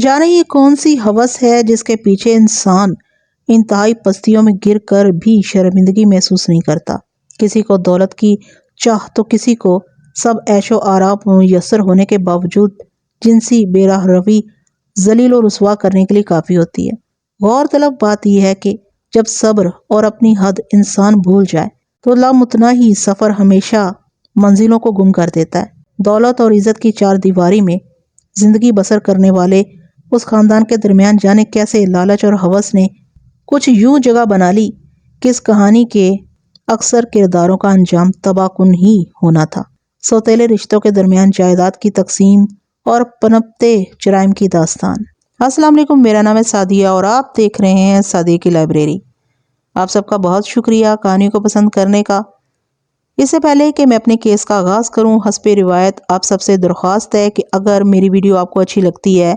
جانے یہ کون سی ہوس ہے جس کے پیچھے انسان انتہائی پستیوں میں گر کر بھی شرمندگی محسوس نہیں کرتا۔ کسی کو دولت کی چاہ تو کسی کو سب عیش و آرام میسر ہونے کے باوجود جنسی بے راہ روی ذلیل و رسوا کرنے کے لیے کافی ہوتی ہے۔ غور طلب بات یہ ہے کہ جب صبر اور اپنی حد انسان بھول جائے تو لامتناہی سفر ہمیشہ منزلوں کو گم کر دیتا ہے۔ دولت اور عزت کی چار دیواری میں زندگی بسر کرنے والے اس خاندان کے درمیان جانے کیسے لالچ اور ہوس نے کچھ یوں جگہ بنا لی کہ اس کہانی کے اکثر کرداروں کا انجام تباہ کن ہی ہونا تھا۔ سوتیلے رشتوں کے درمیان جائیداد کی تقسیم اور پنپتے جرائم کی داستان۔ السلام علیکم، میرا نام ہے سعدیہ اور آپ دیکھ رہے ہیں سعدیہ کی لائبریری۔ آپ سب کا بہت شکریہ کہانی کو پسند کرنے کا۔ اس سے پہلے کہ میں اپنے کیس کا آغاز کروں، حسب روایت آپ سب سے درخواست ہے کہ اگر میری ویڈیو آپ کو اچھی لگتی ہے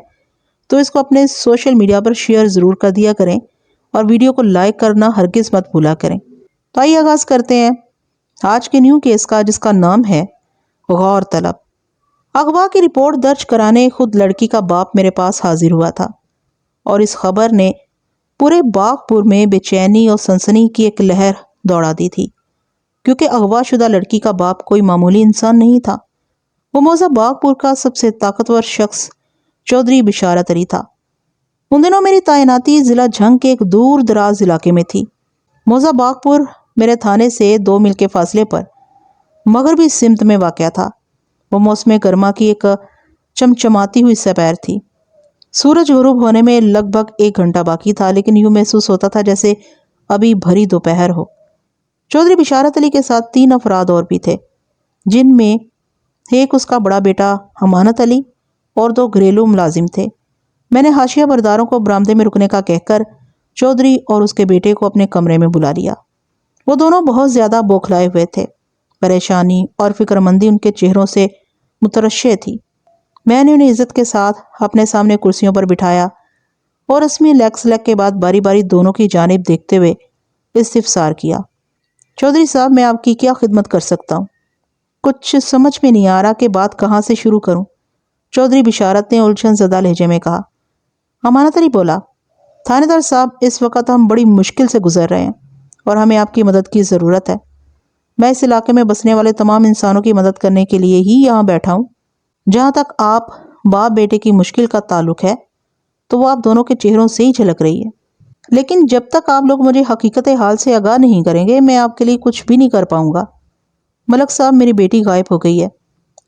تو اس کو اپنے سوشل میڈیا پر شیئر ضرور کر دیا کریں اور ویڈیو کو لائک کرنا ہرگز مت بھولا کریں۔ تو آئیے آغاز کرتے ہیں آج کے نیو کیس کا، جس کا نام ہے غور طلب۔ اغوا کی رپورٹ درج کرانے خود لڑکی کا باپ میرے پاس حاضر ہوا تھا اور اس خبر نے پورے باغپور میں بے چینی اور سنسنی کی ایک لہر دوڑا دی تھی، کیونکہ اغوا شدہ لڑکی کا باپ کوئی معمولی انسان نہیں تھا۔ وہ موضع باغپور کا سب سے طاقتور شخص چودھری بشارت علی تھا۔ ان دنوں میری تعیناتی ضلع جھنگ کے ایک دور دراز علاقے میں تھی۔ موضع باغپور میرے تھانے سے 2 میل کے فاصلے پر مغربی سمت میں واقع تھا۔ وہ موسم گرما کی ایک چمچماتی ہوئی سپہر تھی۔ سورج غروب ہونے میں لگ بھگ 1 گھنٹہ باقی تھا، لیکن یوں محسوس ہوتا تھا جیسے ابھی بھری دوپہر ہو۔ چودھری بشارت علی کے ساتھ 3 افراد اور بھی تھے، جن میں ایک اس کا بڑا بیٹا امانت علی اور 2 گھریلو ملازم تھے۔ میں نے حاشیہ برداروں کو برآمدے میں رکنے کا کہہ کر چودھری اور اس کے بیٹے کو اپنے کمرے میں بلا لیا۔ وہ دونوں بہت زیادہ بوکھلائے ہوئے تھے۔ پریشانی اور فکر مندی ان کے چہروں سے مترشح تھی۔ میں نے انہیں عزت کے ساتھ اپنے سامنے کرسیوں پر بٹھایا اور رسمی لیگ سلیگ کے بعد باری باری دونوں کی جانب دیکھتے ہوئے استفسار کیا۔ چودھری صاحب، میں آپ کی کیا خدمت کر سکتا ہوں؟ کچھ سمجھ میں نہیں آ رہا کہ بات کہاں سے شروع کروں، چودھری بشارت نے الجھن زدہ لہجے میں کہا۔ امانت علی بولا، تھانے دار صاحب، اس وقت ہم بڑی مشکل سے گزر رہے ہیں اور ہمیں آپ کی مدد کی ضرورت ہے۔ میں اس علاقے میں بسنے والے تمام انسانوں کی مدد کرنے کے لیے ہی یہاں بیٹھا ہوں۔ جہاں تک آپ باپ بیٹے کی مشکل کا تعلق ہے تو وہ آپ دونوں کے چہروں سے ہی جھلک رہی ہے، لیکن جب تک آپ لوگ مجھے حقیقت حال سے آگاہ نہیں کریں گے میں آپ کے لیے کچھ بھی نہیں کر پاؤں گا۔ ملک صاحب، میری بیٹی غائب ہو گئی ہے،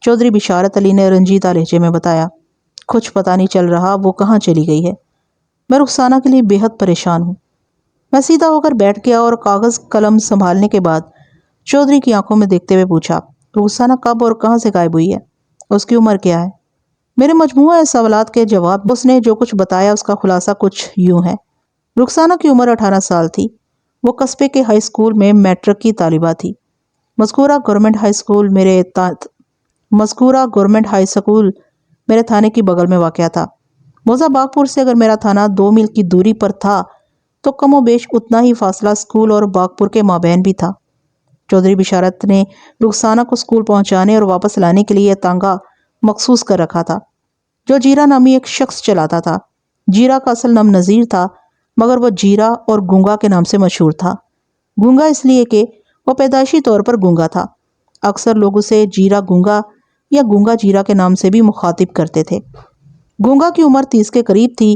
چودھری بشارت علی نے رنجیدہ لہجے میں بتایا۔ کچھ پتہ نہیں چل رہا وہ کہاں چلی گئی ہے۔ میں رخسانہ کے لیے بے حد پریشان ہوں۔ میں سیدھا ہو کر بیٹھ گیا اور کاغذ قلم سنبھالنے کے بعد چودھری کی آنکھوں میں دیکھتے ہوئے پوچھا، رخسانہ کب اور کہاں سے غائب ہوئی ہے؟ اس کی عمر کیا ہے؟ میرے مجموعہ سوالات کے جواب اس نے جو کچھ بتایا اس کا خلاصہ کچھ یوں ہے۔ رخسانہ کی عمر 18 سال تھی۔ وہ قصبے کے ہائی اسکول میں میٹرک کی طالبہ تھی۔ مذکورہ گورنمنٹ ہائی اسکول میرے تھانے کی بغل میں واقع تھا۔ موضع باغپور سے اگر میرا تھانہ 2 میل کی دوری پر تھا تو کم و بیش اتنا ہی فاصلہ اسکول اور باغپور کے مابین بھی تھا۔ چودھری بشارت نے رخسانہ کو اسکول پہنچانے اور واپس لانے کے لیے تانگا مخصوص کر رکھا تھا، جو جیرا نامی ایک شخص چلاتا تھا۔ جیرا کا اصل نام نذیر تھا، مگر وہ جیرا اور گونگا کے نام سے مشہور تھا۔ گونگا اس لیے کہ وہ پیدائشی طور پر گونگا تھا۔ اکثر لوگ اسے جیرا گونگا یا گونگا جیرا کے نام سے بھی مخاطب کرتے تھے۔ گونگا کی عمر 30 کے قریب تھی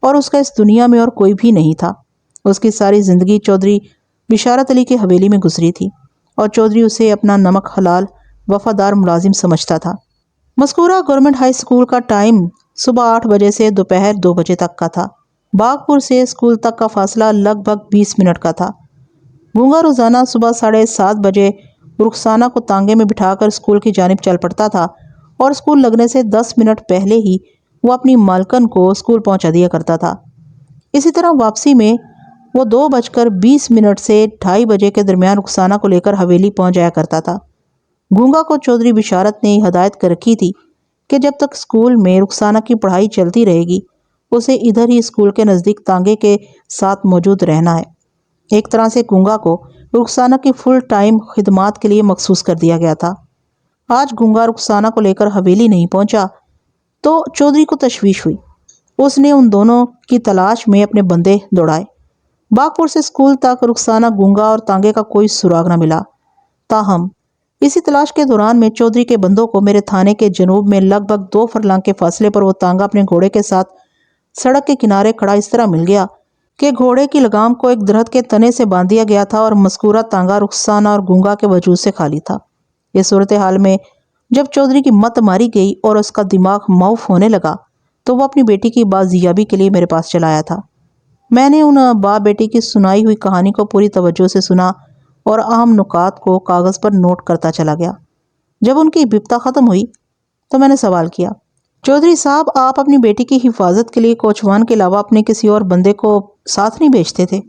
اور اس کا اس دنیا میں اور کوئی بھی نہیں تھا۔ اس کی ساری زندگی چودھری بشارت علی کی حویلی میں گزری تھی اور چودھری اسے اپنا نمک حلال وفادار ملازم سمجھتا تھا۔ مذکورہ گورنمنٹ ہائی اسکول کا ٹائم صبح 8 بجے سے دوپہر 2 بجے تک کا تھا۔ باغپور سے اسکول تک کا فاصلہ لگ بھگ 20 منٹ کا تھا۔ گونگا روزانہ صبح 7:30 بجے رخسانہ کو تانگے میں بٹھا کر اسکول کی جانب چل پڑتا تھا اور اسکول لگنے سے 10 منٹ پہلے ہی وہ اپنی مالکن کو اسکول پہنچا دیا کرتا تھا۔ اسی طرح واپسی میں وہ 2:20 سے 2:30 بجے کے درمیان رخسانہ کو لے کر حویلی پہنچ جایا کرتا تھا۔ گونگا کو چودھری بشارت نے ہدایت کر رکھی تھی کہ جب تک اسکول میں رخسانہ کی پڑھائی چلتی رہے گی اسے ادھر ہی اسکول کے نزدیک تانگے کے ساتھ موجود رہنا ہے۔ ایک طرح سے گونگا کو رخسانہ کی فل ٹائم خدمات کے لیے مخصوص کر دیا گیا تھا۔ آج گونگا رخسانہ کو لے کر حویلی نہیں پہنچا تو چودھری کو تشویش ہوئی۔ اس نے ان دونوں کی تلاش میں اپنے بندے دوڑائے۔ باغپور سے اسکول تک رخسانہ، گونگا اور تانگے کا کوئی سراغ نہ ملا۔ تاہم اسی تلاش کے دوران میں چودھری کے بندوں کو میرے تھانے کے جنوب میں لگ بھگ 2 فرلانگ کے فاصلے پر وہ تانگا اپنے گھوڑے کے ساتھ سڑک کے کنارے کھڑا اس طرح مل گیا کہ گھوڑے کی لگام کو ایک درخت کے تنے سے باندھ دیا گیا تھا اور مذکورہ تانگا رخسانہ اور گونگا کے وجود سے خالی تھا۔ اس صورتحال میں جب چودھری کی مت ماری گئی اور اس کا دماغ معاف ہونے لگا تو وہ اپنی بیٹی کی بازیابی کے لیے میرے پاس چلا آیا تھا۔ میں نے ان باپ بیٹی کی سنائی ہوئی کہانی کو پوری توجہ سے سنا اور اہم نکات کو کاغذ پر نوٹ کرتا چلا گیا۔ جب ان کی بپتا ختم ہوئی تو میں نے سوال کیا، چودھری صاحب، آپ اپنی بیٹی کی حفاظت کے لیے کوچوان کے علاوہ اپنے کسی اور بندے کو ساتھ نہیں بھیجتے تھے؟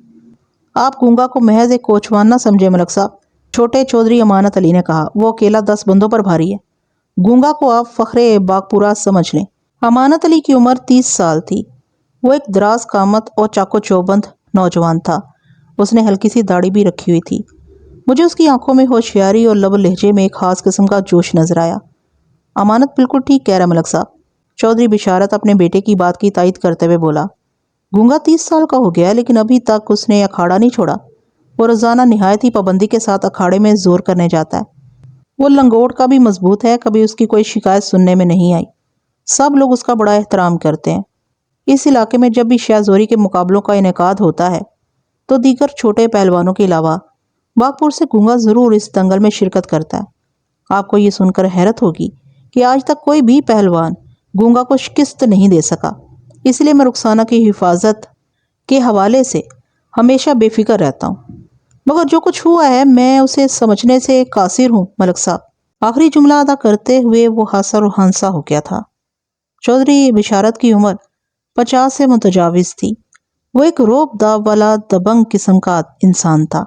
آپ گونگا کو محض ایک کوچوان نہ سمجھے ملک صاحب، چھوٹے چودھری امانت علی نے کہا۔ وہ اکیلا 10 بندوں پر بھاری ہے۔ گونگا کو آپ فخر باغپورہ سمجھ لیں۔ امانت علی کی عمر 30 سال تھی۔ وہ ایک دراز قامت اور چاقو چوبند نوجوان تھا۔ اس نے ہلکی سی داڑھی بھی رکھی ہوئی تھی۔ مجھے اس کی آنکھوں میں ہوشیاری اور لب و لہجے میں ایک خاص قسم کا جوش نظر آیا۔ امانت بالکل ٹھیک کہہ رہا ملک صاحب، چودھری بشارت اپنے بیٹے کی بات کی تائید کرتے ہوئے بولا۔ گونگا 30 سال کا ہو گیا لیکن ابھی تک اس نے اکھاڑا نہیں چھوڑا۔ وہ روزانہ نہایت ہی پابندی کے ساتھ اکھاڑے میں زور کرنے جاتا ہے۔ وہ لنگوٹ کا بھی مضبوط ہے، کبھی اس کی کوئی شکایت سننے میں نہیں آئی۔ سب لوگ اس کا بڑا احترام کرتے ہیں۔ اس علاقے میں جب بھی شاہ زوری کے مقابلوں کا انعقاد ہوتا ہے تو دیگر چھوٹے پہلوانوں کے علاوہ باغپور سے گونگا ضرور اس دنگل میں شرکت کرتا ہے۔ آپ کو یہ سن کر حیرت ہوگی کہ آج تک کوئی بھی پہلوان گونگا کو شکست نہیں دے سکا۔ اس لیے میں رخسانہ کی حفاظت کے حوالے سے ہمیشہ بے فکر رہتا ہوں، مگر جو کچھ ہوا ہے میں اسے سمجھنے سے قاصر ہوں ملک صاحب۔ آخری جملہ ادا کرتے ہوئے وہ ہنسا اور ہنسا ہو گیا تھا۔ چودھری بشارت کی عمر 50 سے متجاوز تھی۔ وہ ایک روب داب والا دبنگ قسم کا انسان تھا،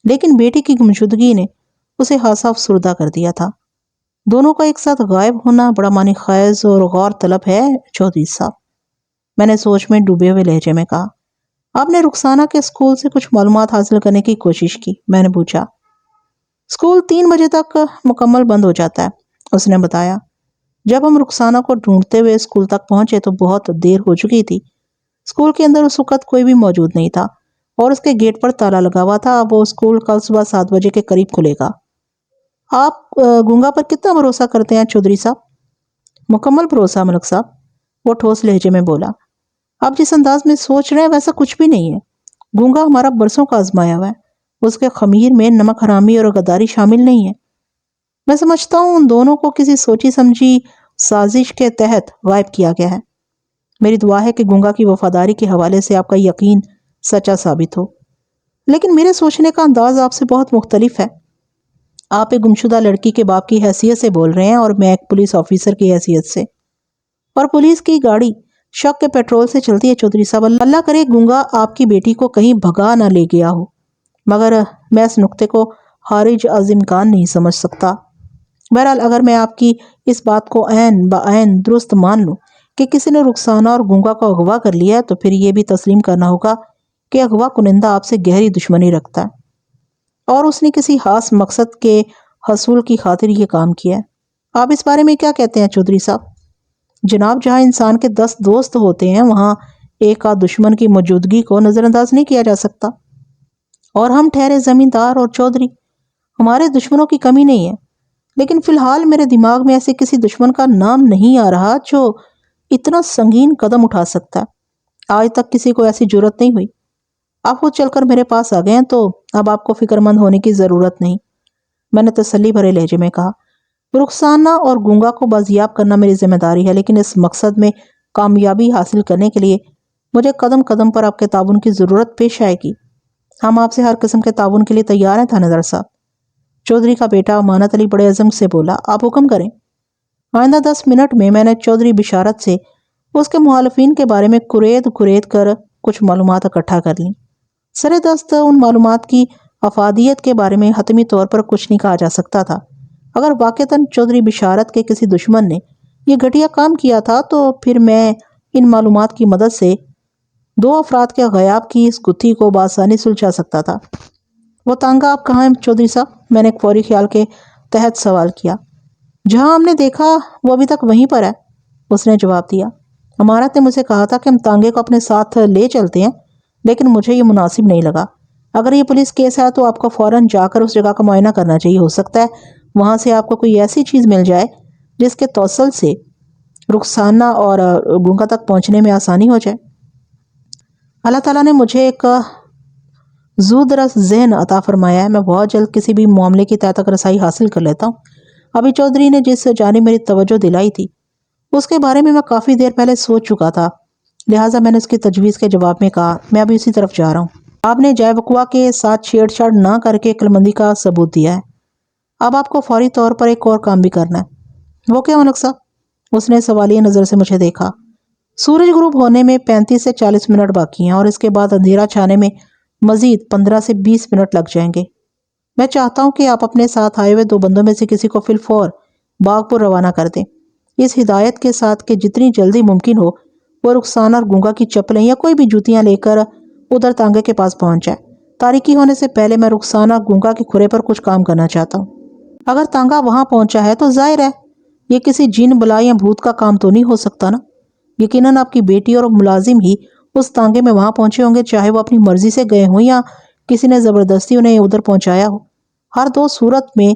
لیکن بیٹی کی گمشدگی نے اسے خاصا افسردہ کر دیا تھا۔ دونوں کا ایک ساتھ غائب ہونا بڑا معنی خیز اور غور طلب ہے چودھری صاحب، میں نے سوچ میں ڈوبے ہوئے لہجے میں کہا۔ آپ نے رخسانہ کے اسکول سے کچھ معلومات حاصل کرنے کی کوشش کی؟ میں نے پوچھا۔ اسکول 3 بجے تک مکمل بند ہو جاتا ہے، اس نے بتایا۔ جب ہم رخسانہ کو ڈھونڈتے ہوئے اسکول تک پہنچے تو بہت دیر ہو چکی تھی۔ اسکول کے اندر اس وقت کوئی بھی موجود نہیں تھا اور اس کے گیٹ پر تالا لگا ہوا تھا۔ اب وہ اسکول کل صبح 7 بجے کے قریب کھلے گا۔ آپ گونگا پر کتنا بھروسہ کرتے ہیں چودھری صاحب؟ مکمل بھروسہ ملک صاحب، وہ ٹھوس لہجے میں بولا۔ آپ جس انداز میں سوچ رہے ہیں ویسا کچھ بھی نہیں ہے۔ گونگا ہمارا برسوں کا آزمایا ہوا ہے، اس کے خمیر میں نمک حرامی اور غداری شامل نہیں ہے۔ میں سمجھتا ہوں ان دونوں کو کسی سوچی سمجھی سازش کے تحت غائب کیا گیا ہے۔ میری دعا ہے کہ گونگا کی وفاداری کے حوالے سے آپ کا یقین سچا ثابت ہو، لیکن میرے سوچنے کا انداز آپ سے بہت مختلف ہے۔ آپ ایک گمشدہ لڑکی کے باپ کی حیثیت سے بول رہے ہیں اور میں ایک پولیس آفیسر کی حیثیت سے، اور پولیس کی گاڑی شک کے پیٹرول سے چلتی ہے چودھری صاحب۔ اللہ کرے گونگا آپ کی بیٹی کو کہیں بھگا نہ لے گیا ہو، مگر میں اس نقطے کو خارج از امکان نہیں سمجھ سکتا۔ بہرحال اگر میں آپ کی اس بات کو عین بعین درست مان لوں کہ کسی نے رخسانہ اور گونگا کو اغوا کر لیا ہے تو پھر یہ بھی تسلیم کرنا ہوگا کہ اغوا کنندہ آپ سے گہری دشمنی رکھتا ہے اور اس نے کسی خاص مقصد کے حصول کی خاطر یہ کام کیا ہے۔ آپ اس بارے میں کیا کہتے ہیں چودھری صاحب؟ جناب، جہاں انسان کے 10 دوست ہوتے ہیں وہاں ایک آدھ دشمن کی موجودگی کو نظر انداز نہیں کیا جا سکتا، اور ہم ٹھہرے زمیندار اور چودھری، ہمارے دشمنوں کی کمی نہیں ہے، لیکن فی الحال میرے دماغ میں ایسے کسی دشمن کا نام نہیں آ رہا جو اتنا سنگین قدم اٹھا سکتا ہے۔ آج تک کسی کو ایسی جرت نہیں ہوئی۔ آپ خود چل کر میرے پاس آ گئے ہیں تو اب آپ کو فکر مند ہونے کی ضرورت نہیں، میں نے تسلی بھرے لہجے میں کہا۔ رخسانہ اور گونگا کو بازیاب کرنا میری ذمہ داری ہے، لیکن اس مقصد میں کامیابی حاصل کرنے کے لیے مجھے قدم قدم پر آپ کے تعاون کی ضرورت پیش آئے گی۔ ہم آپ سے ہر قسم کے تعاون کے لیے تیار ہیں تھانے دار صاحب، چودھری کا بیٹا امانت علی بڑے عزم سے بولا۔ آپ حکم کریں۔ آئندہ 10 منٹ میں نے چودھری بشارت سے اس کے محالفین کے بارے میں کرید کر کچھ معلومات اکٹھا کر لیں۔ سر دست ان معلومات کی افادیت کے بارے میں حتمی طور پر کچھ نہیں کہا جا سکتا تھا۔ اگر واقعتاً چودھری بشارت کے کسی دشمن نے یہ گھٹیا کام کیا تھا تو پھر میں ان معلومات کی مدد سے 2 افراد کے غیاب کی اس گتھی کو بآسانی سلجھا سکتا تھا۔ وہ تانگا آپ کہاں ہیں چودھری صاحب؟ میں نے ایک فوری خیال کے تحت سوال کیا۔ جہاں ہم نے دیکھا وہ ابھی تک وہیں پر ہے، اس نے جواب دیا۔ امانت نے مجھے کہا تھا کہ ہم تانگے کو اپنے ساتھ لے چلتے ہیں، لیکن مجھے یہ مناسب نہیں لگا۔ اگر یہ پولیس کیس ہے تو آپ کو فوراً جا کر اس جگہ کا معائنہ کرنا چاہیے، ہو سکتا ہے وہاں سے آپ کو کوئی ایسی چیز مل جائے جس کے توسل سے رخسانہ اور گنگا تک پہنچنے میں آسانی ہو جائے۔ اللہ تعالیٰ نے مجھے ایک زودرس ذہن عطا فرمایا ہے، میں بہت جلد کسی بھی معاملے کی تہ تک رسائی حاصل کر لیتا ہوں۔ ابھی چودھری نے جس جانب میری توجہ دلائی تھی اس کے بارے میں کافی دیر پہلے سوچ چکا تھا، لہٰذا میں نے اس کی تجویز کے جواب میں کہا، میں ابھی اسی طرف جا رہا ہوں۔ آپ نے جائے وقوع کے ساتھ چھیڑ چھاڑ نہ کر کے عقل مندی کا ثبوت دیا ہے، اب آپ کو فوری طور پر ایک اور کام بھی کرنا ہے۔ وہ کیا ملک صاحب؟ اس نے سوالیہ نظر سے مجھے دیکھا۔ سورج غروب ہونے میں 35 سے 40 منٹ باقی ہیں اور اس کے بعد اندھیرا چھانے میں مزید 15 سے 20 منٹ لگ جائیں گے۔ میں چاہتا ہوں کہ آپ اپنے ساتھ آئے ہوئے 2 بندوں میں سے کسی کو فی الفور باغپور روانہ کر دیں، اس ہدایت کے ساتھ کہ جتنی جلدی ممکن ہو وہ رخسانہ اور گنگا کی چپلیں یا کوئی بھی جوتیاں لے کر ادھر تانگے کے پاس پہنچ جائے۔ تاریکی ہونے سے پہلے میں رخسانہ اور گنگا کے کھرے پر کچھ کام کرنا چاہتا ہوں۔ اگر تانگا وہاں پہنچا ہے تو ظاہر ہے یہ کسی جن بلا یا بھوت کا کام تو نہیں ہو سکتا نا؟ یقیناً آپ کی بیٹی اور ملازم ہی اس تانگے میں وہاں پہنچے ہوں گے، چاہے وہ اپنی مرضی سے گئے ہوں یا کسی نے زبردستی انہیں ادھر پہنچایا ہو۔ ہر 2 صورت میں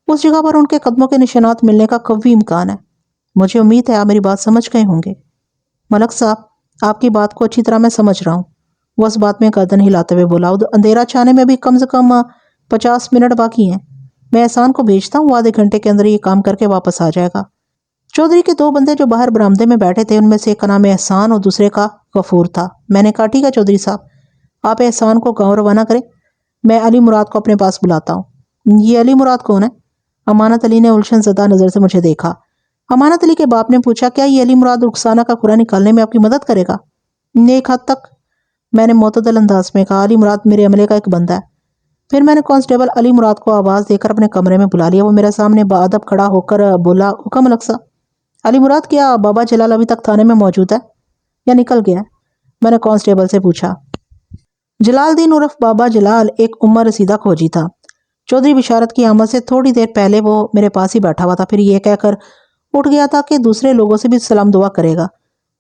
اس جگہ پر ان کے قدموں کے نشانات ملنے کا قوی امکان ہے۔ مجھے امید ہے آپ میری بات سمجھ گئے ہوں گے۔ ملک صاحب، آپ کی بات کو اچھی طرح میں سمجھ رہا ہوں، وہ اس بات میں گردن ہلاتے ہوئے بولا۔ اندھیرا چھانے میں بھی کم سے کم 50 منٹ باقی ہیں۔ میں احسان کو بھیجتا ہوں، وہ آدھے گھنٹے کے اندر یہ کام کر کے واپس آ جائے گا۔ چودھری کے 2 بندے جو باہر برآمدے میں بیٹھے تھے، ان میں سے ایک کا نام احسان اور دوسرے کا غفور تھا۔ میں نے کہا، ٹھیک ہے چودھری صاحب، آپ احسان کو گاؤں روانہ کریں، میں علی مراد کو اپنے پاس بلاتا ہوں۔ یہ علی مراد کون ہے؟ امانت علی نے الجھن زدہ نظر سے مجھے دیکھا۔ امانت علی کے باپ نے پوچھا، کیا یہ علی مراد رخسانہ کا کھرا نکالنے میں آپ کی مدد کرے گا؟ ایک حد تک، میں نے معتدل انداز میں کہا۔ علی مراد میرے عملے کا ایک بندہ ہے۔ پھر میں نے کانسٹیبل علی مراد کو آواز دے کر اپنے کمرے میں بلا لیا۔ وہ میرے سامنے باادب کھڑا ہو کر بولا، حکم ملک صاحب۔ علی مراد، کیا بابا جلال ابھی تک تھانے میں موجود ہے یا نکل گیا ہے؟ میں نے کانسٹیبل سے پوچھا۔ جلال الدین عرف بابا جلال ایک عمر رسیدہ کھوجی تھا۔ چودھری بشارت کی آمد سے تھوڑی دیر پہلے وہ میرے پاس ہی بیٹھا ہوا تھا، پھر یہ کہہ کر اٹھ گیا تھا کہ دوسرے لوگوں سے بھی سلام دعا کرے گا۔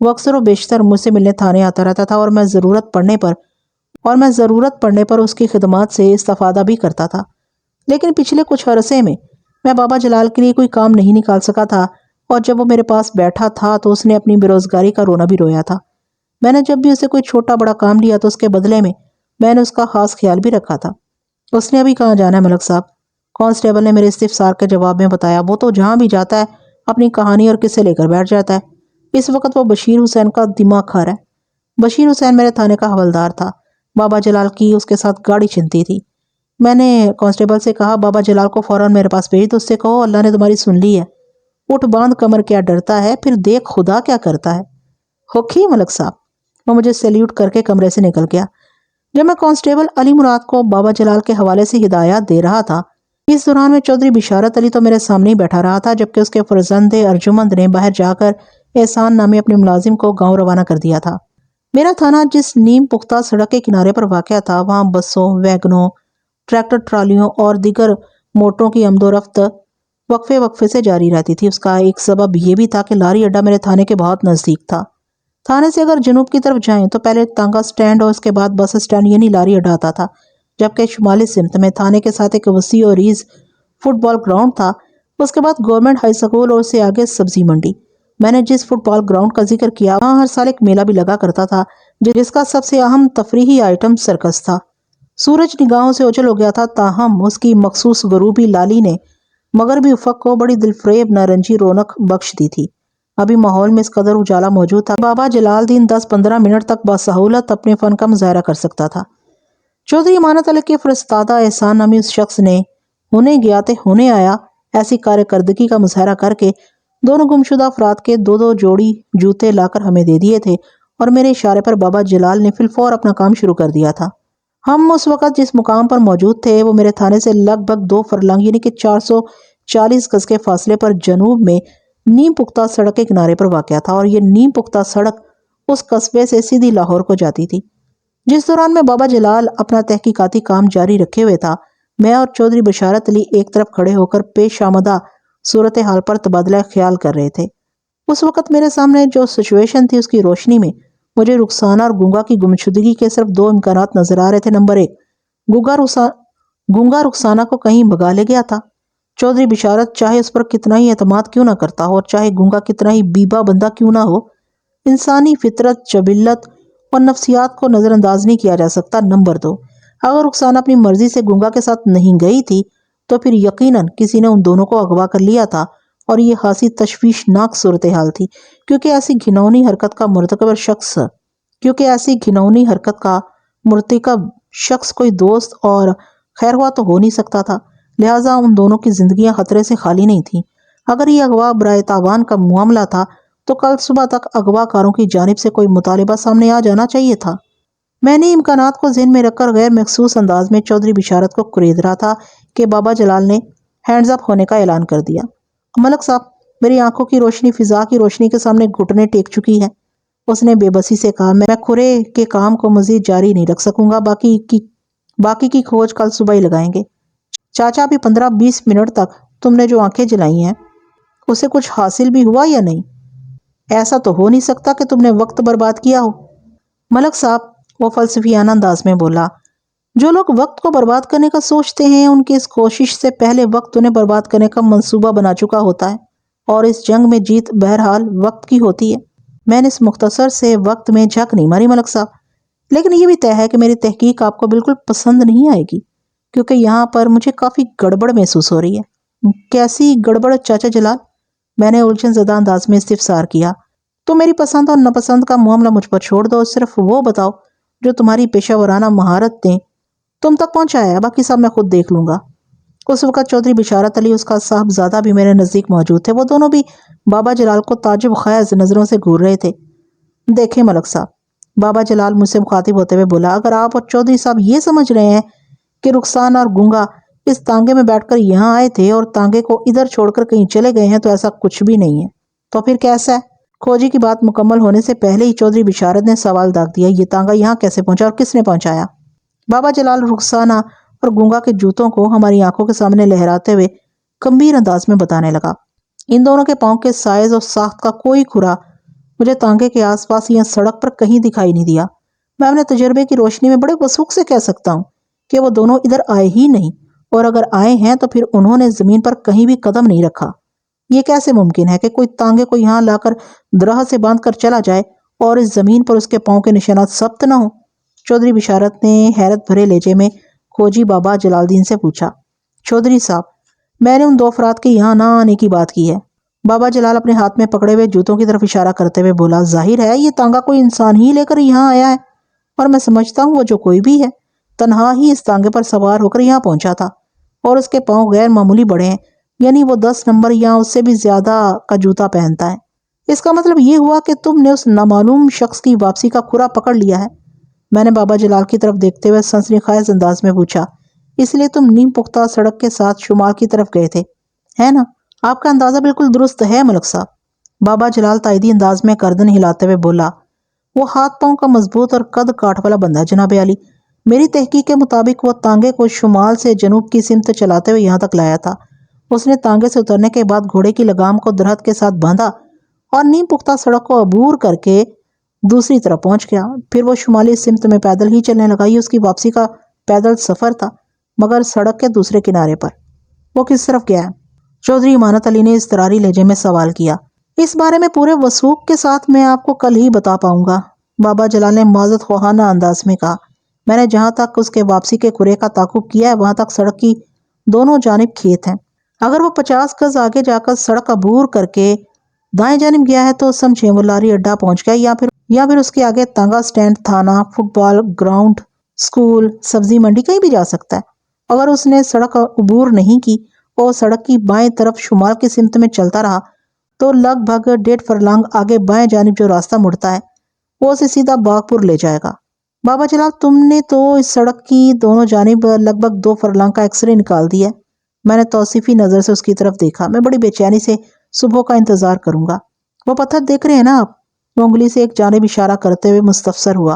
وہ اکثر و بیشتر مجھ سے ملنے تھانے آتا رہتا تھا اور میں ضرورت پڑنے پر اس کی خدمات سے استفادہ بھی کرتا تھا۔ لیکن پچھلے کچھ عرصے میں بابا جلال کے لیے کوئی کام نہیں نکال سکا تھا، اور جب وہ میرے پاس بیٹھا تھا تو اس نے اپنی بے روزگاری کا رونا بھی رویا تھا۔ میں نے جب بھی اسے کوئی چھوٹا بڑا کام لیا تو اس کے بدلے میں نے اس کا خاص خیال بھی رکھا تھا۔ اس نے ابھی کہاں جانا ہے ملک صاحب؟ کانسٹیبل نے میرے استفسار کے جواب میں بتایا، وہ تو جہاں بھی جاتا ہے اپنی کہانی اور قصے لے کر بیٹھ جاتا ہے۔ اس وقت وہ بشیر حسین کا دماغ کھا رہا ہے۔ بشیر حسین میرے تھانے کا حوالدار تھا، بابا جلال کی اس کے ساتھ گاڑی چنتی تھی۔ میں نے کانسٹیبل سے کہا، بابا جلال کو فوراً میرے پاس بھیج دو، اس سے کہو اللہ نے تمہاری سن لی ہے، اٹھ باندھ کمر، کیا ڈرتا ہے، پھر دیکھ خدا کیا کرتا ہے۔ ہوکھی ملک صاحب۔ وہ مجھے سیلیوٹ کر کے کمرے سے نکل گیا۔ جب میں کانسٹیبل علی مراد کو بابا جلال کے حوالے سے ہدایات دے رہا تھا، اس دوران میں چودھری بشارت علی تو میرے سامنے ہی بیٹھا رہا تھا، جبکہ اس کے فرزند ارجمند نے باہر جا کر احسان نامی اپنے ملازم کو گاؤں روانہ کر دیا تھا۔ میرا تھانہ جس نیم پختہ سڑک کے کنارے پر واقع تھا، وہاں بسوں، ویگنوں، ٹریکٹر ٹرالیوں اور دیگر موٹروں کی آمد و رفت وقفے سے جاری رہتی تھی۔ اس کا ایک سبب یہ بھی تھا کہ لاری اڈا میرے تھانے کے بہت نزدیک تھا۔ تھانے سے اگر جنوب کی طرف جائیں تو پہلے تانگا سٹینڈ اور اس کے بعد بس سٹینڈ یعنی لاری اڈا آتا تھا، جبکہ شمالی سمت میں تھانے کے ساتھ ایک وسیع و عریض فٹ بال گراؤنڈ تھا، اس کے بعد گورنمنٹ ہائی سکول اور اس سے آگے سبزی منڈی۔ میں نے جس فٹ بال گراؤنڈ کا ذکر کیا وہاں ہر سال ایک میلہ بھی لگا کرتا تھا، جس کا سب سے اہم تفریحی آئٹم سرکس تھا۔ سورج نگاہوں سے اوجھل ہو گیا تھا، تاہم اس کی مخصوص غروبی لالی نے مغربی افق کو بڑی دلفریب نارنجی رونق بخش دی تھی۔ ابھی ماحول میں اس قدر اجالا موجود تھا، بابا جلال الدین 10-15 منٹ تک بسہولت اپنے فن کا مظاہرہ کر سکتا تھا۔ چودھری امانت علی کے فرستادہ احسان نامی اس شخص نے ہونے گیا تے ہونے آیا ایسی کارکردگی کا مظاہرہ کر کے دونوں گمشدہ افراد کے 2 جوڑی جوتے لا کر ہمیں دے دیے تھے، اور میرے اشارے پر بابا جلال نے فی الفور اپنا کام شروع کر دیا تھا۔ ہم اس وقت جس مقام پر موجود تھے وہ میرے تھانے سے لگ بھگ 2 فرلنگ یعنی کہ 440 گز کے فاصلے پر جنوب میں نیم پختہ سڑک کے کنارے پر واقع تھا، اور یہ نیم پختہ سڑک اس قصبے سے سیدھی لاہور کو جاتی تھی۔ جس دوران میں بابا جلال اپنا تحقیقاتی کام جاری رکھے ہوئے تھا، میں اور چودھری بشارت علی ایک طرف کھڑے ہو کر پیش آمدہ صورتحال پر تبادلہ خیال کر رہے تھے۔ اس وقت میرے سامنے جو سچویشن تھی اس کی روشنی میں مجھے رخسانہ اور گونگا کی گمشدگی کے صرف دو امکانات نظر آ رہے تھے۔ نمبر ایک، گونگا رخسانہ کو کہیں بھگا لے گیا تھا۔ چودھری بشارت چاہے اس پر کتنا ہی اعتماد کیوں نہ کرتا ہو اور چاہے گونگا کتنا ہی بیبا بندہ کیوں نہ ہو، انسانی فطرت، جبلت اور نفسیات کو نظر انداز نہیں کیا جا سکتا۔ نمبر دو، اگر رخسانہ اپنی مرضی سے گونگا کے ساتھ نہیں گئی تھی تو پھر یقیناً کسی نے ان دونوں کو اغوا کر لیا تھا، اور یہ خاصی تشویشناک صورتحال تھی، کیونکہ ایسی گھناؤنی حرکت کا مرتکب شخص کوئی دوست اور خیرخواہ تو ہو نہیں سکتا تھا، لہٰذا ان دونوں کی زندگیاں خطرے سے خالی نہیں تھیں۔ اگر یہ اغوا برائے تاوان کا معاملہ تھا تو کل صبح تک اغوا کاروں کی جانب سے کوئی مطالبہ سامنے آ جانا چاہیے تھا۔ میں نے امکانات کو ذہن میں رکھ کر غیر محسوس انداز میں چودھری بشارت کو کرید رہا تھا کہ بابا جلال نے ہینڈز اپ ہونے کا اعلان کر دیا۔ ملک صاحب، میری آنکھوں کی روشنی فضا کی روشنی کے سامنے گھٹنے ٹیک چکی ہے، اس نے بے بسی سے کہا۔ میں کھرے کے کام کو مزید جاری نہیں رکھ سکوں گا، باقی کی کھوج کل صبح ہی لگائیں گے۔ چاچا، ابھی 15-20 منٹ تک تم نے جو آنکھیں جلائی ہیں اسے کچھ حاصل بھی ہوا یا نہیں؟ ایسا تو ہو نہیں سکتا کہ تم نے وقت برباد کیا ہو۔ ملک صاحب، وہ فلسفیانہ انداز میں بولا، جو لوگ وقت کو برباد کرنے کا سوچتے ہیں ان کی اس کوشش سے پہلے وقت انہیں برباد کرنے کا منصوبہ بنا چکا ہوتا ہے، اور اس جنگ میں جیت بہرحال وقت کی ہوتی ہے۔ میں نے اس مختصر سے وقت میں جھک نہیں ماری ملک صاحب، لیکن یہ بھی طے ہے کہ میری تحقیق آپ کو بالکل پسند نہیں آئے گی، کیونکہ یہاں پر مجھے کافی گڑبڑ محسوس ہو رہی ہے۔ کیسی گڑبڑ چاچا جلال؟ میں نے الجھن زدہ انداز میں استفسار کیا۔ تو میری پسند اور ناپسند کا معاملہ مجھ پر چھوڑ دو، صرف وہ بتاؤ جو تمہاری پیشہ ورانہ مہارت نے تم تک پہنچایا ہے، باقی سب میں خود دیکھ لوں گا۔ اس وقت چودھری بشارت علی، اس کا صاحبزادہ بھی میرے نزدیک موجود تھے۔ وہ دونوں بھی بابا جلال کو تعجب خیز نظروں سے گھور رہے تھے۔ دیکھیں ملک صاحب، بابا جلال مجھ سے مخاطب ہوتے ہوئے بولا، اگر آپ اور چودھری صاحب یہ سمجھ رہے ہیں کہ رخسانہ اور گونگا اس تانگے میں بیٹھ کر یہاں آئے تھے اور تانگے کو ادھر چھوڑ کر کہیں چلے گئے ہیں، تو ایسا کچھ بھی نہیں ہے۔ تو پھر کیسا ہے؟ کھوجی کی بات مکمل ہونے سے پہلے ہی چودھری بشارت نے سوال داغ دیا، یہ تانگا یہاں کیسے پہنچا اور کس نے پہنچایا؟ بابا جلال رخسانہ اور گونگا کے جوتوں کو ہماری آنکھوں کے سامنے لہراتے ہوئے گمبھیر انداز میں بتانے لگا۔ ان دونوں کے پاؤں کے سائز اور ساخت کا کوئی کھرا مجھے تانگے کے آس پاس یا سڑک پر کہیں دکھائی نہیں دیا۔ میں اپنے تجربے کی روشنی میں بڑے وثوق سے کہہ سکتا ہوں کہ وہ دونوں ادھر آئے ہی نہیں، اور اگر آئے ہیں تو پھر انہوں نے زمین پر کہیں بھی قدم نہیں رکھا۔ یہ کیسے ممکن ہے کہ کوئی تانگے کو یہاں لا کر درخت سے باندھ کر چلا جائے اور اس زمین پر اس کے پاؤں کے نشانات ثبت نہ ہوں؟ چودھری بشارت نے حیرت بھرے لہجے میں کھوجی بابا جلال دین سے پوچھا۔ چودھری صاحب، میں نے ان دو افراد کے یہاں نہ آنے کی بات کی ہے۔ بابا جلال اپنے ہاتھ میں پکڑے ہوئے جوتوں کی طرف اشارہ کرتے ہوئے بولا، ظاہر ہے یہ تانگا کوئی انسان ہی لے کر یہاں آیا ہے، اور میں سمجھتا ہوں وہ جو کوئی بھی ہے تنہا ہی اس تانگے پر سوار ہو کر یہاں پہنچا تھا، اور اس کے پاؤں غیر معمولی بڑے ہیں، یعنی وہ 10 نمبر یا اس سے بھی زیادہ کا جوتا پہنتا ہے۔ اس کا مطلب یہ ہوا کہ تم نے اس نامعلوم شخص کی واپسی کا کھرا پکڑ لیا ہے؟ میں نے بابا جلال کی طرف دیکھتے ہوئے سنسنی خیز انداز میں پوچھا۔ اس لیے تم نیم پختہ سڑک کے ساتھ شمال کی طرف گئے تھے، ہے نا؟ آپ کا اندازہ بالکل درست ہے ملک صاحب، بابا جلال تائیدی انداز میں گردن ہلاتے ہوئے بولا۔ وہ ہاتھ پاؤں کا مضبوط اور قد کاٹ والا بندہ، جناب عالی۔ میری تحقیق کے مطابق وہ تانگے کو شمال سے جنوب کی سمت چلاتے ہوئے یہاں تک لایا تھا۔ اس نے تانگے سے اترنے کے بعد گھوڑے کی لگام کو درخت کے ساتھ باندھا اور نیم پختہ سڑک کو عبور کر کے دوسری طرف پہنچ گیا۔ پھر وہ شمالی سمت میں پیدل ہی چلنے لگا۔ یہ اس کی واپسی کا پیدل سفر تھا، مگر سڑک کے دوسرے کنارے پر۔ وہ کس طرف گیا ہے؟ چودھری امانت علی نے اضطراری لہجے میں سوال کیا۔ اس بارے میں پورے وثوق کے ساتھ میں آپ کو کل ہی بتا پاؤں گا، بابا جلال نے معذرت خواہانہ انداز میں کہا۔ میں نے جہاں تک اس کے واپسی کے کھرے کا تعاقب کیا ہے وہاں تک سڑک کی دونوں جانب کھیت ہیں۔ اگر وہ 50 گز آگے جا کر سڑک عبور کر کے دائیں جانب گیا ہے تو سمجھیں وہ لاری اڈا پہنچ گیا، یا پھر اس کے آگے تانگا سٹینڈ، تھانہ، فٹ بال گراؤنڈ، سکول، سبزی منڈی، کہیں بھی جا سکتا ہے۔ اگر اس نے سڑک عبور نہیں کی اور سڑک کی بائیں طرف شمال کی سمت میں چلتا رہا تو لگ بھگ 1.5 فرلانگ آگے بائیں جانب جو راستہ مڑتا ہے وہ اسے سیدھا باغپور لے جائے گا۔ بابا جلال، تم نے تو اس سڑک کی دونوں جانب لگ بھگ 2 فرلانگ کا ایکس رے نکال دیا ہے۔ میں نے توصیفی نظر سے اس کی طرف دیکھا۔ میں بڑی بے چینی سے صبح کا انتظار کروں گا۔ وہ پتھر دیکھ رہے ہیں نا آپ؟ وہ انگلی سے ایک جانب اشارہ کرتے ہوئے مستفسر ہوا۔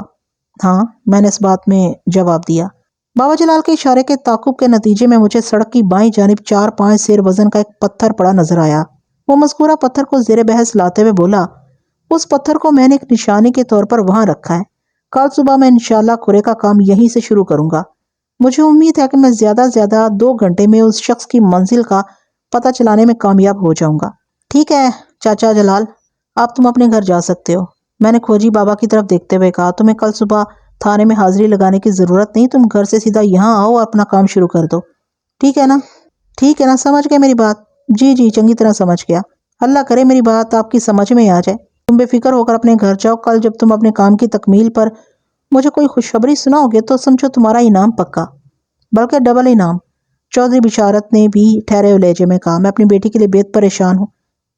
ہاں، میں نے اس بات میں جواب دیا۔ بابا جلال کے اشارے کے تعاقب کے نتیجے میں مجھے سڑک کی بائیں جانب 4-5 سیر وزن کا ایک پتھر پڑا نظر آیا۔ وہ مذکورہ پتھر کو زیر بحث لاتے ہوئے بولا، اس پتھر کو میں نے ایک نشانی کے طور پر وہاں رکھا ہے، کل صبح میں انشاءاللہ کھرے کا کام یہیں سے شروع کروں گا۔ مجھے امید ہے کہ میں زیادہ سے زیادہ 2 گھنٹے میں اس شخص کی منزل کا پتہ چلانے میں کامیاب ہو جاؤں گا۔ ٹھیک ہے چاچا جلال، اب تم اپنے گھر جا سکتے ہو۔ میں نے کھوجی بابا کی طرف دیکھتے ہوئے کہا، تمہیں کل صبح تھانے میں حاضری لگانے کی ضرورت نہیں، تم گھر سے سیدھا یہاں آؤ اور اپنا کام شروع کر دو۔ ٹھیک ہے نا؟ ٹھیک ہے نا، سمجھ گئے میری بات؟ جی جی چنگی طرح سمجھ گیا۔ اللہ کرے میری بات آپ کی سمجھ میں آ جائے۔ تم بے فکر ہو کر اپنے گھر جاؤ، کل جب تم اپنے کام کی تکمیل پر مجھے کوئی خوشخبری سناؤ گے تو سمجھو تمہارا انعام پکا، بلکہ ڈبل انعام۔ چودھری بشارت نے بھی ٹھہرے ہوئے لہجے میں کہا، میں اپنی بیٹی کے لیے بےحد پریشان ہوں،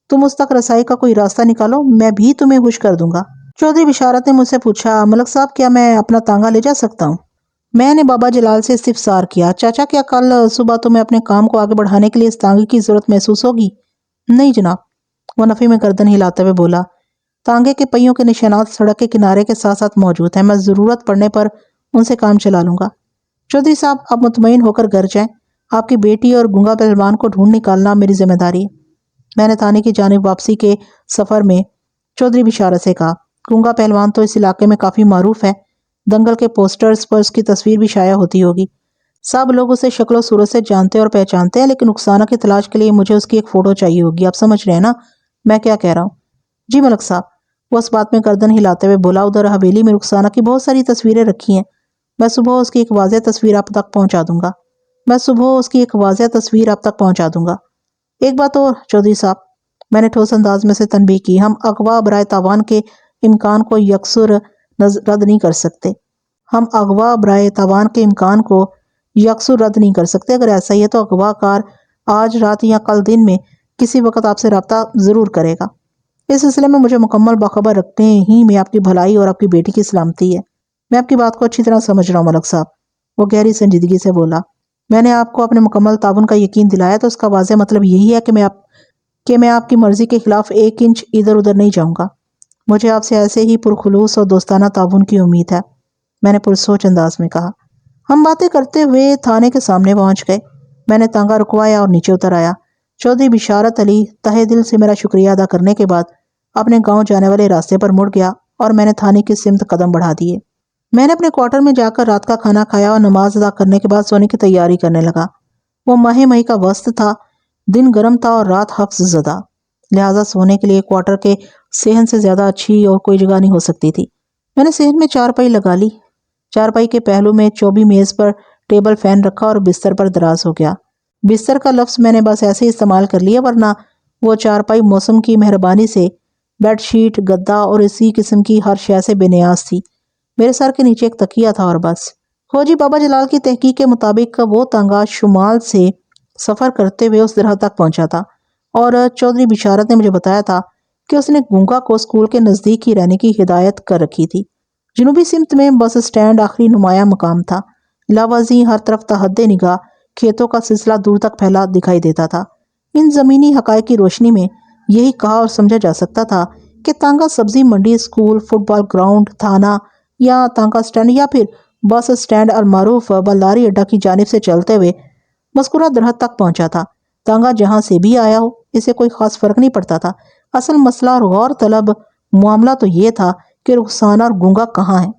تم اس تک رسائی کا کوئی راستہ نکالو، میں بھی تمہیں خوش کر دوں گا۔ چودھری بشارت نے مجھ سے پوچھا، ملک صاحب کیا میں اپنا تانگا لے جا سکتا ہوں؟ میں نے بابا جلال سے استفسار کیا، چاچا کیا کل صبح تمہیں اپنے کام کو آگے بڑھانے کے لیے اس تانگے کی ضرورت محسوس ہوگی؟ نہیں جناب، وہ نفی میں گردن ہلاتے ہوئے بولا، تانگے کے پہیوں کے نشانات سڑک کے کنارے کے ساتھ ساتھ موجود ہیں، میں ضرورت پڑنے پر ان سے کام چلا لوں گا۔ چودھری صاحب اب مطمئن ہو کر گھر جائیں، آپ کی بیٹی اور گنگا پہلوان کو ڈھونڈ نکالنا میری ذمہ داری ہے۔ میں نے تھانے کی جانب واپسی کے سفر میں چودھری بشارت سے کہا، گنگا پہلوان تو اس علاقے میں کافی معروف ہے، دنگل کے پوسٹرز پر اس کی تصویر بھی شائع ہوتی ہوگی، سب لوگ اسے شکل و صورت سے جانتے اور پہچانتے ہیں، لیکن رخسانہ کی تلاش کے لیے مجھے اس کی ایک فوٹو چاہیے ہوگی، آپ سمجھ رہے ہیں نا میں کیا کہہ رہا ہوں؟ جی ملک صاحب، وہ اس بات میں گردن ہلاتے ہوئے بولا، ادھر حویلی میں رخسانہ کی بہت ساری تصویریں رکھی ہیں، میں صبح اس کی ایک واضح تصویر آپ تک پہنچا دوں گا۔ ایک بات اور چودھری صاحب، میں نے ٹھوس انداز میں سے تنبیہ کی، ہم اغوا برائے تاوان کے امکان کو یکسر رد نہیں کر سکتے، اگر ایسا ہی ہے تو اغوا کار آج رات یا کل دن میں کسی وقت آپ سے رابطہ ضرور کرے گا۔ اس سلسلے میں مجھے مکمل باخبر رکھتے ہی میں آپ کی بھلائی اور آپ کی بیٹی کی سلامتی ہے۔ میں آپ کی بات کو اچھی طرح سمجھ رہا ہوں ملک صاحب، وہ گہری سنجیدگی سے بولا، میں نے آپ کو اپنے مکمل تعاون کا یقین دلایا تو اس کا واضح مطلب یہی ہے کہ میں آپ کی مرضی کے خلاف 1 انچ ادھر ادھر نہیں جاؤں گا۔ مجھے آپ سے ایسے ہی پرخلوص اور دوستانہ تعاون کی امید ہے، میں نے پرسوچ انداز میں کہا۔ ہم باتیں کرتے ہوئے تھانے کے سامنے پہنچ گئے، میں نے تانگا رکوایا اور نیچے اتر آیا۔ چودھری بشارت علی تہہ دل سے میرا شکریہ ادا کرنے کے بعد اپنے گاؤں جانے والے راستے پر مڑ گیا اور میں نے تھانے کی سمت قدم بڑھا دیے۔ میں نے اپنے کوارٹر میں جا کر رات کا کھانا کھایا اور نماز ادا کرنے کے بعد سونے کی تیاری کرنے لگا۔ وہ ماہ مئی کا وسط تھا، دن گرم تھا اور رات حفظ زدہ، لہٰذا سونے کے لیے کوارٹر کے صحن سے زیادہ اچھی اور کوئی جگہ نہیں ہو سکتی تھی۔ میں نے صحن میں چارپائی لگا لی، چارپائی کے پہلو میں چوبی میز پر ٹیبل فین رکھا اور بستر پر دراز ہو گیا۔ بستر کا لفظ میں نے بس ایسے ہی استعمال کر لیا، ورنہ وہ چارپائی موسم کی مہربانی سے بیڈ شیٹ، گدا اور اسی قسم کی ہر شے سے بے نیاز تھی۔ میرے سر کے نیچے ایک تکیہ تھا اور بس۔ کھوجی بابا جلال کی تحقیق کے مطابق وہ تانگا شمال سے سفر کرتے ہوئے اس درہ تک پہنچا تھا اور چودھری بشارت نے مجھے بتایا تھا کہ اس نے گنگا کو اسکول کے نزدیک ہی رہنے کی ہدایت کر رکھی تھی۔ جنوبی سمت میں بس اسٹینڈ آخری نمایاں مقام تھا، علاوہ ازیں ہر طرف تحد نگاہ کھیتوں کا سلسلہ دور تک پھیلا دکھائی دیتا تھا۔ ان زمینی حقائق کی روشنی میں یہی کہا اور سمجھا جا سکتا تھا کہ تانگا سبزی منڈی، اسکول، فٹ بال گراؤنڈ، تھانہ یا تانگا اسٹینڈ یا پھر بس اسٹینڈ المعروف بلاری اڈا کی جانب سے چلتے ہوئے مذکورہ درہت تک پہنچا تھا۔ تانگا جہاں سے بھی آیا ہو اسے کوئی خاص فرق نہیں پڑتا تھا، اصل مسئلہ اور غور طلب معاملہ تو یہ تھا کہ رخسانہ اور گنگا کہاں ہیں۔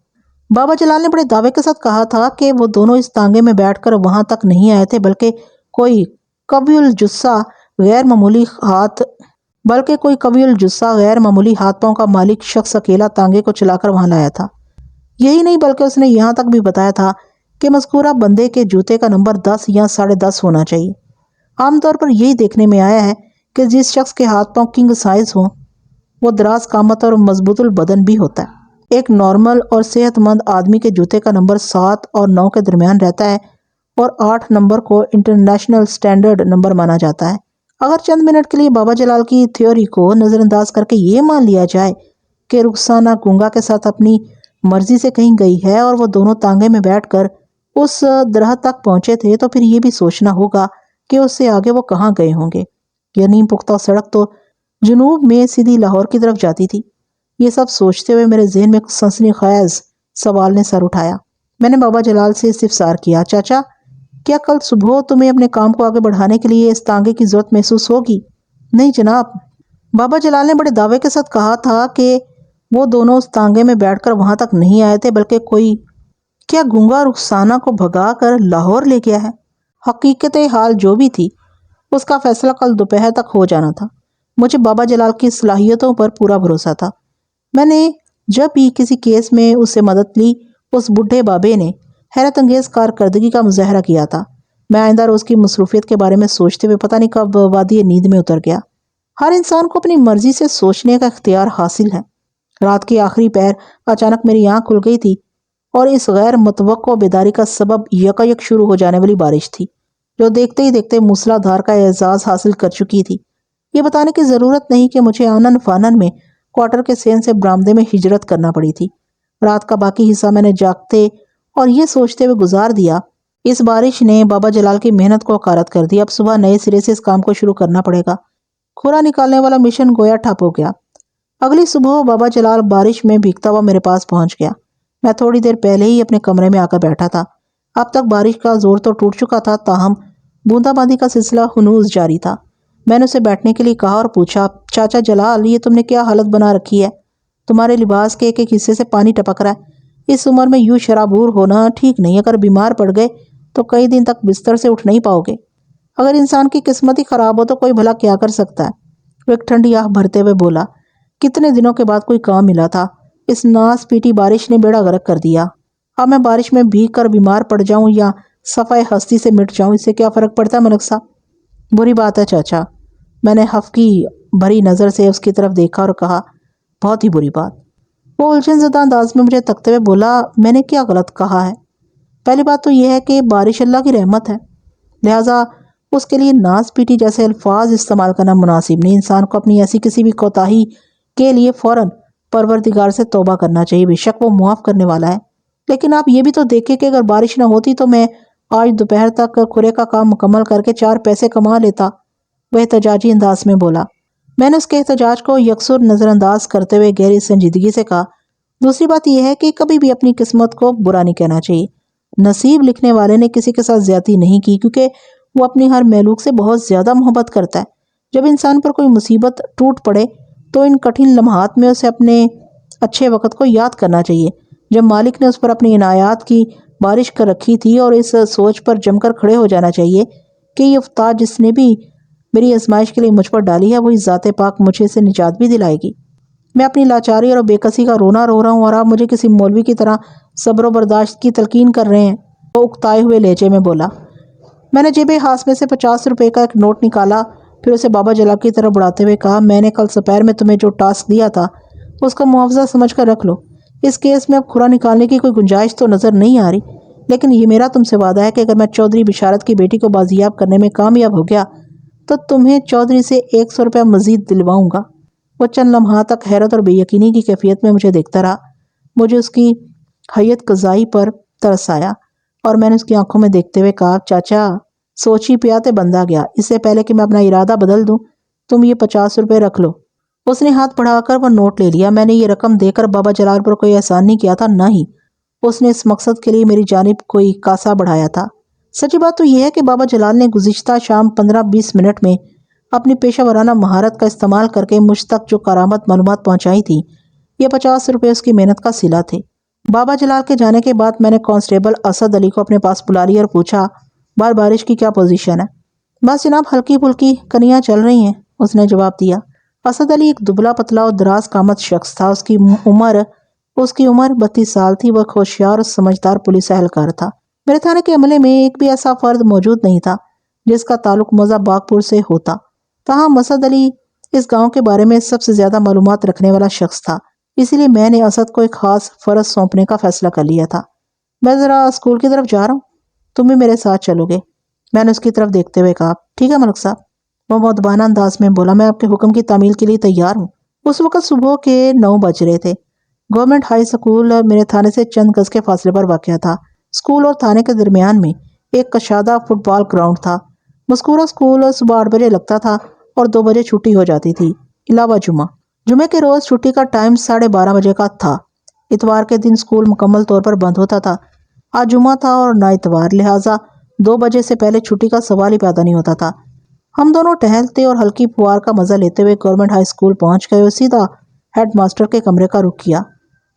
بابا جلال نے بڑے دعوے کے ساتھ کہا تھا کہ وہ دونوں اس تانگے میں بیٹھ کر وہاں تک نہیں آئے تھے، بلکہ کوئی قوی الجثہ غیر معمولی ہاتھ پاؤں کا مالک شخص اکیلا تانگے کو چلا کر وہاں لایا تھا۔ یہی نہیں بلکہ اس نے یہاں تک بھی بتایا تھا کہ مذکورہ بندے کے جوتے کا نمبر 10 یا 10.5 ہونا چاہیے۔ عام طور پر یہی دیکھنے میں آیا ہے کہ جس شخص کے ہاتھ پاؤں کنگ سائز ہوں وہ دراز قامت اور مضبوط البدن بھی ہوتا ہے۔ ایک نارمل اور صحت مند آدمی کے جوتے کا نمبر 7 اور 9 کے درمیان رہتا ہے اور 8 نمبر کو انٹرنیشنل سٹینڈرڈ نمبر مانا جاتا ہے۔ اگر چند منٹ کے لیے بابا جلال کی تھیوری کو نظر انداز کر کے یہ مان لیا جائے کہ رخسانہ گنگا کے ساتھ اپنی مرضی سے کہیں گئی ہے اور وہ دونوں تانگے میں بیٹھ کر اس درہ تک پہنچے تھے، تو پھر یہ بھی سوچنا ہوگا کہ اس سے آگے وہ کہاں گئے ہوں گے۔ یہ نیم پختہ سڑک تو جنوب میں سیدھی لاہور کی طرف جاتی تھی۔ یہ سب سوچتے ہوئے میرے ذہن میں سنسنی خیز سوال نے سر اٹھایا۔ میں نے بابا جلال سے استفسار کیا، چاچا کیا کل صبح تمہیں اپنے کام کو آگے بڑھانے کے لیے اس تانگے کی ضرورت محسوس ہوگی؟ نہیں جناب، بابا جلال نے بڑے دعوے کے ساتھ کہا تھا کہ وہ دونوں اس تانگے میں بیٹھ کر وہاں تک نہیں آئے تھے، بلکہ کوئی کیا گنگا رخسانہ کو بھگا کر لاہور لے گیا ہے۔ حقیقت حال جو بھی تھی، اس کا فیصلہ کل دوپہر تک ہو جانا تھا۔ مجھے بابا جلال کی صلاحیتوں پر پورا بھروسہ تھا۔ میں نے جب بھی کسی کیس میں اس سے مدد لی، اس بڈھے بابے نے حیرت انگیز کارکردگی کا مظاہرہ کیا تھا۔ میں آئندہ روز کی مصروفیت کے بارے میں سوچتے ہوئے پتہ نہیں کب وادی نیند میں اتر گیا۔ ہر انسان کو اپنی مرضی سے سوچنے کا اختیار حاصل ہے۔ رات کی آخری پہر اچانک میری آنکھ کھل گئی تھی، اور اس غیر متوقع بیداری کا سبب یکایک شروع ہو جانے والی بارش تھی، جو دیکھتے ہی دیکھتے موسلا دھار کا اعزاز حاصل کر چکی تھی۔ یہ بتانے کی ضرورت نہیں کہ مجھے آنن فانن میں کوارٹر کے سین سے برآمدے میں ہجرت کرنا پڑی تھی۔ رات کا باقی حصہ میں نے جاگتے اور یہ سوچتے ہوئے گزار دیا، اس بارش نے بابا جلال کی محنت کو غارت کر دیا۔ اب صبح نئے سرے سے اس کام کو شروع کرنا پڑے گا۔ کھورا نکالنے والا مشن گویا ٹھپ ہو گیا۔ اگلی صبح بابا جلال بارش میں بھیگتا ہوا میرے پاس پہنچ گیا۔ میں تھوڑی دیر پہلے ہی اپنے کمرے میں آ کر بیٹھا تھا۔ اب تک بارش کا زور تو ٹوٹ چکا تھا، تاہم بوندا باندی کا سلسلہ ہنوز جاری تھا۔ میں نے اسے بیٹھنے کے لیے کہا اور پوچھا، چاچا جلال، یہ تم نے کیا حالت بنا رکھی ہے؟ تمہارے لباس کے ایک ایک حصے سے پانی ٹپک رہا ہے۔ اس عمر میں یوں شرابور ہونا ٹھیک نہیں۔ اگر بیمار پڑ گئے تو کئی دن تک بستر سے اٹھ نہیں پاؤ گے۔ اگر انسان کی قسمت ہی خراب ہو تو کوئی بھلا کیا کر سکتا ہے؟ وہ ایک ٹھنڈی آہ بھرتے ہوئے بولا، کتنے دنوں کے بعد کوئی کام ملا تھا، اس ناس پیٹی بارش نے بیڑا غرق کر دیا۔ اب میں بارش میں بھیگ کر بیمار پڑ جاؤں یا صفائے ہستی سے مٹ جاؤں، اس سے کیا فرق پڑتا ہے ملک صاحب؟ بری بات ہے چاچا۔ میں نے حفقی بھری نظر سے اس کی طرف دیکھا اور کہا، بہت ہی بری بات۔ وہ الجھن زدہ انداز میں مجھے تکتے ہوئے بولا، میں نے کیا غلط کہا ہے؟ پہلی بات تو یہ ہے کہ بارش اللہ کی رحمت ہے، لہٰذا اس کے لیے ناز پیٹی جیسے الفاظ استعمال کرنا مناسب نہیں۔ انسان کو اپنی ایسی کسی بھی کوتاہی کے لیے فوراً پروردگار سے توبہ کرنا چاہیے، بے شک وہ معاف کرنے والا ہے۔ لیکن آپ یہ بھی تو دیکھیں کہ اگر بارش نہ ہوتی تو میں آج دوپہر تک کھرے کا کام مکمل کر کے 4 پیسے کما لیتا، وہ احتجاجی انداز میں بولا۔ میں نے اس کے احتجاج کو یکسر نظر انداز کرتے ہوئے گہری سنجیدگی سے کہا، دوسری بات یہ ہے کہ کبھی بھی اپنی قسمت کو برا نہیں کہنا چاہیے۔ نصیب لکھنے والے نے کسی کے ساتھ زیادتی نہیں کی، کیونکہ وہ اپنی ہر میلوک سے بہت زیادہ محبت کرتا ہے۔ جب انسان پر کوئی مصیبت ٹوٹ پڑے تو ان کٹھن لمحات میں اسے اپنے اچھے وقت کو یاد کرنا چاہیے، جب مالک نے اس پر اپنی عنایات کی بارش کر رکھی تھی، اور اس سوچ پر جم کر کھڑے ہو جانا چاہیے کہ یہ افتاد جس نے بھی میری آزمائش کے لیے مجھ پر ڈالی ہے، وہی ذات پاک مجھے سے نجات بھی دلائے گی۔ میں اپنی لاچاری اور بے کسی کا رونا رو رہا ہوں، اور آپ مجھے کسی مولوی کی طرح صبر و برداشت کی تلقین کر رہے ہیں، وہ اکتائے ہوئے لہجے میں بولا۔ میں نے جیب ہاتھ میں سے 50 روپے کا ایک نوٹ نکالا، پھر اسے بابا جلال کی طرف بڑھاتے ہوئے کہا، میں نے کل سپہر میں تمہیں جو ٹاسک دیا تھا اس کا معاوضہ سمجھ کر رکھ لو۔ اس کیس میں اب کھرا نکالنے کی کوئی گنجائش تو نظر نہیں آ رہی، لیکن یہ میرا تم سے وعدہ ہے کہ اگر میں چودھری بشارت کی بیٹی کو بازیاب کرنے میں کامیاب ہو گیا تو تمہیں چودھری سے 100 روپے مزید دلواؤں گا۔ وہ چند لمحات تک حیرت اور بے یقینی کی کیفیت میں مجھے دیکھتا رہا۔ مجھے اس کی حیت قضائی پر ترس آیا، اور میں نے اس کی آنکھوں میں دیکھتے ہوئے کہا، چاچا، سوچی پیاتے بندہ گیا، اس سے پہلے کہ میں اپنا ارادہ بدل دوں تم یہ 50 روپے رکھ لو۔ اس نے ہاتھ بڑھا کر وہ نوٹ لے لیا۔ میں نے یہ رقم دے کر بابا جلال پر کوئی احسان نہیں کیا تھا، نہ ہی اس نے اس مقصد کے لیے میری جانب کوئی کاسا بڑھایا تھا۔ سچی بات تو یہ ہے کہ بابا جلال نے گزشتہ شام 15-20 منٹ میں اپنی پیشہ ورانہ مہارت کا استعمال کر کے مجھ تک جو کارآمد معلومات پہنچائی تھی، یہ 50 روپے اس کی محنت کا صلہ تھے۔ بابا جلال کے جانے کے بعد میں نے کانسٹیبل اسد علی کو اپنے پاس بلا لیا اور پوچھا، بارش کی کیا پوزیشن ہے؟ بس جناب، ہلکی پھلکی کنیاں چل رہی ہیں، اس نے جواب دیا۔ اسد علی ایک دبلا پتلا اور دراز قامت شخص تھا۔ اس کی عمر 32 سال تھی۔ وہ ایک ہوشیار اور سمجھدار پولیس اہلکار تھا۔ میرے تھانے کے عملے میں ایک بھی ایسا فرد موجود نہیں تھا جس کا تعلق موزہ باغپور سے ہوتا۔ تاہم اسد علی اس گاؤں کے بارے میں سب سے زیادہ معلومات رکھنے والا شخص تھا، اسی لیے میں نے اسد کو ایک خاص فرض سونپنے کا فیصلہ کر لیا تھا۔ میں ذرا اسکول کی طرف جا رہا ہوں، تم بھی میرے ساتھ چلو گے؟ میں نے اس کی طرف دیکھتے ہوئے کہا، ٹھیک ہے ملک صاحب۔ وہ مؤدبانہ انداز میں بولا، میں آپ کے حکم کی تعمیل کے لیے تیار ہوں۔ اس وقت صبح کے 9 بج رہے تھے۔ گورنمنٹ ہائی سکول میرے تھانے سے چند گز کے فاصلے پر واقع تھا۔ سکول اور تھانے کے درمیان میں ایک کشادہ فٹ بال گراؤنڈ تھا۔ مذکورہ سکول صبح 8 بجے لگتا تھا اور 2 بجے چھٹی ہو جاتی تھی، علاوہ جمعہ کے روز چھٹی کا ٹائم 12:30 بجے کا تھا۔ اتوار کے دن سکول مکمل طور پر بند ہوتا تھا۔ آج جمعہ تھا اور نہ اتوار، لہٰذا 2 بجے سے پہلے چھٹی کا سوال ہی پیدا نہیں ہوتا تھا۔ ہم دونوں ٹہلتے اور ہلکی پھوار کا مزہ لیتے ہوئے گورنمنٹ ہائی اسکول پہنچ گئے اور سیدھا ہیڈ ماسٹر کے کمرے کا رخ کیا۔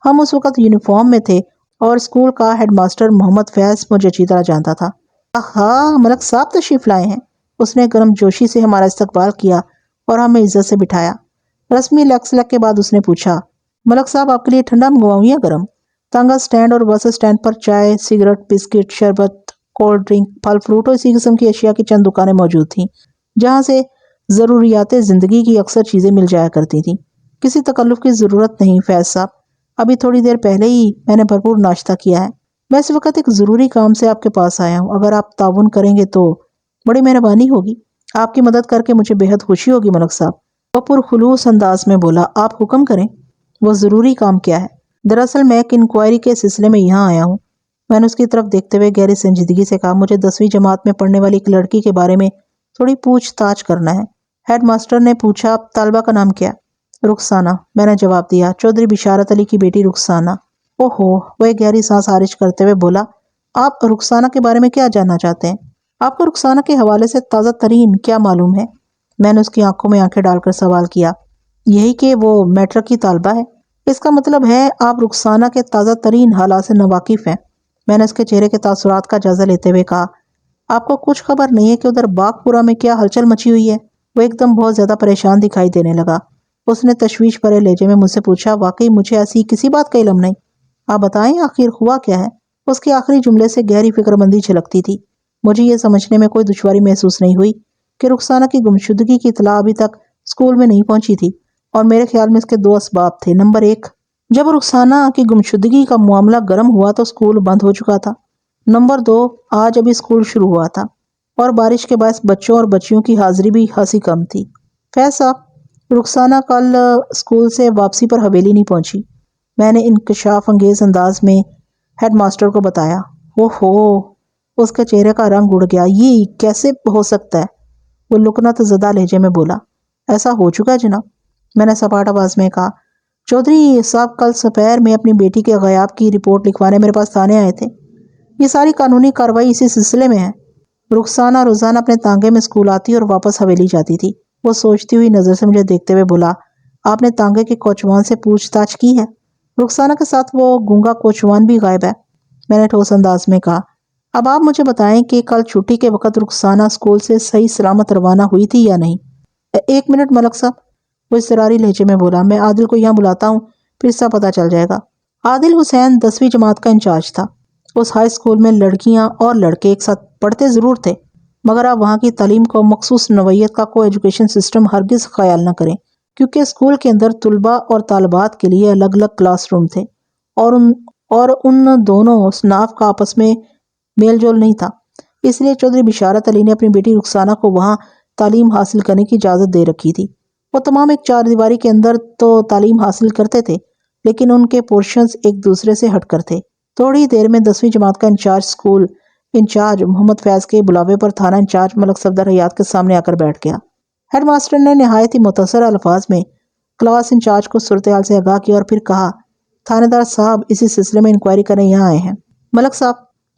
ہم اس وقت یونیفارم میں تھے اور اسکول کا ہیڈ ماسٹر محمد فیض مجھے اچھی طرح جانتا تھا۔ آہا، ملک صاحب تشریف لائے ہیں۔ اس نے گرم جوشی سے ہمارا استقبال کیا اور ہمیں عزت سے بٹھایا۔ رسمی لیکس لیک کے بعد اس نے پوچھا، ملک صاحب آپ کے لیے ٹھنڈا منگواؤں یا گرم؟ تانگا سٹینڈ اور بس سٹینڈ پر چائے، سگریٹ، بسکٹ، شربت، کولڈ ڈرنک، پھل فروٹ اور اسی قسم کی اشیاء کی چند دکانیں موجود تھیں جہاں سے ضروریات زندگی کی اکثر چیزیں مل جایا کرتی تھیں۔ کسی تکلف کی ضرورت نہیں فیض صاحب، ابھی تھوڑی دیر پہلے ہی میں نے بھرپور ناشتہ کیا ہے۔ میں اس وقت ایک ضروری کام سے آپ کے پاس آیا ہوں، اگر آپ تعاون کریں گے تو بڑی مہربانی ہوگی۔ آپ کی مدد کر کے مجھے بے حد خوشی ہوگی ملک صاحب۔ وہ پرخلوص انداز میں بولا، آپ حکم کریں۔ وہ ضروری کام کیا ہے؟ دراصل میں ایک انکوائری کے سلسلے میں یہاں آیا ہوں۔ میں نے اس کی طرف دیکھتے ہوئے گہری سنجیدگی سے کہا، مجھے 10ویں جماعت میں پڑھنے والی ایک لڑکی کے بارے میں تھوڑی پوچھ تاچھ کرنا ہے۔ ہیڈ ماسٹر نے پوچھا، طالبہ کا نام کیا؟ رخسانہ، میں نے جواب دیا، چودھری بشارت علی کی بیٹی رخسانہ۔ اوہو، وہ ایک گہری سانس خارج کرتے ہوئے بولا، آپ رخسانہ کے بارے میں کیا جاننا چاہتے ہیں؟ آپ کو رخسانہ کے حوالے سے تازہ ترین کیا معلوم ہے؟ میں نے اس کی آنکھوں میں آنکھیں ڈال کر سوال کیا۔ یہی کہ وہ میٹرک کی طالبہ ہے۔ اس کا مطلب ہے آپ رخسانہ کے تازہ ترین حالات سے ناواقف ہیں۔ میں نے اس کے چہرے کے تاثرات کا جائزہ لیتے ہوئے کہا، آپ کو کچھ خبر نہیں ہے کہ ادھر باغ پورہ میں کیا ہلچل مچی ہوئی ہے؟ وہ ایک دم بہت زیادہ پریشان دکھائی دینے لگا۔ اس نے تشویش بھرے لہجے میں مجھ سے پوچھا، واقعی مجھے ایسی کسی بات کا علم نہیں۔ آپ بتائیں آخر ہوا کیا ہے؟ اس کے آخری جملے سے گہری فکر مندی چھلکتی تھی۔ مجھے یہ سمجھنے میں کوئی دشواری محسوس نہیں ہوئی کہ رخسانہ کی گمشدگی کی اطلاع ابھی تک اسکول میں نہیں پہنچی تھی، اور میرے خیال میں اس کے 2 اسباب تھے۔ نمبر 1، جب رخسانہ کی گمشدگی کا معاملہ گرم ہوا تو اسکول بند ہو چکا تھا۔ نمبر 2، آج ابھی اسکول شروع ہوا تھا اور بارش کے باعث بچوں اور بچیوں کی حاضری بھی خاصی کم تھی۔ فیض صاحب، رخسانہ کل اسکول سے واپسی پر حویلی نہیں پہنچی۔ میں نے انکشاف انگیز انداز میں ہیڈ ماسٹر کو بتایا۔ اوہو، اس کے چہرے کا رنگ اڑ گیا۔ یہ کیسے ہو سکتا ہے؟ وہ لکنت زدہ لہجے میں بولا، ایسا ہو چکا ہے جناب، میں نے سپاٹ آواز میں کہا۔ چودھری صاحب کل سپہر میں اپنی بیٹی کے غیاب کی رپورٹ لکھوانے میرے پاس تھانے آئے تھے۔ یہ ساری قانونی کارروائی اسی سلسلے میں ہے۔ رخسانہ روزانہ اپنے تانگے میں اسکول آتی اور واپس حویلی جاتی تھی۔ وہ سوچتی ہوئی نظر سے مجھے دیکھتے ہوئے بولا، آپ نے تانگے کے کوچوان سے پوچھ تاچھ کی ہے؟ رخسانہ کے ساتھ وہ گونگا کوچوان بھی غائب ہے، میں نے ٹھوس انداز میں کہا۔ اب آپ مجھے بتائیں کہ کل چھٹی کے وقت رخسانہ اسکول سے صحیح سلامت روانہ ہوئی تھی یا نہیں؟ 1 منٹ ملک صاحب، وہ اضطراری لہجے میں بولا، میں عادل کو یہاں بلاتا ہوں، پھر اس کا پتہ چل جائے گا۔ عادل حسین 10ویں جماعت کا انچارج تھا۔ اس ہائی اسکول میں لڑکیاں اور لڑکے ایک ساتھ پڑھتے ضرور تھے، مگر آپ وہاں کی تعلیم کو مخصوص نوعیت کا کوئی ایجوکیشن سسٹم ہرگز خیال نہ کریں، کیونکہ اسکول کے اندر طلباء اور طالبات کے لیے الگ الگ کلاس روم تھے اور ان دونوں اصناف کا آپس میں میل جول نہیں تھا۔ اس لیے چودھری بشارت علی نے اپنی بیٹی رخسانہ کو وہاں تعلیم حاصل کرنے کی اجازت دے رکھی تھی۔ وہ تمام ایک 4 دیواری کے اندر تو تعلیم حاصل کرتے تھے، لیکن ان کے پورشنز ایک دوسرے سے ہٹ کر تھے۔ تھوڑی دیر میں 10ویں جماعت کا اسکول انچارج محمد فیض کے بلاوے پر تھانہ انچارج ملک صفدر حیات کے سامنے آ کر بیٹھ گیا۔ ہیڈ ماسٹر نے نہایت ہی مختصر الفاظ میں کلاس انچارج کو صورتحال سے آگاہ کیا اور پھر کہا، تھانے دار صاحب اسی سلسلے میں انکوائری کرنے یہاں آئے ہیں۔ ملک صاحب،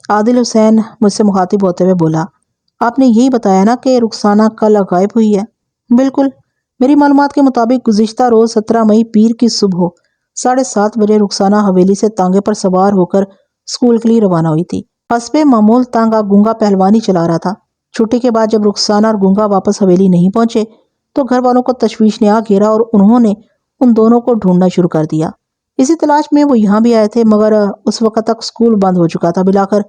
عادل حسین مجھ سے مخاطب ہوتے ہوئے بولا، آپ نے یہی بتایا نا کہ رخسانہ کل غائب ہوئی ہے؟ بالکل، میری معلومات کے مطابق گزشتہ روز 17 مئی پیر کی صبح 7:30 بجے رخسانہ حویلی سے تانگے پر سوار ہو کر اسکول کے لیے روانہ ہوئی تھی۔ حسب معمول تانگا گونگا پہلوانی چلا رہا تھا۔ چھٹی کے بعد جب رخسانہ اور گونگا واپس حویلی نہیں پہنچے تو گھر والوں کو تشویش نے آ گھیرا اور انہوں نے ان دونوں کو ڈھونڈنا شروع کر دیا۔ اسی تلاش میں وہ یہاں بھی آئے تھے، مگر اس وقت تک اسکول بند ہو چکا تھا۔ بلاخر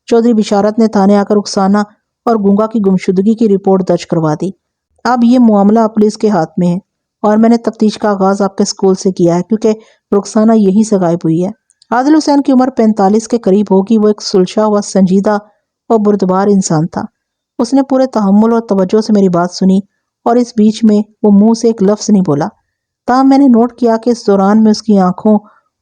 چودھری بشارت نے تھانے آ کر رخسانہ اور گونگا کی گمشدگی کی رپورٹ درج کروا دی۔ اب یہ معاملہ پولیس کے ہاتھ میں ہے اور میں نے تفتیش کا آغاز آپ کے اسکول سے کیا ہے، کیونکہ رخسانہ یہیں سے غائب ہوئی ہے۔ عادل حسین کی عمر 45 کے قریب ہوگی۔ وہ ایک سلجھا ہوا، سنجیدہ اور بردبار انسان تھا۔ اس نے پورے تحمل اور توجہ سے میری بات سنی اور اس بیچ میں وہ منہ سے ایک لفظ نہیں بولا۔ تاہم میں نے نوٹ کیا کہ اس دوران میں اس کی آنکھوں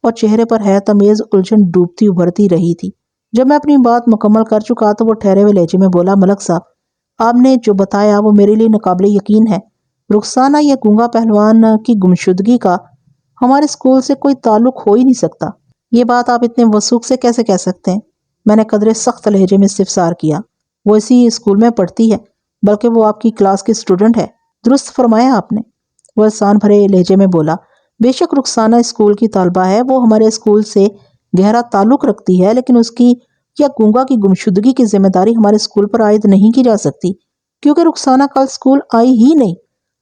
اور چہرے پر حیرت انگیز الجھن ڈوبتی ابھرتی رہی تھی۔ جب میں اپنی بات مکمل کر چکا تو وہ ٹھہرے ہوئے لہجے میں بولا، ملک صاحب، آپ نے جو بتایا وہ میرے لیے ناقابل یقین ہے۔ رخسانہ یا گونگا پہلوان کی گمشدگی کا ہمارے اسکول سے کوئی تعلق ہو ہی نہیں سکتا۔ یہ بات آپ اتنے وثوق سے کیسے کہہ سکتے ہیں؟ میں نے قدرے سخت لہجے میں استفسار کیا۔ وہ اسی اسکول میں پڑھتی ہے بلکہ وہ آپ کی کلاس کی اسٹوڈنٹ ہے۔ درست فرمایا آپ نے، وہ احسان بھرے لہجے میں بولا۔ بے شک رخسانہ اسکول کی طالبہ ہے، وہ ہمارے اسکول سے گہرا تعلق رکھتی ہے، لیکن اس کی یا گونگا کی گمشدگی کی ذمہ داری ہمارے اسکول پر عائد نہیں کی جا سکتی، کیونکہ رخسانہ کل اسکول آئی ہی نہیں۔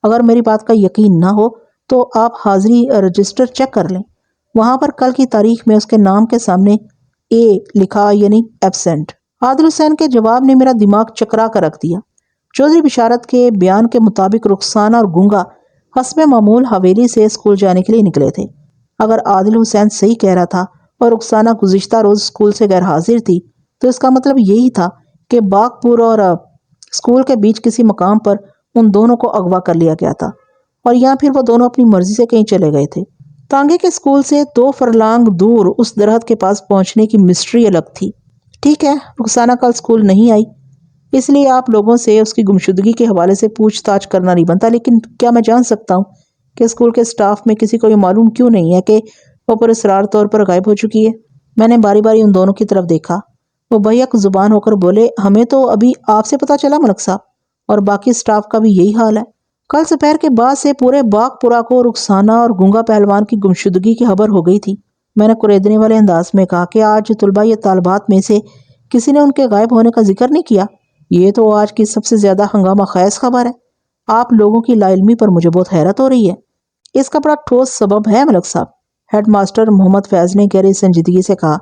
اگر میری بات کا یقین نہ ہو تو آپ حاضری رجسٹر چیک کر لیں، وہاں پر کل کی تاریخ میں اس کے نام کے سامنے اے لکھا، یعنی ایبسینٹ۔ عادل حسین کے جواب نے میرا دماغ چکرا کر رکھ دیا۔ چودھری بشارت کے بیان کے مطابق رخسانہ اور گونگا حسب معمول حویلی سے اسکول جانے کے لیے نکلے تھے۔ اگر عادل حسین صحیح کہہ رہا تھا اور رخسانہ گزشتہ روز اسکول سے غیر حاضر تھی، تو اس کا مطلب یہی تھا کہ باغپور اور اسکول کے بیچ کسی مقام پر ان دونوں کو اغوا کر لیا گیا تھا، اور یا پھر وہ دونوں اپنی مرضی سے کہیں چلے گئے تھے۔ تانگے کے اسکول سے 2 فرلانگ دور اس درخت کے پاس پہنچنے کی مسٹری الگ تھی۔ ٹھیک ہے، رخسانہ کل اسکول نہیں آئی، اس لیے آپ لوگوں سے اس کی گمشدگی کے حوالے سے پوچھ تاچھ کرنا نہیں بنتا، لیکن کیا میں جان سکتا ہوں کہ اسکول کے اسٹاف میں کسی کو یہ معلوم کیوں نہیں ہے کہ وہ پر اسرار طور پر غائب ہو چکی ہے؟ میں نے باری باری ان دونوں کی طرف دیکھا۔ وہ بیک زبان ہو کر بولے، ہمیں تو ابھی آپ سے پتا چلا ملک صاحب، اور باقی اسٹاف کا بھی یہی حال ہے۔ کل دوپہر کے بعد سے پورے باغ پورا کو رخسانہ اور گونگا پہلوان کی گمشدگی کی خبر ہو گئی تھی۔ میں نے کریدنے والے انداز میں کہا کہ آج طلباء یا طالبات میں سے کسی نے ان کے غائب ہونے کا ذکر نہیں کیا؟ یہ تو آج کی سب سے زیادہ ہنگامہ خیز خبر ہے۔ آپ لوگوں کی لا علمی پر مجھے بہت حیرت ہو رہی ہے۔ اس کا بڑا ٹھوس سبب ہے ملک صاحب، ہیڈ ماسٹر محمد فیض نے گہری سنجیدگی سے کہا۔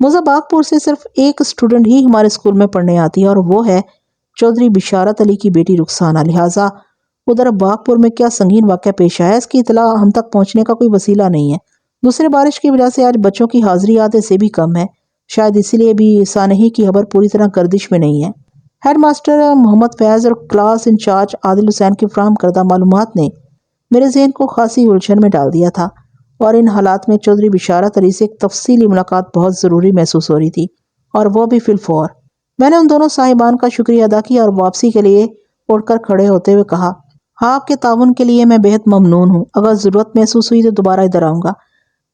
مزہ باغپور سے صرف ایک اسٹوڈنٹ ہی ہمارے اسکول میں پڑھنے آتی ہے، اور وہ ہے چودھری بشارت علی کی بیٹی رخسانہ۔ لہٰذا ادھر باغپور میں کیا سنگین واقعہ پیش آیا، اس کی اطلاع ہم تک پہنچنے کا کوئی وسیلہ نہیں ہے۔ دوسرے بارش کی وجہ سے آج بچوں کی حاضری آدھے سے بھی کم ہے، شاید اسی لیے بھی سانحی کی خبر پوری طرح گردش میں نہیں ہے۔ ہیڈ ماسٹر محمد فیض اور کلاس انچارج عادل حسین کی فراہم کردہ معلومات نے میرے ذہن کو خاصی الجھن میں ڈال دیا تھا، اور ان حالات میں چودھری بشارت علی سے ایک تفصیلی ملاقات بہت ضروری محسوس ہو رہی تھی، اور وہ بھی فی الفور۔ میں نے ان دونوں صاحبان کا شکریہ ادا کیا اور واپسی کے لیے اٹھ کر کھڑے ہوتے ہوئے کہا، آپ کے تعاون کے لیے میں بہت ممنون ہوں۔ اگر ضرورت محسوس ہوئی تو دوبارہ ادھر آؤں گا۔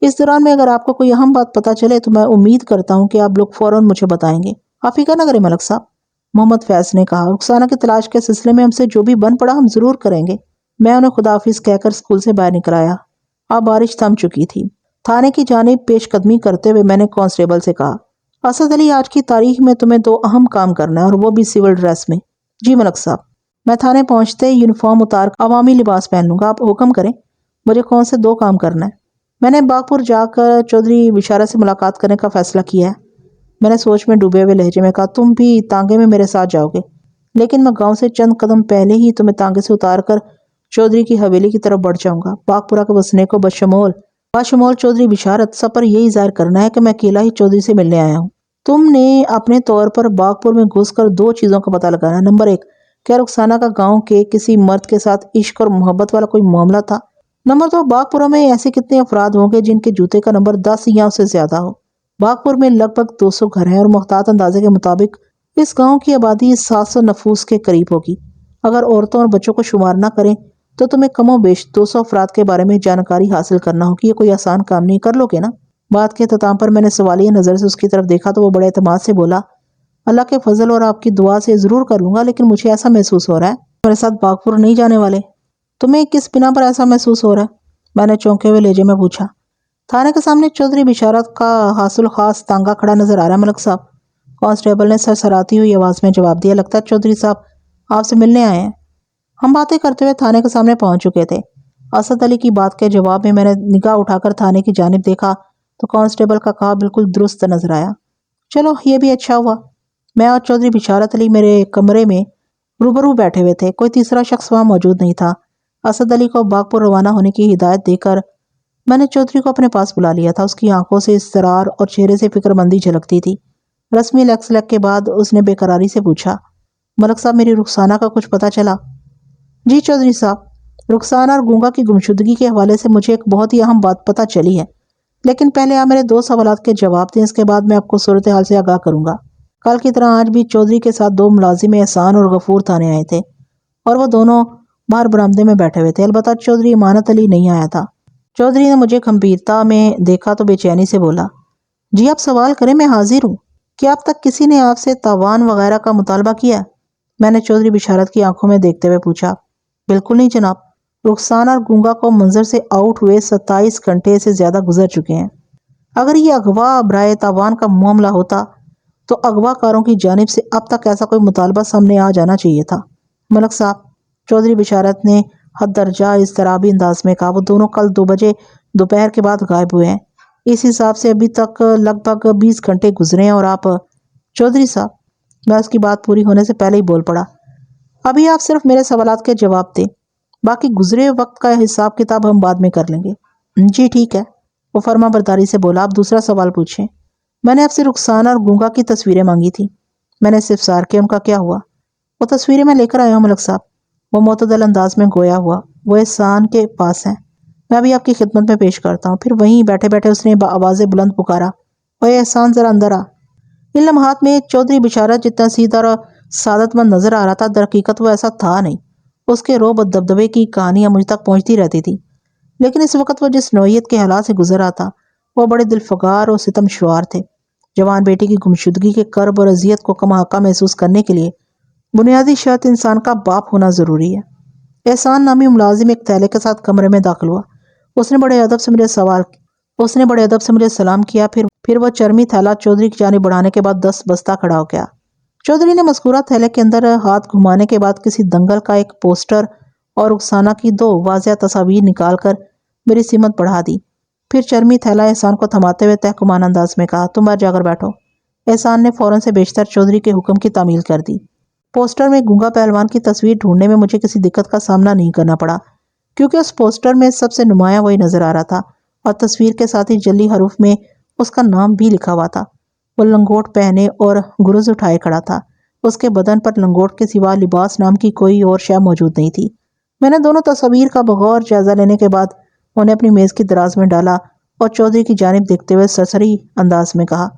اس دوران میں اگر آپ کو کوئی اہم بات پتہ چلے تو میں امید کرتا ہوں کہ آپ لوگ فوراً مجھے بتائیں گے۔ آپ فکر نہ کریں ملک صاحب، محمد فیض نے کہا۔ رخسانہ کی تلاش کے سلسلے میں ہم سے جو بھی بن پڑا ہم ضرور کریں گے۔ میں انہیں خداحافظ کہہ کر اسکول سے باہر نکل آیا۔ اب بارش تھم چکی تھی۔ تھانے کی جانب پیش قدمی کرتے ہوئے میں نے کانسٹیبل سے کہا، اسد علی، آج کی تاریخ میں تمہیں 2 اہم کام کرنا ہے، اور وہ بھی سول ڈریس میں۔ جی ملک صاحب۔ میں تھانے پہنچتے یونیفارم اتار عوامی لباس پہن لوں گا۔ آپ حکم کریں، مجھے کون سے 2 کام کرنا ہے؟ میں نے باغپور جا کر چودھری بشارت سے ملاقات کرنے کا فیصلہ کیا ہے۔ میں نے سوچ میں ڈوبے ہوئے لہجے میں کہا، تم بھی تانگے میں میرے ساتھ جاؤ گے، لیکن میں گاؤں سے چند قدم پہلے ہی تمہیں تانگے سے اتار کر چودھری کی حویلی کی طرف بڑھ جاؤں گا۔ باغپورہ کے وسنیکوں بشمول چودھری بشارت سب پر یہی ظاہر کرنا ہے کہ میں اکیلا ہی چودھری سے ملنے آیا ہوں۔ تم نے اپنے طور پر باغپور میں گھس کر 2 چیزوں کا پتہ لگانا ہے۔ نمبر 1، کیا رخسانہ کا گاؤں کے کسی مرد کے ساتھ عشق اور محبت والا کوئی معاملہ تھا؟ نمبر 2، باغپورہ میں ایسے کتنے افراد ہوں گے جن کے جوتے کا نمبر 10 یا اس سے زیادہ ہو؟ باغپور میں لگ بھگ 200 گھر ہیں، اور محتاط اندازے کے مطابق اس گاؤں کی آبادی 700 نفوس کے قریب ہوگی۔ اگر عورتوں اور بچوں کو شمار نہ کریں تو تمہیں کم و بیش 200 افراد کے بارے میں جانکاری حاصل کرنا ہوگی۔ یہ کوئی آسان کام نہیں، کر لو گے نا؟ بات کے اختتام پر میں نے سوالیہ نظر سے اس کی طرف دیکھا تو وہ بڑے اعتماد سے بولا، اللہ کے فضل اور آپ کی دعا سے ضرور کر لوں گا، لیکن مجھے ایسا محسوس ہو رہا ہے میرے ساتھ باغپور نہیں جانے والے۔ تمہیں کس بنا پر ایسا محسوس ہو رہا ہے؟ میں نے چونکے ہوئے لہجے میں پوچھا۔ تھانے کے سامنے چودھری بشارت کا حاصل خاص تانگا کھڑا نظر آ رہا ہے ملک صاحب، کانسٹیبل نے سرسراتی ہوئی آواز میں جواب دیا۔ لگتا ہے چودھری صاحب آپ سے ملنے آئے ہیں۔ ہم باتیں کرتے ہوئے تھانے کے سامنے پہنچ چکے تھے۔ اسد علی کی بات کے جواب میں نے نگاہ اٹھا کر تھانے کی جانب دیکھا تو کانسٹیبل کا کہا بالکل درست نظر آیا۔ چلو یہ بھی اچھا ہوا۔ میں اور چودھری بشارت علی میرے کمرے میں روبرو بیٹھے ہوئے تھے، کوئی تیسرا شخص وہاں موجود نہیں تھا۔ اسد علی کو باغپور روانہ ہونے کی ہدایت دے کر میں نے چودھری کو اپنے پاس بلا لیا تھا۔ اس کی آنکھوں سے اضطرار اور چہرے سے فکر مندی جھلکتی تھی۔ رسمی لیکس لیک کے بعد اس نے بے قراری سے پوچھا، ملک صاحب میری رخسانہ کا کچھ پتہ چلا؟ جی چودھری صاحب، رخسانہ اور گونگا کی گمشدگی کے حوالے سے مجھے ایک بہت ہی اہم بات پتہ چلی ہے، لیکن پہلے آپ میرے 2 سوالات کے جواب دیں، اس کے بعد میں آپ کو صورتحال سے آگاہ کروں گا۔ کل کی طرح آج بھی چودھری کے ساتھ 2 ملازم احسان اور غفور تھانے آئے تھے، اور وہ دونوں باہر برآمدے میں بیٹھے ہوئے تھے۔ البتہ چودھری امانت علی نہیں آیا تھا۔ چودھری نے مجھے گمبھیرتا میں دیکھا تو بے چینی سے بولا، جی آپ سوال کریں، میں حاضر ہوں۔ کیا اب تک کسی نے آپ سے تاوان وغیرہ کا مطالبہ کیا؟ میں نے چودھری بشارت کی آنکھوں میں دیکھتے ہوئے پوچھا۔ بالکل نہیں جناب، رخسانہ اور گونگا کو منظر سے آؤٹ ہوئے 27 گھنٹے سے زیادہ گزر چکے ہیں۔ اگر یہ اغوا برائے تاوان کا معاملہ ہوتا تو اغوا کاروں کی جانب سے اب تک ایسا کوئی مطالبہ سامنے آ جانا چاہیے تھا۔ ملک صاحب، چودھری بشارت نے حد درجہ اضطرابی انداز میں کہا، وہ دونوں کل 2 بجے دوپہر کے بعد غائب ہوئے ہیں۔ اس حساب سے ابھی تک لگ بھگ 20 گھنٹے گزرے ہیں اور آپ… چودھری صاحب، میں اس کی بات پوری ہونے سے پہلے ہی بول پڑا، ابھی آپ صرف میرے سوالات کے جواب دیں، باقی گزرے وقت کا حساب کتاب ہم بعد میں کر لیں گے۔ جی ٹھیک ہے، وہ فرما برداری سے بولا۔ آپ دوسرا سوال پوچھیں۔ میں نے آپ سے رخسانہ اور گونگا کی تصویریں مانگی تھی۔ میں نے استفسار کیا، ان کا کیا ہوا؟ وہ تصویریں میں لے کر آیا ہوں ملک صاحب، وہ معتدل انداز میں گویا ہوا، وہ احسان کے پاس ہیں، میں ابھی آپ کی خدمت میں پیش کرتا ہوں۔ پھر وہیں بیٹھے بیٹھے اس نے بآواز بلند پکارا، اوے احسان ذرا اندر آ۔ ان لمحات میں چودھری بشارت جتنا سیدھا اور سعادت مند نظر آ رہا تھا، در حقیقت وہ ایسا تھا نہیں۔ اس کے رعب و دبدبے کی کہانیاں مجھ تک پہنچتی رہتی تھی، لیکن اس وقت وہ جس نوعیت کے حالات سے گزر رہا تھا وہ بڑے دلفگار اور ستم شوار تھے۔ جوان بیٹی کی گمشدگی کے کرب اور اذیت کو کم حقہ محسوس کرنے کے لیے بنیادی شرط انسان کا باپ ہونا ضروری ہے۔ احسان نامی ملازم ایک تھیلے کے ساتھ کمرے میں داخل ہوا۔ اس نے بڑے ادب سے مجھے سلام کیا، پھر وہ چرمی تھیلا چودھری کی جانب بڑھانے کے بعد دست بستہ کھڑا ہو گیا۔ چودھری نے مذکورہ تھیلے کے اندر ہاتھ گھمانے کے بعد کسی دنگل کا ایک پوسٹر اور رخسانہ کی 2 واضح تصاویر نکال کر میری سمت بڑھا دی۔ پھر چرمی تھیلا احسان کو تھماتے ہوئے تحکمانہ انداز میں کہا، تم باہر جا کر بیٹھو۔ احسان نے فوراً سے بیشتر چودھری کے حکم کی تعمیل کر دی۔ پوسٹر میں گونگا پہلوان کی تصویر ڈھونڈنے میں مجھے کسی دقت کا سامنا نہیں کرنا پڑا، کیونکہ اس پوسٹر میں سب سے نمایاں وہی نظر آ رہا تھا اور تصویر کے ساتھ ہی جلی حروف میں اس کا نام بھی لکھا ہوا تھا۔ وہ لنگوٹ پہنے اور گرز اٹھائے کھڑا تھا۔ اس کے بدن پر لنگوٹ کے سوا لباس نام کی کوئی اور شے موجود نہیں تھی۔ میں نے دونوں تصاویر کا بغور جائزہ لینے کے بعد انہیں اپنی میز کی دراز میں ڈالا اور چودھری کی جانب دیکھتے ہوئے سرسری انداز میں کہا،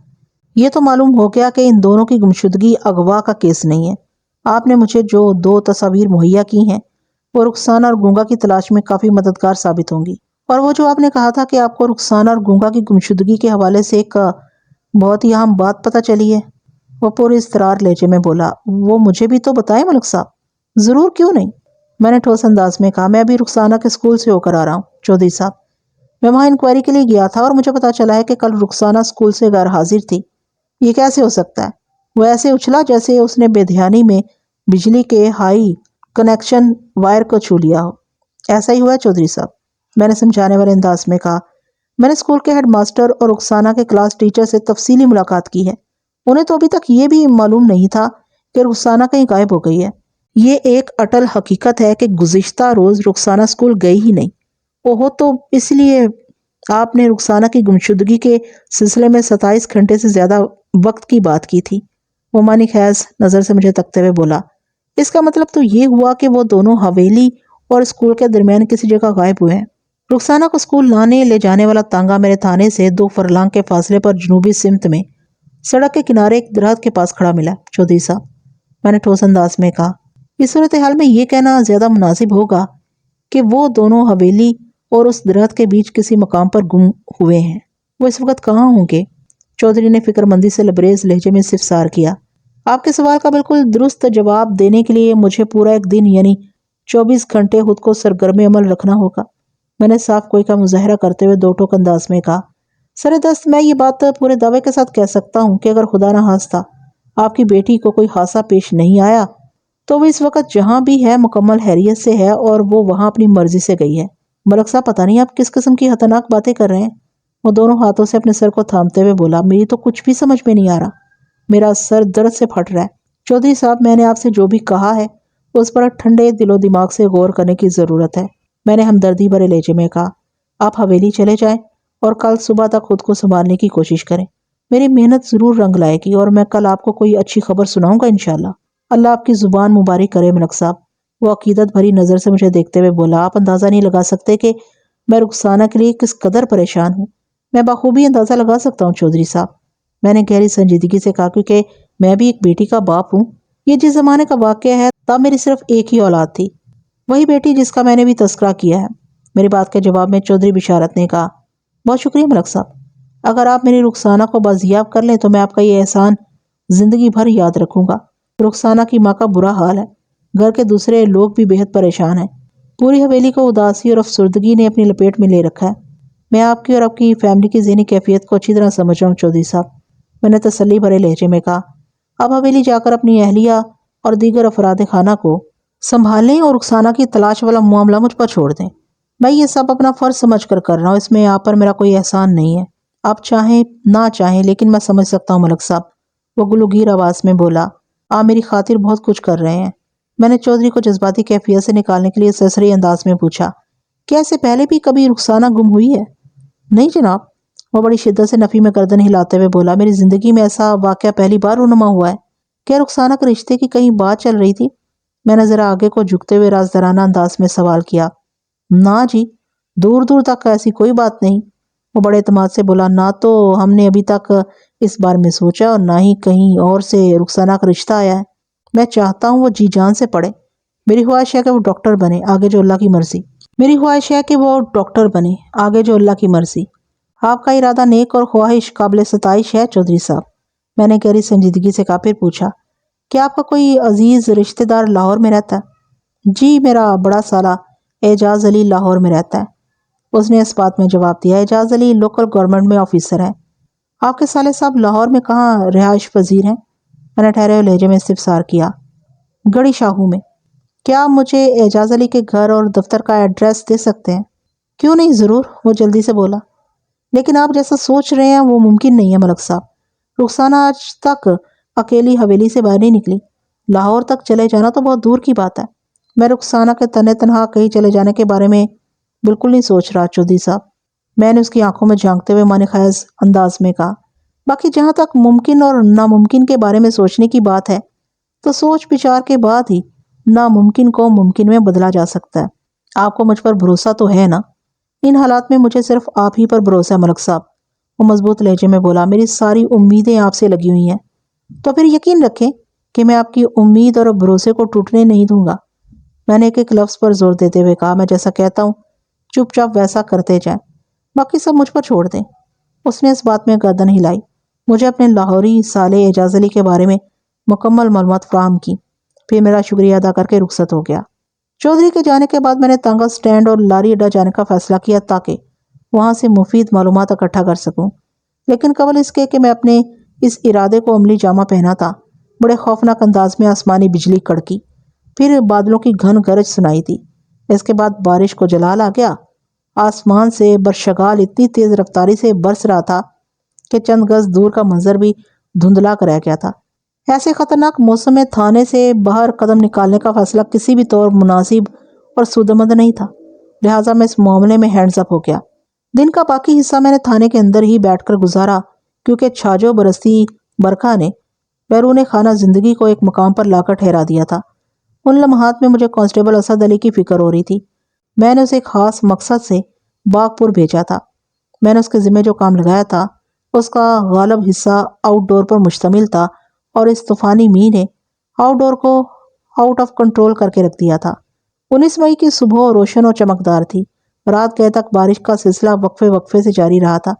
یہ تو معلوم ہو گیا کہ ان دونوں کی گمشدگی اغوا کا کیس نہیں ہے۔ آپ نے مجھے جو 2 تصاویر مہیا کی ہیں وہ رخسانہ اور گونگا کی تلاش میں کافی مددگار ثابت ہوں گی، اور وہ جو آپ نے کہا تھا کہ آپ کو رخسانہ اور گونگا کی گمشدگی کے حوالے سے ایک بہت ہی اہم بات پتہ چلی ہے، وہ پورے اضطرار لہجے میں بولا، وہ مجھے بھی تو بتائیں ملک صاحب۔ ضرور، کیوں نہیں، میں نے ٹھوس انداز میں کہا۔ میں ابھی رخسانہ کے اسکول سے ہو کر آ رہا ہوں چودھری صاحب، میں وہاں انکوائری کے لیے گیا تھا اور مجھے پتا چلا ہے کہ کل رخسانہ اسکول سے غیر حاضر تھی۔ یہ کیسے ہو سکتا ہے؟ وہ ایسے اچھلا جیسے اس نے بے دھیانی میں بجلی کے ہائی کنیکشن وائر کو چھو لیا ہو۔ ایسا ہی ہوا ہے چودھری صاحب، میں نے سمجھانے والے انداز میں کہا۔ میں نے اسکول کے ہیڈ ماسٹر اور رخسانہ کے کلاس ٹیچر سے تفصیلی ملاقات کی ہے۔ انہیں تو ابھی تک یہ بھی معلوم نہیں تھا کہ رخسانہ کہیں غائب ہو گئی ہے۔ یہ ایک اٹل حقیقت ہے کہ گزشتہ روز رخسانہ اسکول گئی ہی نہیں۔ اوہو، تو اس لیے آپ نے رخسانہ کی گمشدگی کے سلسلے میں 27 گھنٹے سے زیادہ وقت کی بات کی تھی، وہ معنی خیز نظر سے مجھے تکتے ہوئے بولا۔ اس کا مطلب تو یہ ہوا کہ وہ دونوں حویلی اور اسکول کے درمیان کسی جگہ غائب ہوئے ہیں۔ رخسانہ کو اسکول لانے لے جانے والا تانگا میرے تھانے سے 2 فرلانگ کے فاصلے پر جنوبی سمت میں سڑک کے کنارے ایک درخت کے پاس کھڑا ملا چودھری صاحب، میں نے ٹھوس انداز میں کہا۔ اس صورتحال میں یہ کہنا زیادہ مناسب ہوگا کہ وہ دونوں حویلی اور اس درخت کے بیچ کسی مقام پر گم ہوئے ہیں۔ وہ اس وقت کہاں ہوں گے؟ چودھری نے فکر مندی سے لبریز لہجے میں استفسار کیا۔ آپ کے سوال کا بالکل درست جواب دینے کے لیے مجھے پورا ایک دن یعنی 24 گھنٹے خود کو سرگرم عمل رکھنا ہوگا، میں نے صاف کوئی کا مظاہرہ کرتے ہوئے 2 ٹوک انداز میں کہا۔ سر دست میں یہ بات پورے دعوے کے ساتھ کہہ سکتا ہوں کہ اگر خدا نہ خواستہ آپ کی بیٹی کو کوئی حادثہ پیش نہیں آیا تو وہ اس وقت جہاں بھی ہے مکمل خیریت سے ہے اور وہ وہاں اپنی مرضی سے گئی ہے۔ ملک صاحب، پتہ نہیں آپ کس قسم کی خطرناک باتیں کر رہے ہیں، وہ دونوں ہاتھوں سے اپنے سر کو تھامتے ہوئے بولا۔ میری تو کچھ بھی سمجھ میں نہیں آ رہا، میرا سر درد سے پھٹ رہا ہے۔ چودھری صاحب، میں نے آپ سے جو بھی کہا ہے اس پر ٹھنڈے دل و دماغ سے غور کرنے کی ضرورت ہے، میں نے ہمدردی بھرے لہجے میں کہا۔ آپ حویلی چلے جائیں اور کل صبح تک خود کو سنبھالنے کی کوشش کریں، میری محنت ضرور رنگ لائے گی اور میں کل آپ کو کوئی اچھی خبر سناؤں گا انشاءاللہ۔ اللہ آپ کی زبان مبارک کرے ملک صاحب، وہ عقیدت بھری نظر سے مجھے دیکھتے ہوئے بولا۔ آپ اندازہ نہیں لگا سکتے کہ میں رخسانہ کے لیے کس قدر پریشان ہوں۔ میں بخوبی اندازہ لگا سکتا ہوں چودھری صاحب، میں نے گہری سنجیدگی سے کہا، کیونکہ میں بھی ایک بیٹی کا باپ ہوں۔ یہ جس زمانے کا واقعہ ہے تب میری صرف ایک ہی اولاد تھی، وہی بیٹی جس کا میں نے بھی تذکرہ کیا ہے۔ میری بات کے جواب میں چودھری بشارت نے کہا، بہت شکریہ ملک صاحب، اگر آپ میری رخسانہ کو بازیاب کر لیں تو میں آپ کا یہ احسان زندگی بھر یاد رکھوں گا۔ رخسانہ کی ماں کا برا حال ہے، گھر کے دوسرے لوگ بھی بے حد پریشان ہیں۔ پوری حویلی کو اداسی اور افسردگی نے اپنی لپیٹ میں لے رکھا ہے۔ میں آپ کی اور آپ کی فیملی کی ذہنی کیفیت کو اچھی طرح سمجھ رہا ہوں چودھری صاحب، میں نے تسلی بھرے لہجے میں کہا۔ اب حویلی جا کر اپنی اہلیہ اور دیگر افراد خانہ کو سنبھالیں اور رخسانہ کی تلاش والا معاملہ مجھ پر چھوڑ دیں۔ میں یہ سب اپنا فرض سمجھ کر رہا ہوں، اس میں آپ پر میرا کوئی احسان نہیں ہے۔ آپ چاہیں نہ چاہیں لیکن میں سمجھ سکتا ہوں ملک صاحب، وہ گلوگیر آواز میں بولا۔ آپ میری خاطر بہت کچھ کر رہے ہیں۔ میں نے چودھری کو جذباتی کیفیت سے نکالنے کے لیے سرسری انداز میں پوچھا، کیا اس سے پہلے بھی کبھی رخسانہ گم ہوئی ہے؟ نہیں جناب، وہ بڑی شدت سے نفی میں گردن ہلاتے ہوئے بولا۔ میری زندگی میں ایسا واقعہ پہلی بار رونما ہوا ہے۔ کیا رخسانہ کے رشتے کی کہیں بات چل رہی تھی؟ میں نے ذرا آگے کو جھکتے ہوئے رازدارانہ انداز میں سوال کیا۔ نہ جی، دور دور تک ایسی کوئی بات نہیں، وہ بڑے اعتماد سے بولا۔ نہ تو ہم نے ابھی تک اس بارے میں سوچا اور نہ ہی کہیں اور سے رخسانہ کا رشتہ آیا ہے۔ میں چاہتا ہوں وہ جی جان سے پڑھے۔ میری خواہش ہے کہ وہ ڈاکٹر بنے، آگے جو اللہ کی مرضی۔ میری خواہش ہے کہ وہ ڈاکٹر بنے، آگے جو اللہ کی مرضی۔ آپ کا ارادہ نیک اور خواہش قابل ستائش ہے چودھری صاحب، میں نے گہری سنجیدگی سے کہا۔ پھر پوچھا، کیا آپ کا کوئی عزیز رشتہ دار لاہور میں رہتا ہے؟ جی، میرا بڑا سالہ اعجاز علی لاہور میں رہتا ہے، اس نے اس بات میں جواب دیا۔ اعجاز علی لوکل گورنمنٹ میں آفیسر ہے۔ آپ کے سالے صاحب لاہور میں کہاں رہائش پذیر ہیں؟ میں نے ٹھہرے ہوئے لہجے میں استفسار کیا۔ گڑھی شاہو میں۔ کیا آپ مجھے اعجاز علی کے گھر اور دفتر کا ایڈریس دے سکتے ہیں؟ کیوں نہیں، ضرور، وہ جلدی سے بولا۔ لیکن آپ جیسا سوچ رہے ہیں وہ ممکن نہیں ہے ملک صاحب۔ رخسانہ آج تک اکیلی حویلی سے باہر نہیں نکلی۔ لاہور تک چلے جانا تو بہت دور کی بات ہے۔ میں رخسانہ کے تنہا تنہا کہیں چلے جانے کے بارے میں بالکل نہیں سوچ رہا چودھری صاحب، میں نے اس کی آنکھوں میں جھانکتے ہوئے معنی خیز انداز میں کہا۔ باقی جہاں تک ممکن اور ناممکن کے بارے میں سوچنے کی بات ہے تو سوچ بچار کے بعد ہی ناممکن کو ممکن میں بدلا جا سکتا ہے۔ آپ کو مجھ پر بھروسہ تو ہے نا؟ ان حالات میں مجھے صرف آپ ہی پر بھروسہ ہے ملک صاحب، وہ مضبوط لہجے میں بولا۔ میری ساری امیدیں آپ سے لگی ہوئی ہیں، تو پھر یقین رکھیں کہ میں آپ کی امید اور بھروسے کو ٹوٹنے نہیں دوں گا، میں نے ایک ایک لفظ پر زور دیتے ہوئے کہا۔ میں جیسا کہتا ہوں چپ چاپ ویسا کرتے جائیں، باقی سب مجھ پر چھوڑ دیں۔ اس نے اس بات میں گردن ہلائی، مجھے اپنے لاہوری سالے اعجاز علی کے بارے میں مکمل معلومات فراہم کی، پھر میرا شکریہ ادا کر کے رخصت ہو گیا۔ چودھری کے جانے کے بعد میں نے تانگہ سٹینڈ اور لاری اڈا جانے کا فیصلہ کیا تاکہ وہاں سے مفید معلومات اکٹھا کر سکوں، لیکن قبل اس کے کہ میں اپنے اس ارادے کو عملی جامہ پہنا تھا، بڑے خوفناک انداز میں آسمانی بجلی کڑکی، پھر بادلوں کی گھن گرج سنائی دی۔ اس کے بعد بارش کو جلال آ گیا۔ آسمان سے برشگال اتنی تیز رفتاری سے برس رہا تھا کہ چند گز دور کا منظر بھی دھندلا کر رہ گیا تھا۔ ایسے خطرناک موسم میں تھانے سے باہر قدم نکالنے کا فیصلہ کسی بھی طور مناسب اور سودمند نہیں تھا، لہٰذا میں اس معاملے میں ہینڈز اپ ہو گیا۔ دن کا باقی حصہ میں نے تھانے کے اندر ہی بیٹھ کر گزارا، کیونکہ چھاجو برستی برکھا نے بیرون خانہ زندگی کو ایک مقام پر لا کر ٹھہرا دیا تھا۔ ان لمحات میں مجھے کانسٹیبل اسد علی کی فکر ہو رہی تھی۔ میں نے اسے ایک خاص مقصد سے باغپور بھیجا تھا۔ میں نے اس کے ذمہ جو کام لگایا تھا اس کا غالب حصہ آؤٹ ڈور پر مشتمل تھا، اور اس طوفانی می نے آؤٹ ڈور کو آؤٹ آف کنٹرول کر کے رکھ دیا تھا۔ 19 مئی کی صبح روشن اور چمکدار تھی۔ رات گئے تک بارش کا سلسلہ وقفے وقفے سے جاری رہا تھا،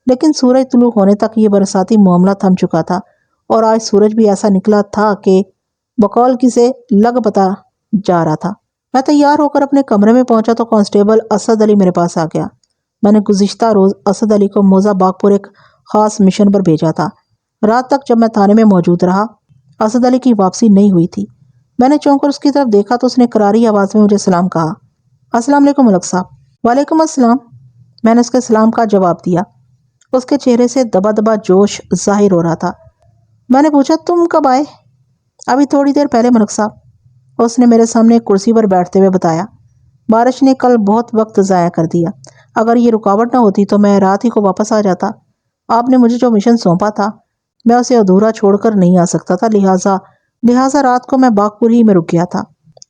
لیکن سورج طلوع ہونے تک یہ برساتی معاملہ تھم چکا تھا، اور آج سورج بھی ایسا نکلا تھا کہ بقول کسے لگ پتا جا رہا تھا۔ میں تیار ہو کر اپنے کمرے میں پہنچا تو کانسٹیبل اسد علی میرے پاس آ گیا۔ میں نے گزشتہ روز اسد علی کو موزہ باغپور ایک خاص مشن پر بھیجا تھا۔ رات تک جب میں تھانے میں موجود رہا، اسد علی کی واپسی نہیں ہوئی تھی۔ میں نے چونک کر اس کی طرف دیکھا تو اس نے کراری آواز میں مجھے سلام کہا۔ السلام علیکم ملک صاحب۔ وعلیکم السلام، میں نے اس کے سلام کا جواب دیا۔ اس کے چہرے سے دبا دبا جوش ظاہر ہو رہا تھا۔ میں نے پوچھا، تم کب آئے؟ ابھی تھوڑی دیر پہلے ملک صاحب، اس نے میرے سامنے ایک کرسی پر بیٹھتے ہوئے بتایا۔ بارش نے کل بہت وقت ضائع کر دیا، اگر یہ رکاوٹ نہ ہوتی تو میں رات ہی کو واپس آ جاتا۔ آپ نے مجھے جو مشن سونپا تھا میں اسے ادھورا چھوڑ کر نہیں آ سکتا تھا، لہٰذا رات کو میں باغپور ہی میں رک گیا تھا۔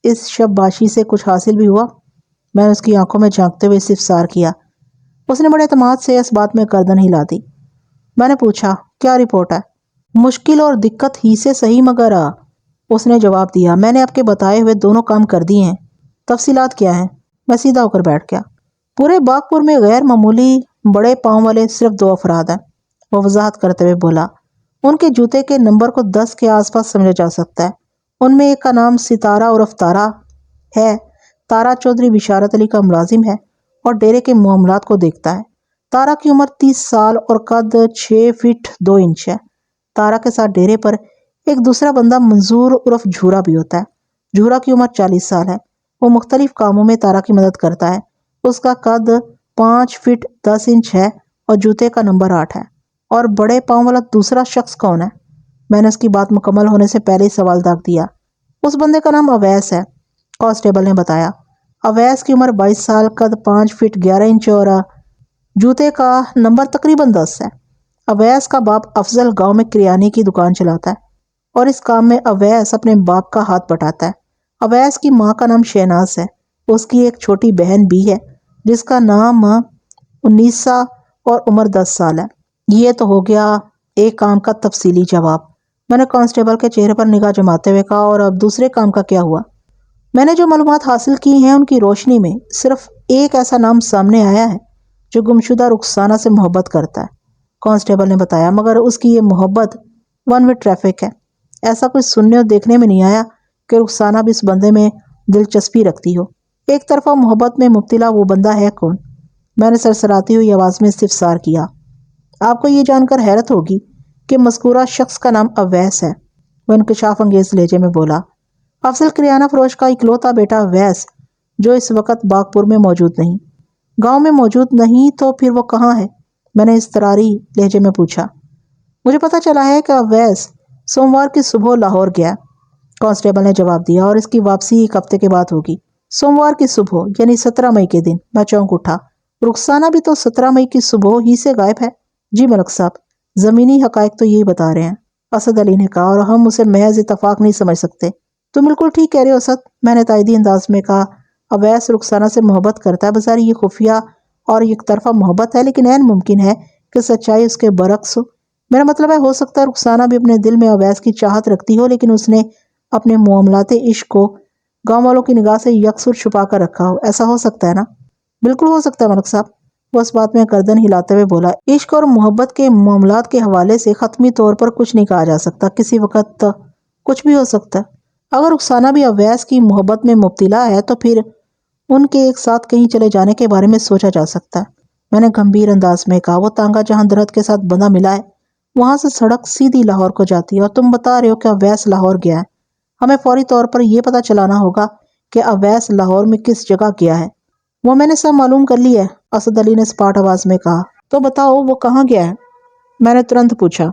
اس شب باشی سے کچھ حاصل بھی ہوا؟ میں نے اس کی آنکھوں میں جھانکتے ہوئے استفسار کیا۔ اس نے بڑے اعتماد سے اس بات میں گردن ہلا دی۔ میں نے پوچھا، کیا رپورٹ ہے؟ مشکل اور دقت ہی سے صحیح مگر اس نے جواب دیا، میں نے آپ کے بتائے ہوئے دونوں کام کر دیے ہیں۔ تفصیلات کیا ہیں؟ میں سیدھا ہو کر بیٹھ گیا۔ پورے باغپور میں غیر معمولی بڑے پاؤں والے صرف 2 افراد ہیں، وہ وضاحت کرتے ہوئے بولا۔ ان کے جوتے کے نمبر کو 10 کے آس پاس سمجھا جا سکتا ہے۔ ان میں ایک کا نام ستارہ عرف تارا ہے۔ تارا چودھری بشارت علی کا ملازم ہے اور ڈیرے کے معاملات کو دیکھتا ہے۔ تارا کی عمر 30 سال اور قد 6 فٹ 2 انچ ہے۔ تارا کے ساتھ ڈیرے پر ایک دوسرا بندہ منظور عرف جھورا بھی ہوتا ہے۔ جھورا کی عمر 40 سال ہے۔ وہ مختلف کاموں میں تارا کی مدد کرتا ہے۔ اس کا قد 5 فٹ 10 انچ ہے اور جوتے کا نمبر 8 ہے۔ اور بڑے پاؤں والا دوسرا شخص کون ہے؟ میں نے اس کی بات مکمل ہونے سے پہلے ہی سوال داغ دیا۔ اس بندے کا نام اویس ہے، کانسٹیبل نے بتایا۔ اویس کی عمر 22 سال، قد 5 فٹ 11 انچ اور جوتے کا نمبر تقریباً 10 ہے۔ اویس کا باپ افضل گاؤں میں کریانے کی دکان چلاتا ہے اور اس کام میں اویس اپنے باپ کا ہاتھ بٹاتا ہے۔ اویس کی ماں کا نام شہناز ہے۔ اس کی ایک چھوٹی بہن بھی ہے جس کا نام انیسا اور عمر 10 سال ہے۔ یہ تو ہو گیا ایک کام کا تفصیلی جواب، میں نے کانسٹیبل کے چہرے پر نگاہ جماتے ہوئے کہا۔ اور اب دوسرے کام کا کیا ہوا؟ میں نے جو معلومات حاصل کی ہیں ان کی روشنی میں صرف ایک ایسا نام سامنے آیا ہے جو گمشدہ رخسانہ سے محبت کرتا ہے، کانسٹیبل نے بتایا، مگر اس کی یہ محبت ون وے ٹریفک ہے۔ ایسا کچھ سننے اور دیکھنے میں نہیں آیا کہ رخسانہ بھی اس بندے میں دلچسپی رکھتی ہو۔ ایک طرفہ محبت میں مبتلا وہ بندہ ہے کون؟ میں نے سرسراتی ہوئی آواز میں استفسار کیا۔ آپ کو یہ جان کر حیرت ہوگی کہ مذکورہ شخص کا نام اویس ہے، وہ انکشاف انگیز لہجے میں بولا۔ افضل کریانہ فروش کا اکلوتا بیٹا اویس جو اس وقت باغپور میں موجود نہیں، گاؤں میں موجود نہیں، تو پھر وہ کہاں ہے؟ میں نے اضطراری لہجے میں پوچھا۔ مجھے پتہ چلا ہے کہ اویس سوموار کی صبح لاہور گیا، کانسٹیبل نے جواب دیا، اور اس کی واپسی ایک ہفتے کے بعد ہوگی۔ سوموار کی صبح یعنی 17 مئی کے دن؟ میں چونک اٹھا۔ رخسانہ بھی تو 17 مئی کی صبح ہی سے غائب ہے۔ جی ملک صاحب، زمینی حقائق تو یہی بتا رہے ہیں، اسد علی نے کہا، اور ہم اسے محض اتفاق نہیں سمجھ سکتے۔ تم بالکل ٹھیک کہہ رہے ہو اسد، میں نے تائیدی انداز میں کہا۔ اویس رخسانہ سے محبت کرتا ہے، بظاہر یہ خفیہ اور یک طرفہ محبت ہے، لیکن عین ممکن ہے کہ سچائی اس کے برعکس ہو۔ میرا مطلب ہے ہو سکتا ہے رخسانہ بھی اپنے دل میں اویس کی چاہت رکھتی ہو، لیکن اس نے اپنے معاملات عشق کو گاؤں والوں کی نگاہ سے یکسر چھپا کر رکھا ہو۔ ایسا ہو سکتا ہے نا؟ بالکل ہو سکتا ہے ملک صاحب، وہ اس بات میں گردن ہلاتے ہوئے بولا۔ عشق اور محبت کے معاملات کے حوالے سے حتمی طور پر کچھ نہیں کہا جا سکتا، کسی وقت کچھ بھی ہو سکتا ہے۔ اگر رخسانہ بھی اویس کی محبت میں مبتلا ہے تو پھر ان کے ایک ساتھ کہیں چلے جانے کے بارے میں سوچا جا سکتا ہے، میں نے گمبھیر انداز میں کہا۔ وہ تانگا جہاں درخت کے ساتھ بندھا ملا ہے وہاں سے سڑک سیدھی لاہور کو جاتی ہے، اور تم بتا رہے ہو کہ اویس لاہور گیا ہے۔ ہمیں فوری طور پر یہ پتہ چلانا ہوگا کہ اویس لاہور میں کس جگہ گیا ہے۔ وہ میں نے سب معلوم کر لی ہے، اسد علی نے سپاٹ آواز میں کہا۔ تو بتاؤ وہ کہاں گیا ہے؟ میں نے ترنت پوچھا۔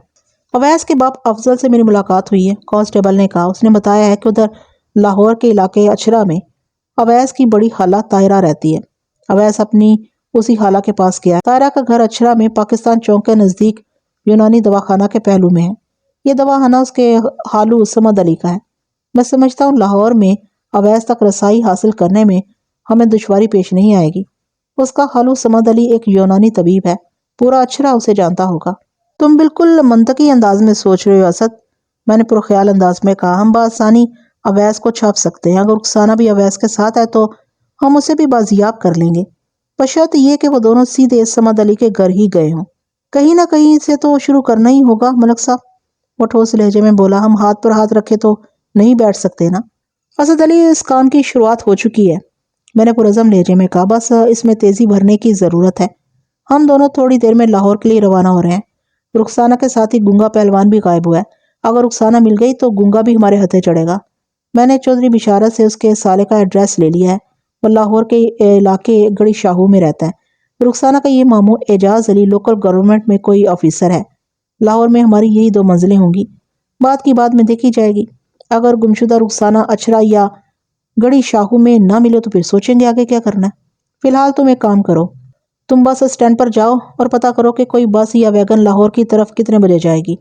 اویس کے باپ افضل سے میری ملاقات ہوئی ہے، کانسٹیبل نے کہا۔ اس نے بتایا ہے کہ ادھر لاہور کے علاقے اچھرا میں اویس کی بڑی خالہ طاہرہ رہتی ہے۔ اویس اپنی اسی خالہ کے پاس گیا ہے۔ طاہرہ کا گھر اچھرا میں پاکستان چوک کے نزدیک یونانی دواخانہ کے پہلو میں ہے۔ یہ دواخانہ اس کے خالو صمد علی کا ہے۔ میں سمجھتا ہوں لاہور میں اویس تک رسائی حاصل کرنے میں ہمیں دشواری پیش نہیں آئے گی۔ اس کا خالو صمد علی ایک یونانی طبیب ہے، پورا اچھرا اسے جانتا ہوگا۔ تم بالکل منطقی انداز میں سوچ رہے ہو اسد، میں نے پرخیال انداز میں کہا۔ ہم بآسانی اویس کو چھاپ سکتے ہیں، اگر رخسانہ بھی اویس کے ساتھ ہے تو ہم اسے بھی بازیاب کر لیں گے، بشرط یہ کہ وہ دونوں سیدھے صمد علی کے گھر ہی گئے ہوں۔ کہیں نہ کہیں سے تو شروع کرنا ہی ہوگا ملک صاحب، وہ ٹھوس لہجے میں بولا۔ ہم ہاتھ پر ہاتھ رکھے تو نہیں بیٹھ سکتے نا؟ اسد علی، اس کام کی شروعات ہو چکی ہے، میں نے پرعزم لہجے میں کہا، بس اس میں تیزی بھرنے کی ضرورت ہے۔ ہم دونوں تھوڑی دیر میں لاہور کے لیے روانہ ہو رہے ہیں۔ رخسانہ کے ساتھ ہی گنگا پہلوان بھی غائب ہوا ہے، اگر رخسانہ مل گئی تو گنگا بھی ہمارے ہتھے چڑھے گا۔ میں نے چودھری بشارت سے اس کے سالے کا ایڈریس لے لیا ہے، وہ لاہور کے علاقے گڑی شاہو میں رہتا ہے۔ رخسانہ کا یہ ماموں اعجاز علی لوکل گورنمنٹ میں کوئی آفیسر ہے۔ لاہور میں ہماری یہی 2 منزلیں ہوں گی، بات کی بات میں دیکھی جائے گی۔ اگر گمشدہ رخسانہ اچھرا یا گڑی شاہو میں نہ ملے تو پھر سوچیں گے آگے کیا کرنا ہے۔ فی الحال تم ایک کام کرو، تم بس اسٹینڈ پر جاؤ اور پتہ کرو کہ کوئی بس یا ویگن لاہور کی طرف کتنے بجے جائے گی۔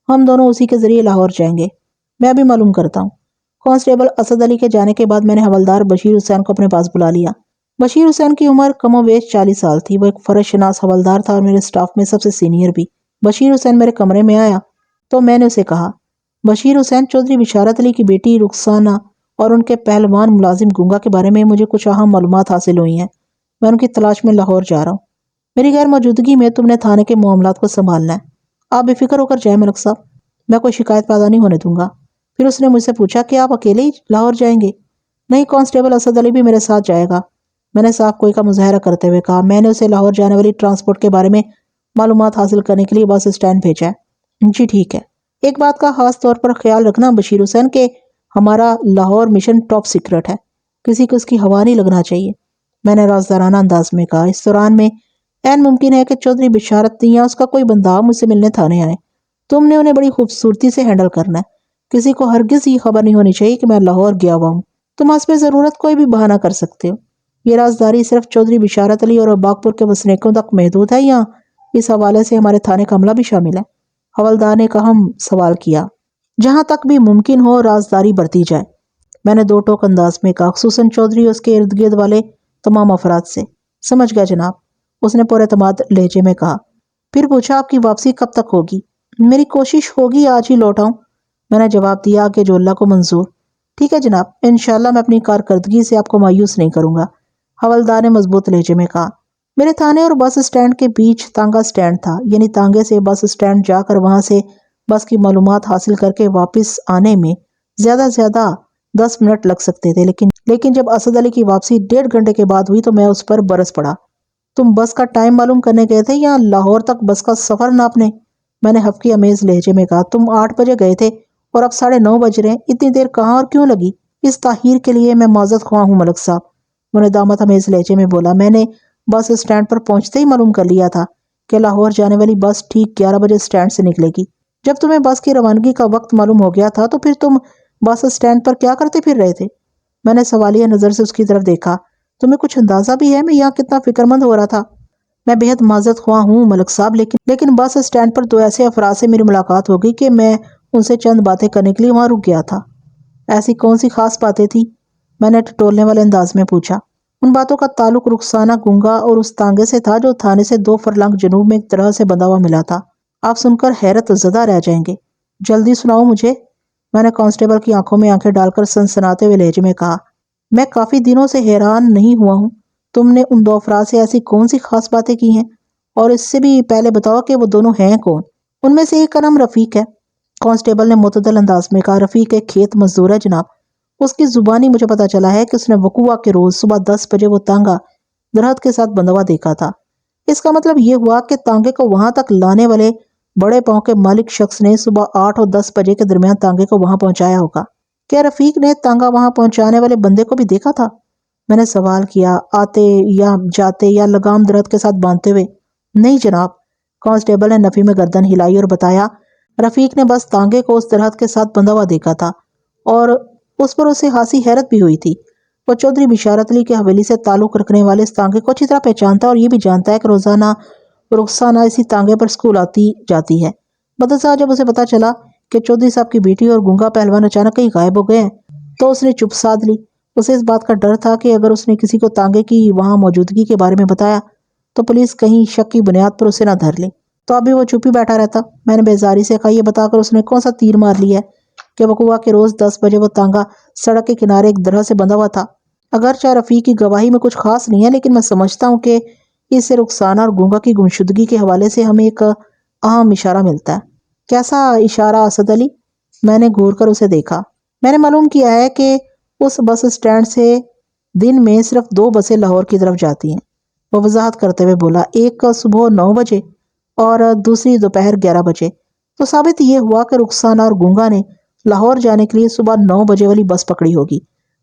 ہم دونوں اسی کے ذریعے لاہور جائیں گے۔ میں بھی معلوم کرتا ہوں۔ کانسٹیبل اسد علی کے جانے کے بعد میں نے حوالدار بشیر حسین کو اپنے پاس بلا لیا۔ بشیر حسین کی عمر کم و بیش 40 سال تھی۔ وہ ایک فرض شناس حوالدار تھا اور میرے سٹاف میں سب سے سینئر بھی۔ بشیر حسین میرے کمرے میں آیا تو میں نے اسے کہا، بشیر حسین، چودھری بشارت علی کی بیٹی رخسانہ اور ان کے پہلوان ملازم گنگا کے بارے میں مجھے کچھ اہم معلومات حاصل ہوئی ہیں۔ میں ان کی تلاش میں لاہور جا رہا ہوں۔ میری غیر موجودگی میں تم نے تھانے کے معاملات کو سنبھالنا ہے۔ آپ بے فکر ہو کر جائیں ملک صاحب، میں کوئی شکایت پیدا نہیں ہونے دوں گا۔ پھر اس نے مجھ سے پوچھا کہ آپ اکیلے ہی لاہور جائیں گے؟ نہیں، کانسٹیبل اسد علی بھی میرے ساتھ جائے گا، میں نے صاف کوئی کا مظاہرہ کرتے ہوئے کہا۔ میں نے اسے لاہور جانے والی ٹرانسپورٹ کے بارے میں معلومات حاصل کرنے کے لیے بس اسٹینڈ بھیجا ہے۔ جی ٹھیک ہے۔ ایک بات کا خاص طور پر خیال رکھنا بشیر حسین کہ ہمارا لاہور مشن ٹاپ سیکرٹ ہے، کسی کو اس کی ہوا نہیں لگنا چاہیے، میں نے رازدارانہ انداز میں کہا۔ اس دوران میں عین ممکن ہے کہ چودھری بشارت یا اس کا کوئی بندہ مجھ سے ملنے تھانے آئے۔ تم نے انہیں بڑی خوبصورتی سے ہینڈل کرنا ہے، کسی کو ہرگز یہ خبر نہیں ہونی چاہیے کہ میں لاہور گیا ہوا ہوں۔ تم حسب ضرورت کوئی بھی بہانہ کر سکتے ہو۔ یہ رازداری صرف چودھری بشارت علی اور باغپور کے وسنیکوں تک محدود ہے یا اس حوالے سے ہمارے تھانے کا عملہ بھی شامل ہے؟ حوالدار نے اہم سوال کیا۔ جہاں تک بھی ممکن ہو رازداری برتی جائے، میں نے دو ٹوک انداز میں کہا، خصوصاً چودھری اس کے ارد گرد والے تمام افراد سے۔ سمجھ گیا جناب، اس نے پورے اعتماد لہجے میں کہا۔ پھر پوچھا، آپ کی واپسی کب تک ہوگی؟ میری کوشش ہوگی آج ہی لوٹ آؤں، میں نے جواب دیا کہ جو اللہ کو منظور۔ ٹھیک ہے جناب، انشاءاللہ میں اپنی کارکردگی سے آپ کو مایوس نہیں کروں گا، حوالدار نے مضبوط لہجے میں کہا۔ میرے تھانے اور بس اسٹینڈ کے بیچ تانگا اسٹینڈ تھا، یعنی تانگے سے بس اسٹینڈ جا کر وہاں سے بس کی معلومات حاصل کر کے واپس آنے میں زیادہ 10 منٹ لگ سکتے تھے، لیکن جب اسد علی کی واپسی 1.5 گھنٹے کے بعد ہوئی تو میں اس پر برس پڑا۔ تم بس کا ٹائم معلوم کرنے گئے تھے یا لاہور تک بس کا سفر ناپنے؟ میں نے حفقی امیز لہجے میں کہا۔ تم 8 بجے گئے تھے اور اب 9:30 بج رہے ہیں، اتنی دیر کہاں اور کیوں لگی؟ اس تاخیر کے لیے میں معذرت خواہ ہوں ملک صاحب، وہ ندامت امیز لہجے میں بولا۔ میں نے بس اسٹینڈ پر پہنچتے ہی معلوم کر لیا تھا کہ لاہور جانے والی بس ٹھیک 11 بجے اسٹینڈ سے نکلے گی۔ جب تمہیں بس کی روانگی کا وقت معلوم ہو گیا تھا تو پھر تم بس اسٹینڈ پر کیا کرتے پھر رہے تھے؟ میں نے سوالیہ نظر سے اس کی طرف دیکھا۔ تمہیں کچھ اندازہ بھی ہے میں یہاں کتنا فکر مند ہو رہا تھا؟ میں بے حد معذرت خواہ ہوں ملک صاحب، لیکن بس اسٹینڈ پر 2 ایسے افراد سے میری ملاقات ہو گئی کہ میں ان سے چند باتیں کرنے کے لیے وہاں رک گیا تھا۔ ایسی کون سی خاص باتیں تھیں؟ میں نے ٹٹولنے والے انداز میں پوچھا۔ ان باتوں کا تعلق رخسانہ گنگا اور اس تانگے سے تھا جو تھانے سے 2 فرلنگ جنوب میں ایک طرح سے بندھا ہوا ملا تھا۔ آپ سن کر حیرت زدہ رہ جائیں گے، جلدی سناؤ مجھے، میں نے کانسٹیبل کی آنکھوں میں آنکھیں ڈال کر سنسناتے ہوئے لہجے میں کہا۔ میں کافی دنوں سے حیران نہیں ہوا ہوں، تم نے ان 2 افراد سے ایسی کون سی خاص باتیں کی ہیں؟ اور اس سے بھی پہلے بتاؤ کہ وہ دونوں ہیں کون؟ ان میں سے ایک کا نام رفیق ہے، کانسٹیبل نے معتدل انداز میں کہا۔ رفیق ایک کھیت مزدور ہے جناب، اس کی زبانی مجھے پتا چلا ہے کہ اس نے وقوع کے روز صبح 10 بجے وہ تانگا درخت کے ساتھ بندھا ہوا دیکھا تھا۔ اس کا مطلب یہ ہوا کہ تانگے کو وہاں تک لانے والے بڑے پاؤں کے مالک شخص نے صبح 8 اور 10 بجے کے درمیان تانگے کو وہاں پہنچایا ہوگا۔ کیا رفیق نے تانگا وہاں پہنچانے والے بندے کو بھی دیکھا تھا؟ میں نے سوال کیا، آتے یا جاتے یا لگام درخت کے ساتھ باندھتے ہوئے؟ نہیں جناب، کانسٹیبل نے نفی میں گردن ہلائی اور بتایا، رفیق نے بس تانگے کو اس درخت کے ساتھ بندھا ہوا دیکھا تھا اور اس پر اسے خاصی حیرت بھی ہوئی تھی۔ وہ چودھری بشارت علی کے حویلی سے تعلق رکھنے والے اس تانگے کو اچھی طرح پہچانتا ہے اور یہ بھی جانتا ہے کہ روزانہ رخسانہ اسی تانگے پر اسکول آتی جاتی ہے۔ مدرسہ جب اسے پتا چلا کہ چودھری صاحب کی بیٹی اور گنگا پہلوان اچانک کہیں غائب ہو گئے ہیں تو اس نے چپ سادھ لی۔ اسے اس بات کا ڈر تھا کہ اگر اس نے کسی کو تانگے کی وہاں موجودگی کے بارے میں بتایا تو پولیس کہیں شک کی بنیاد پر اسے نہ دھر لے، تو ابھی وہ چپ ہی بیٹھا رہتا۔ میں نے بیزاری سے کہا، یہ بتا کر اس نے کون سا تیر مار لیا ہے کہ وقوع کے روز 10 بجے وہ تانگا سڑک کے کنارے ایک درخت سے بندھا ہوا تھا؟ اگرچہ رفیق کی گواہی میں کچھ خاص نہیں ہے، لیکن میں سمجھتا ہوں کہ اس سے رخسانہ اور گنگا کی گمشدگی کے حوالے سے ہمیں ایک اہم اشارہ ملتا ہے۔ کیسا اشارہ اسد علی؟ میں نے گھور کر اسے دیکھا۔ میں نے معلوم کیا ہے کہ اس بس اسٹینڈ سے دن میں صرف 2 بسیں لاہور کی طرف جاتی ہیں، وہ وضاحت کرتے ہوئے بولا، ایک صبح 9 بجے اور دوسری دوپہر 11 بجے۔ تو ثابت یہ ہوا کہ رخسانہ اور گنگا نے لاہور جانے کے لیے صبح 9 بجے والی بس پکڑی ہوگی،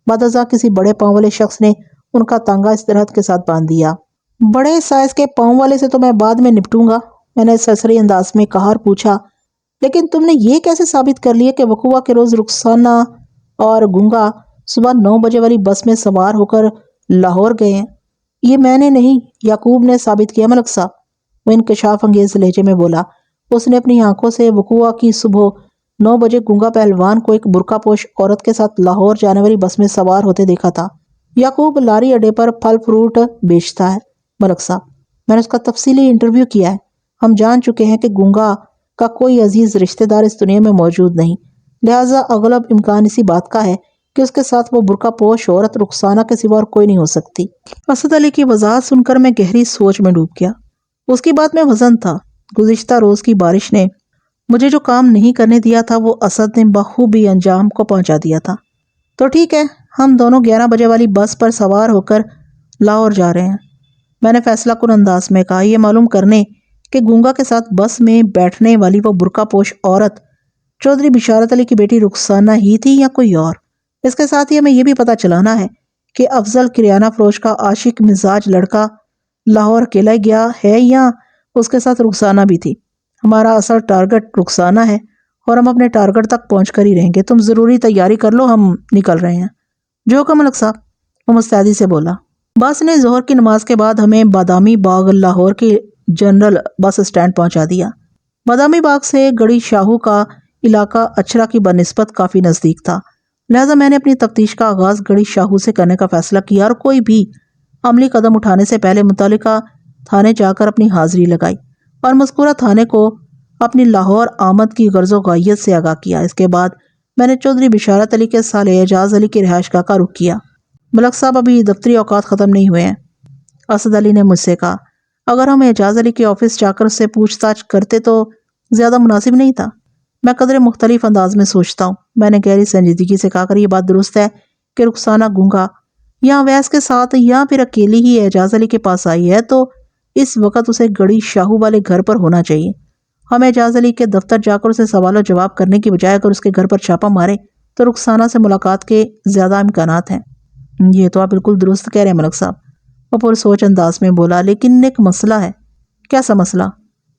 بعد ازاں کسی بڑے پاؤں والے شخص نے ان کا تانگا اس درخت کے ساتھ باندھ دیا۔ بڑے سائز کے پاؤں والے سے تو میں بعد میں نپٹوں گا، میں نے سرسری انداز میں کہا اور پوچھا، لیکن تم نے یہ کیسے ثابت کر لیا کہ وقوع کے روز رخسانہ اور گنگا صبح 9 بجے والی بس میں سوار ہو کر لاہور گئے ہیں؟ یہ میں نے نہیں، یعقوب نے ثابت کیا ملک صاحب، وہ انکشاف انگیز لہجے میں بولا۔ اس نے اپنی آنکھوں سے وقوع کی صبح 9 بجے گنگا پہلوان کو ایک برقع پوش عورت کے ساتھ لاہور جانے والی بس میں سوار ہوتے دیکھا تھا۔ یعقوب لاری اڈے پر پھل فروٹ بیچتا ہے ملک صاحب، میں نے اس کا تفصیلی انٹرویو کیا ہے، ہم جان چکے ہیں کہ گنگا کا کوئی عزیز رشتہ دار اس دنیا میں موجود نہیں، لہٰذا اغلب امکان اسی بات کا ہے کہ اس کے ساتھ وہ برقع پوش عورت رخسانہ کے سوا اور کوئی نہیں ہو سکتی۔ اسد علی کی وضاحت سن کر میں گہری سوچ میں ڈوب گیا۔ اس کی بات میں وزن تھا۔ گزشتہ روز کی بارش نے مجھے جو کام نہیں کرنے دیا تھا وہ اسد نے بخوبی انجام کو پہنچا دیا تھا۔ تو ٹھیک ہے، ہم دونوں 11 بجے والی بس پر سوار ہو کر لاہور جا رہے ہیں، میں نے فیصلہ کن انداز میں کہا، یہ معلوم کرنے کہ گونگا کے ساتھ بس میں بیٹھنے والی وہ برقع پوش عورت چودھری بشارت علی کی بیٹی رخسانہ ہی تھی یا کوئی اور۔ اس کے ساتھ ہی ہمیں یہ بھی پتہ چلانا ہے کہ افضل کریانہ فروش کا عاشق مزاج لڑکا لاہور اکیلا ہی گیا ہے یا اس کے ساتھ رخسانہ بھی تھی۔ ہمارا اصل ٹارگٹ رخسانہ ہے اور ہم اپنے ٹارگٹ تک پہنچ کر ہی رہیں گے۔ تم ضروری تیاری کر لو، ہم نکل رہے ہیں۔ جو حکم ملک صاحب، وہ مستعدی سے بولا۔ بس نے ظہر کی نماز کے بعد ہمیں بادامی باغ لاہور کے جنرل بس اسٹینڈ پہنچا دیا۔ بادامی باغ سے گڑی شاہو کا علاقہ اچھرا کی بنسبت کافی نزدیک تھا، لہذا میں نے اپنی تفتیش کا آغاز گڑی شاہو سے کرنے کا فیصلہ کیا اور کوئی بھی عملی قدم اٹھانے سے پہلے متعلقہ تھانے جا کر اپنی حاضری لگائی اور مذکورہ تھانے کو اپنی لاہور آمد کی غرض و غایت سے آگاہ کیا۔ اس کے بعد میں نے چودھری بشارت علی کے سالے اعجاز علی کی رہائش گاہ کا رخ کیا۔ ملک صاحب، ابھی دفتری اوقات ختم نہیں ہوئے ہیں، اسد علی نے مجھ سے کہا۔ اگر ہم اعجاز علی کے آفس جا کر اس سے پوچھ تاچھ کرتے تو زیادہ مناسب نہیں تھا؟ میں قدرے مختلف انداز میں سوچتا ہوں، میں نے گہری سنجیدگی سے کہا کر، یہ بات درست ہے کہ رخسانہ گونگا یا اویس کے ساتھ یا پھر اکیلی ہی اعجاز علی کے پاس آئی ہے تو اس وقت اسے گڑی شاہو والے گھر پر ہونا چاہیے۔ ہم اعجاز علی کے دفتر جا کر اسے سوال و جواب کرنے کی بجائے اگر اس کے گھر پر چھاپا مارے تو رخسانہ سے ملاقات کے زیادہ امکانات ہیں۔ یہ تو آپ بالکل درست کہہ رہے ہیں ملک صاحب، وہ پرسوچ انداز میں بولا، لیکن ایک مسئلہ ہے۔ کیسا مسئلہ؟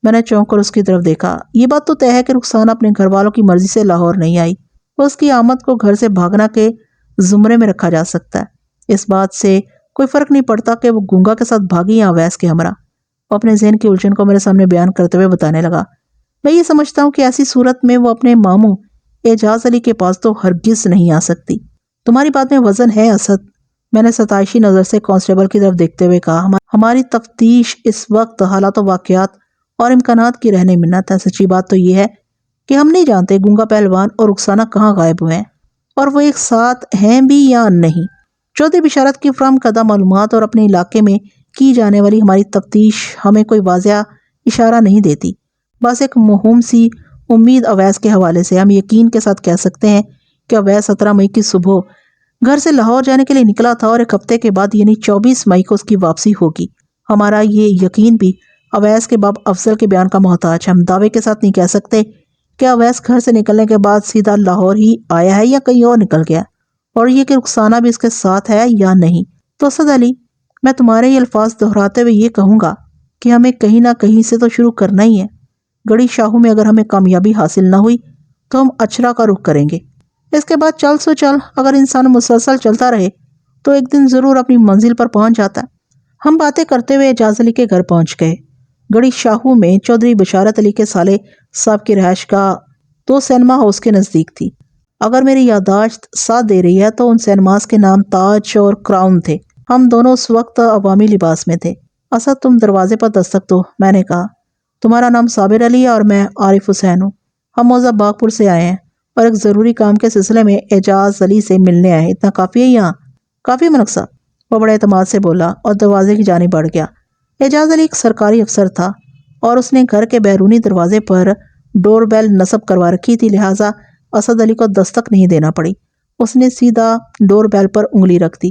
میں نے چونک کر اس کی طرف دیکھا۔ یہ بات تو طے ہے کہ رخسانہ اپنے گھر والوں کی مرضی سے لاہور نہیں آئی، اس کی آمد کو گھر سے بھاگنا کے زمرے میں رکھا جا سکتا ہے۔ اس بات سے کوئی فرق نہیں پڑتا کہ وہ گونگا کے ساتھ بھاگی یا اویس کے ہمراہ۔ وہ اپنے ذہن کی الجھن کو میرے سامنے بیان کرتے ہوئے بتانے لگا، میں یہ سمجھتا ہوں کہ ایسی صورت میں وہ اپنے ماموں اعجاز علی کے پاس تو ہرگز نہیں آ سکتی۔ تمہاری بات میں وزن ہے اسد، میں نے ستائشی نظر سے کانسٹیبل کی طرف دیکھتے ہوئے کہا۔ ہماری تفتیش اس وقت حالات و واقعات اور امکانات کی رہنے منت ہے۔ سچی بات تو یہ ہے کہ ہم نہیں جانتے گونگا پہلوان اور رخسانہ کہاں غائب ہوئے ہیں، اور وہ ایک ساتھ ہیں بھی یا نہیں۔ چودھری بشارت کی فراہم کردہ معلومات اور اپنے علاقے میں کی جانے والی ہماری تفتیش ہمیں کوئی واضح اشارہ نہیں دیتی، بس ایک موہوم سی امید اویس کے حوالے سے۔ ہم یقین کے ساتھ کہہ سکتے ہیں کہ اویس 17 مئی کی صبح گھر سے لاہور جانے کے لیے نکلا تھا اور ایک ہفتے کے بعد یعنی 24 مئی کو اس کی واپسی ہوگی۔ ہمارا یہ یقین بھی اویس کے باب افضل کے بیان کا محتاج ہے۔ ہم دعوے کے ساتھ نہیں کہہ سکتے کہ اویس گھر سے نکلنے کے بعد سیدھا لاہور ہی آیا ہے یا کہیں اور نکل گیا، اور یہ کہ رخسانہ بھی اس کے ساتھ ہے یا نہیں۔ تو اسد علی، میں تمہارے یہ الفاظ دہراتے ہوئے یہ کہوں گا کہ ہمیں کہیں نہ کہیں سے تو شروع کرنا ہی ہے۔ گڑی شاہو میں اگر ہمیں کامیابی حاصل نہ ہوئی تو ہم اچھرا کا رخ کریں گے۔ اس کے بعد چل سو چل، اگر انسان مسلسل چلتا رہے تو ایک دن ضرور اپنی منزل پر پہنچ جاتا ہے۔ ہم باتیں کرتے ہوئے اعجاز علی کے گھر پہنچ گئے۔ گڑی شاہو میں چودھری بشارت علی کے سالے صاحب کی رہائش گاہ 2 سینما ہاؤس کے نزدیک تھی۔ اگر میری یادداشت ساتھ دے رہی ہے تو ان سینماز کے نام تاج اور کراؤن تھے۔ ہم دونوں اس وقت عوامی لباس میں تھے۔ اسد، تم دروازے پر دستک دو، میں نے کہا۔ تمہارا نام صابر علی ہے اور میں عارف حسین ہوں۔ ہم موزہ باغپور سے آئے ہیں اور ایک ضروری کام کے سلسلے میں اعجاز علی سے ملنے آئے ہیں۔ اتنا کافی ہے یہاں؟ کافی ملک صاحب، وہ بڑے اعتماد سے بولا اور دروازے کی جانب بڑھ گیا۔ اعجاز علی ایک سرکاری افسر تھا اور اس نے گھر کے بیرونی دروازے پر ڈور بیل نصب کروا رکھی تھی، لہٰذا اسد علی کو دستک نہیں دینا پڑی۔ اس نے سیدھا ڈور بیل پر انگلی رکھ دی۔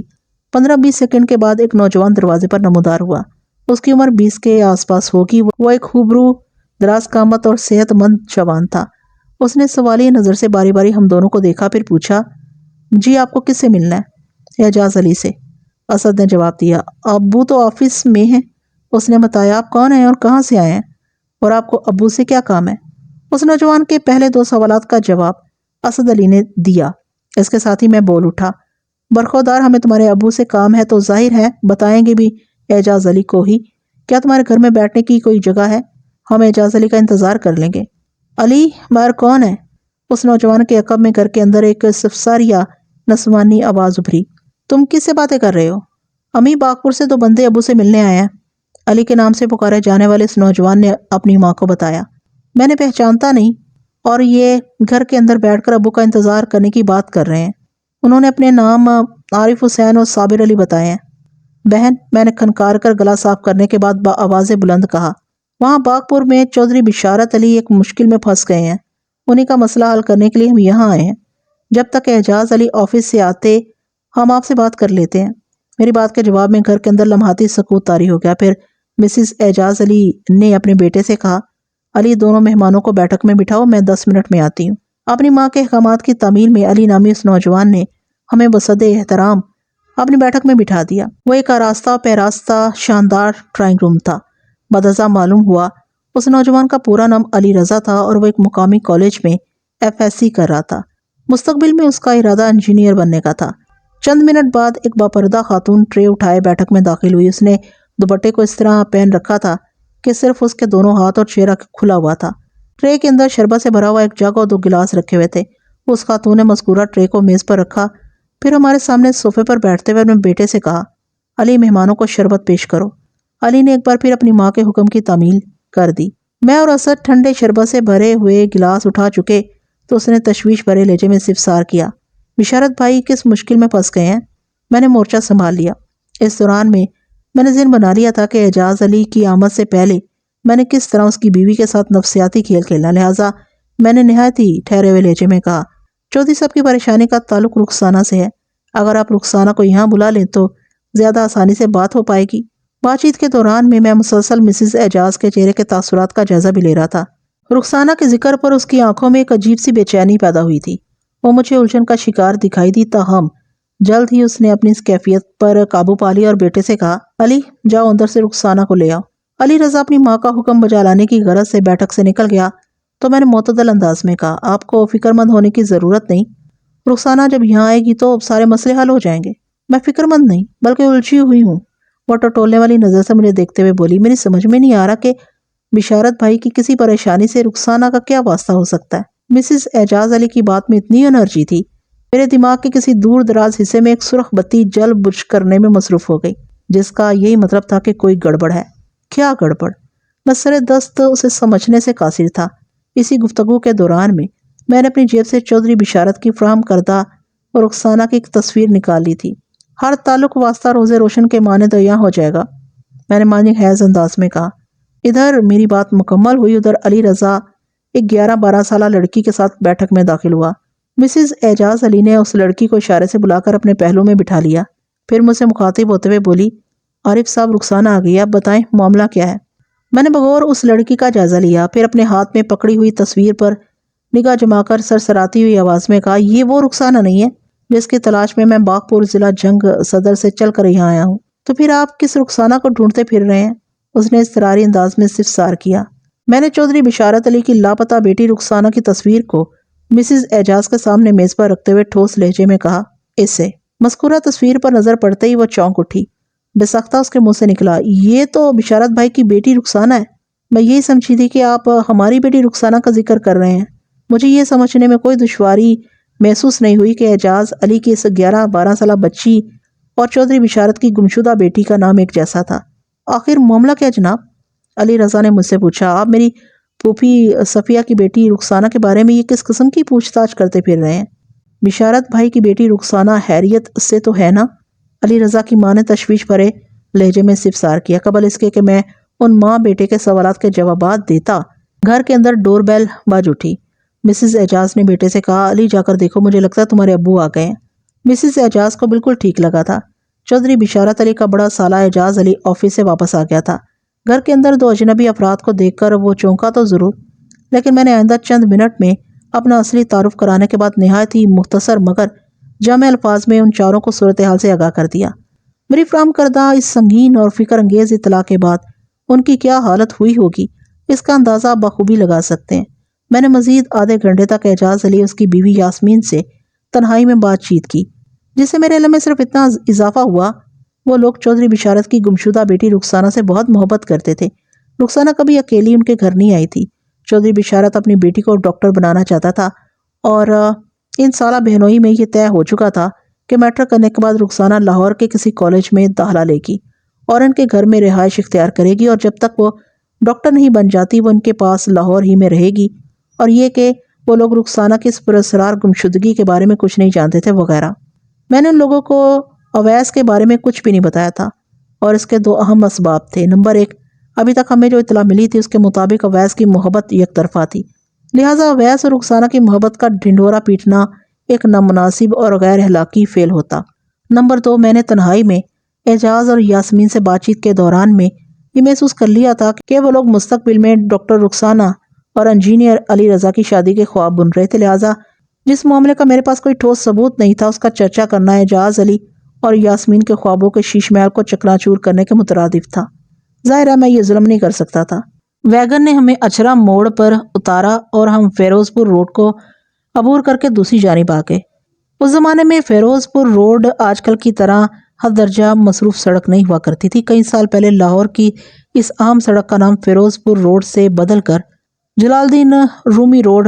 15-20 سیکنڈ کے بعد ایک نوجوان دروازے پر نمودار ہوا۔ اس کی عمر 20 کے آس پاس ہوگی۔ وہ ایک خوبرو، دراز قامت اور صحت مند جوان تھا۔ اس نے سوالیہ نظر سے باری باری ہم دونوں کو دیکھا، پھر پوچھا، جی آپ کو کس سے ملنا ہے؟ اعجاز علی سے، اسد نے جواب دیا۔ ابو تو آفس میں ہیں۔ اس نے بتایا، آپ کون ہیں اور کہاں سے آئے ہیں، اور آپ کو ابو سے کیا کام ہے؟ اس نوجوان کے پہلے 2 سوالات کا جواب اسد علی نے دیا۔ اس کے ساتھ ہی میں بول اٹھا، برخودار، ہمیں تمہارے ابو سے کام ہے تو ظاہر ہے بتائیں گے بھی اعجاز علی کو ہی۔ کیا تمہارے گھر میں بیٹھنے کی کوئی جگہ ہے؟ ہم اعجاز علی کا انتظار کر لیں گے۔ علی، باہر کون ہے؟ اس نوجوان کے عقب میں گھر کے اندر ایک سفساریہ نسوانی آواز ابھری۔ تم کس سے باتیں کر رہے ہو؟ امی، باغپور سے 2 بندے ابو سے ملنے آئے ہیں۔ علی کے نام سے پکارے جانے والے اس نوجوان نے اپنی ماں کو بتایا۔ میں نے پہچانتا نہیں، اور یہ گھر کے اندر بیٹھ کر ابو کا انتظار کرنے کی بات کر رہے ہیں۔ انہوں نے اپنے نام عارف حسین اور صابر علی بتائے ہیں۔ بہن، میں نے کھنکار کر گلا صاف کرنے کے بعد آواز بلند کہا، وہاں باغپور میں چودھری بشارت علی ایک مشکل میں پھنس گئے ہیں، انہیں کا مسئلہ حل کرنے کے لیے ہم یہاں آئے ہیں۔ جب تک اعجاز علی آفس سے آتے ہم آپ سے بات کر لیتے ہیں۔ میری بات کے جواب میں گھر کے اندر لمحاتی سکوت طاری ہو گیا۔ پھر مسز اعجاز علی نے اپنے بیٹے سے کہا، علی دونوں مہمانوں کو بیٹھک میں بٹھاؤ، میں 10 منٹ میں آتی ہوں۔ اپنی ماں کے احکامات کی تعمیل میں علی نامی اس نوجوان نے ہمیں بصد احترام اپنی بیٹھک میں بٹھا دیا۔ وہ ایک آراستہ پیراستہ شاندار ڈرائنگ روم تھا۔ بدضا معلوم ہوا اس نوجوان کا پورا نام علی رضا تھا اور وہ ایک مقامی کالج میں FSC کر رہا تھا۔ مستقبل میں اس کا ارادہ انجینئر بننے کا تھا۔ چند منٹ بعد ایک باپردہ خاتون ٹرے اٹھائے بیٹھک میں داخل ہوئی۔ اس نے دوپٹے کو اس طرح پہن رکھا تھا کہ صرف اس کے دونوں ہاتھ اور چہرہ کھلا ہوا تھا۔ ٹرے کے اندر شربت سے بھرا ہوا ایک جگ اور 2 گلاس رکھے ہوئے تھے۔ اس خاتون نے مذکورہ ٹرے کو میز پر رکھا، پھر ہمارے سامنے صوفے پر بیٹھتے ہوئے اپنے بیٹے سے کہا، علی مہمانوں کو شربت پیش کرو۔ علی نے ایک بار پھر اپنی ماں کے حکم کی تعمیل کر دی۔ میں اور اسد ٹھنڈے شربت سے بھرے ہوئے گلاس اٹھا چکے تو اس نے تشویش بھرے لہجے میں استفسار کیا، بشارت بھائی کس مشکل میں پھنس گئے ہیں؟ میں نے مورچہ سنبھال لیا۔ اس دوران میں نے ذہن بنا لیا تھا کہ اعجاز علی کی آمد سے پہلے میں نے کس طرح اس کی بیوی کے ساتھ نفسیاتی کھیل کھیلنا، لہٰذا میں نے نہایت ہی ٹھہرے ہوئے لہجے میں کہا، چودھری صاحب کی پریشانی کا تعلق رخسانہ سے ہے۔ اگر آپ رخسانہ کو یہاں بلا لیں تو زیادہ آسانی سے بات ہو پائے گی۔ بات چیت کے دوران میں مسلسل مسز اعجاز کے چہرے کے تاثرات کا جائزہ بھی لے رہا تھا۔ رخسانہ کے ذکر پر اس کی آنکھوں میں ایک عجیب سی بے چینی پیدا ہوئی تھی۔ وہ مجھے الجھن کا شکار دکھائی دی، تاہم جلد ہی اس نے اپنی اس کیفیت پر قابو پا لیا اور بیٹے سے کہا، علی جاؤ اندر سے رخسانہ کو لے آؤ۔ علی رضا اپنی ماں کا حکم بجا لانے کی غرض سے بیٹھک سے نکل گیا تو میں نے معتدل انداز میں کہا، آپ کو فکر مند ہونے کی ضرورت نہیں، رخسانہ جب یہاں آئے گی تو سارے مسئلے حل ہو جائیں گے۔ میں فکر مند نہیں بلکہ الجھی ہوئی ہوں، وہ ٹٹولنے والی نظر سے مجھے دیکھتے ہوئے بولی، میری سمجھ میں نہیں آ رہا کہ بشارت بھائی کی کسی پریشانی سے رخسانہ کا کیا واسطہ ہو سکتا ہے۔ مسز اعجاز علی کی بات میں اتنی انرجی تھی، میرے دماغ کے کسی دور دراز حصے میں ایک سرخ بتی جل بجھ کرنے میں مصروف ہو گئی، جس کا یہی مطلب تھا کہ کوئی گڑبڑ ہے۔ کیا گڑبڑ؟ میں سر دست اسے سمجھنے سے قاصر تھا۔ اسی گفتگو کے دوران میں نے اپنی جیب سے چودھری بشارت کی فراہم کردہ اور رخسانہ کی ایک تصویر نکال لی تھی۔ ہر تعلق واسطہ روزے روشن کے مانند یہاں ہو جائے گا، میں نے معنی خیز انداز میں کہا۔ ادھر میری بات مکمل ہوئی، ادھر علی رضا ایک 11-12 سالہ لڑکی کے ساتھ بیٹھک میں داخل ہوا۔ مسز اعجاز علی نے اس لڑکی کو اشارے سے بلا کر اپنے پہلو میں بٹھا لیا، پھر مجھ سے مخاطب ہوتے ہوئے بولی، عارف صاحب رخسانہ آ گئی، اب بتائیں معاملہ کیا ہے؟ میں نے بغور اس لڑکی کا جائزہ لیا، پھر اپنے ہاتھ میں پکڑی ہوئی تصویر پر نگاہ جما کر سرسراتی ہوئی آواز میں کہا، یہ وہ رخسانہ نہیں ہے جس کی تلاش میں باغپور ضلع جنگ صدر سے چل کر یہاں آیا ہوں۔ تو پھر آپ کس رخسانہ کو ڈھونڈتے پھر رہے ہیں؟ اس نے اضطراری انداز میں استفسار کیا۔ میں نے چودھری بشارت علی کی لاپتہ بیٹی رخسانہ کی تصویر کو مسز اعجاز کے سامنے میز پر رکھتے ہوئے ٹھوس لہجے میں کہا، اسے مذکورہ تصویر پر نظر پڑتے ہی وہ چونک اٹھی۔ بے سختہ اس کے منہ سے نکلا، یہ تو بشارت بھائی کی بیٹی رخسانہ ہے۔ میں یہی سمجھی تھی کہ آپ ہماری بیٹی رخسانہ کا ذکر کر رہے ہیں۔ مجھے یہ سمجھنے میں کوئی دشواری محسوس نہیں ہوئی کہ اعجاز علی کی اس 11-12 سالہ بچی اور چودھری بشارت کی گمشدہ بیٹی کا نام ایک جیسا تھا۔ آخر معاملہ کیا جناب؟ علی رضا نے مجھ سے پوچھا، آپ میری پھوپھی صفیہ کی بیٹی رخسانہ کے بارے میں یہ کس قسم کی پوچھ تاچھ کرتے پھر رہے ہیں؟ بشارت بھائی کی بیٹی رخسانہ خیریت سے تو ہے نا؟ علی رضا کی ماں نے تشویش بھرے لہجے میں استفسار کیا۔ قبل اس کے کہ میں ان ماں بیٹے کے سوالات کے جوابات دیتا، گھر کے اندر ڈور بیل بج اٹھی۔ مسز اعجاز نے بیٹے سے کہا، علی جا کر دیکھو، مجھے لگتا ہے تمہارے ابو آ گئے ہیں۔ مسز اعجاز کو بالکل ٹھیک لگا تھا۔ چودھری بشارت علی کا بڑا سالہ اعجاز علی آفس سے واپس آ گیا تھا۔ گھر کے اندر 2 اجنبی افراد کو دیکھ کر وہ چونکا تو ضرور، لیکن میں نے آئندہ چند منٹ میں اپنا اصلی تعارف کرانے کے بعد نہایت ہی مختصر مگر جامع الفاظ میں ان چاروں کو صورتحال سے آگاہ کر دیا۔ میری فراہم کردہ اس سنگین اور فکر انگیز اطلاع کے بعد ان کی کیا حالت ہوئی ہوگی، اس کا اندازہ آپ بخوبی لگا سکتے ہیں۔ میں نے مزید آدھے گھنٹے تک اعجاز علی اس کی بیوی یاسمین سے تنہائی میں بات چیت کی، جس سے میرے علم میں صرف اتنا اضافہ ہوا، وہ لوگ چودھری بشارت کی گمشدہ بیٹی رخسانہ سے بہت محبت کرتے تھے۔ رخسانہ کبھی اکیلی ان کے گھر نہیں آئی تھی۔ چودھری بشارت اپنی بیٹی کو ڈاکٹر بنانا چاہتا تھا اور ان سالہ بہنوئی میں یہ طے ہو چکا تھا کہ میٹرک کرنے کے بعد رخسانہ لاہور کے کسی کالج میں داخلہ لے گی اور ان کے گھر میں رہائش اختیار کرے گی، اور جب تک وہ ڈاکٹر نہیں بن جاتی وہ ان کے پاس لاہور ہی میں رہے گی، اور یہ کہ وہ لوگ رخسانہ کی اس پراسرار گمشدگی کے بارے میں کچھ نہیں جانتے تھے وغیرہ۔ میں نے ان لوگوں کو اویس کے بارے میں کچھ بھی نہیں بتایا تھا، اور اس کے 2 اہم اسباب تھے۔ نمبر 1، ابھی تک ہمیں جو اطلاع ملی تھی اس کے مطابق اویس کی محبت یک طرفہ تھی، لہٰذا اویس اور رخسانہ کی محبت کا ڈھنڈورا پیٹنا ایک نامناسب اور غیر اخلاقی فعل ہوتا۔ نمبر 2، میں نے تنہائی میں اعجاز اور یاسمین سے بات چیت کے دوران میں یہ محسوس کر لیا تھا کہ وہ لوگ مستقبل میں ڈاکٹر رخسانہ اور انجینئر علی رضا کی شادی کے خواب بن رہے تھے، لہٰذا جس معاملے کا میرے پاس کوئی ٹھوس ثبوت نہیں تھا اس کا چرچا کرنا اعجاز علی اور یاسمین کے خوابوں کے شیش محل کو چکنا چور کرنے کے مترادف تھا۔ ظاہر ہے میں یہ ظلم نہیں کر سکتا تھا۔ ویگن نے ہمیں اچھرا موڑ پر اتارا اور ہم فیروز پور روڈ کو عبور کر کے دوسری جانب آ گئے۔ اس زمانے میں فیروز پور روڈ آج کل کی طرح حد درجہ مصروف سڑک نہیں ہوا کرتی تھی۔ کئی سال پہلے لاہور کی اس عام سڑک کا نام فیروز پور روڈ سے بدل کر جلال الدین رومی روڈ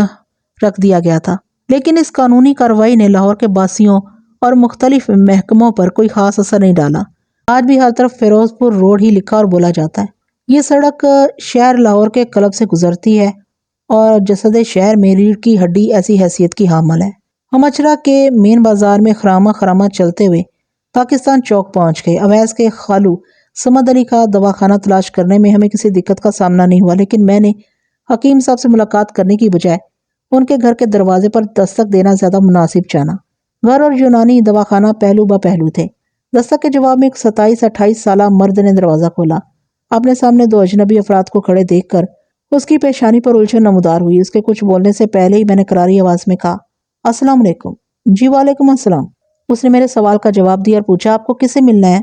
رکھ دیا گیا تھا، لیکن اس قانونی کارروائی نے لاہور کے باسیوں اور مختلف محکموں پر کوئی خاص اثر نہیں ڈالا۔ آج بھی ہر طرف فیروز پور روڈ ہی لکھا اور بولا جاتا ہے۔ یہ سڑک شہر لاہور کے کلب سے گزرتی ہے اور جسد شہر میں ریڑھ کی ہڈی ایسی حیثیت کی حامل ہے۔ ہم اچرا کے مین بازار میں خرامہ خرامہ چلتے ہوئے پاکستان چوک پہنچ گئے۔ اویس کے خالو صمد علی کا دواخانہ تلاش کرنے میں ہمیں کسی دقت کا سامنا نہیں ہوا، لیکن میں نے حکیم صاحب سے ملاقات کرنے کی بجائے ان کے گھر کے دروازے پر دستک دینا زیادہ مناسب جانا۔ گھر اور یونانی دواخانہ پہلو با پہلو تھے۔ دستک کے جواب میں ایک 27-28 سالہ مرد نے دروازہ کھولا۔ اپنے سامنے 2 اجنبی افراد کو کھڑے دیکھ کر اس کی پیشانی پر الجھن نمودار ہوئی۔ اس کے کچھ بولنے سے پہلے ہی میں نے کراری آواز میں کہا، السلام علیکم۔ جی وعلیکم السلام۔ اس نے میرے سوال کا جواب دیا اور پوچھا، آپ کو کس سے ملنا ہے؟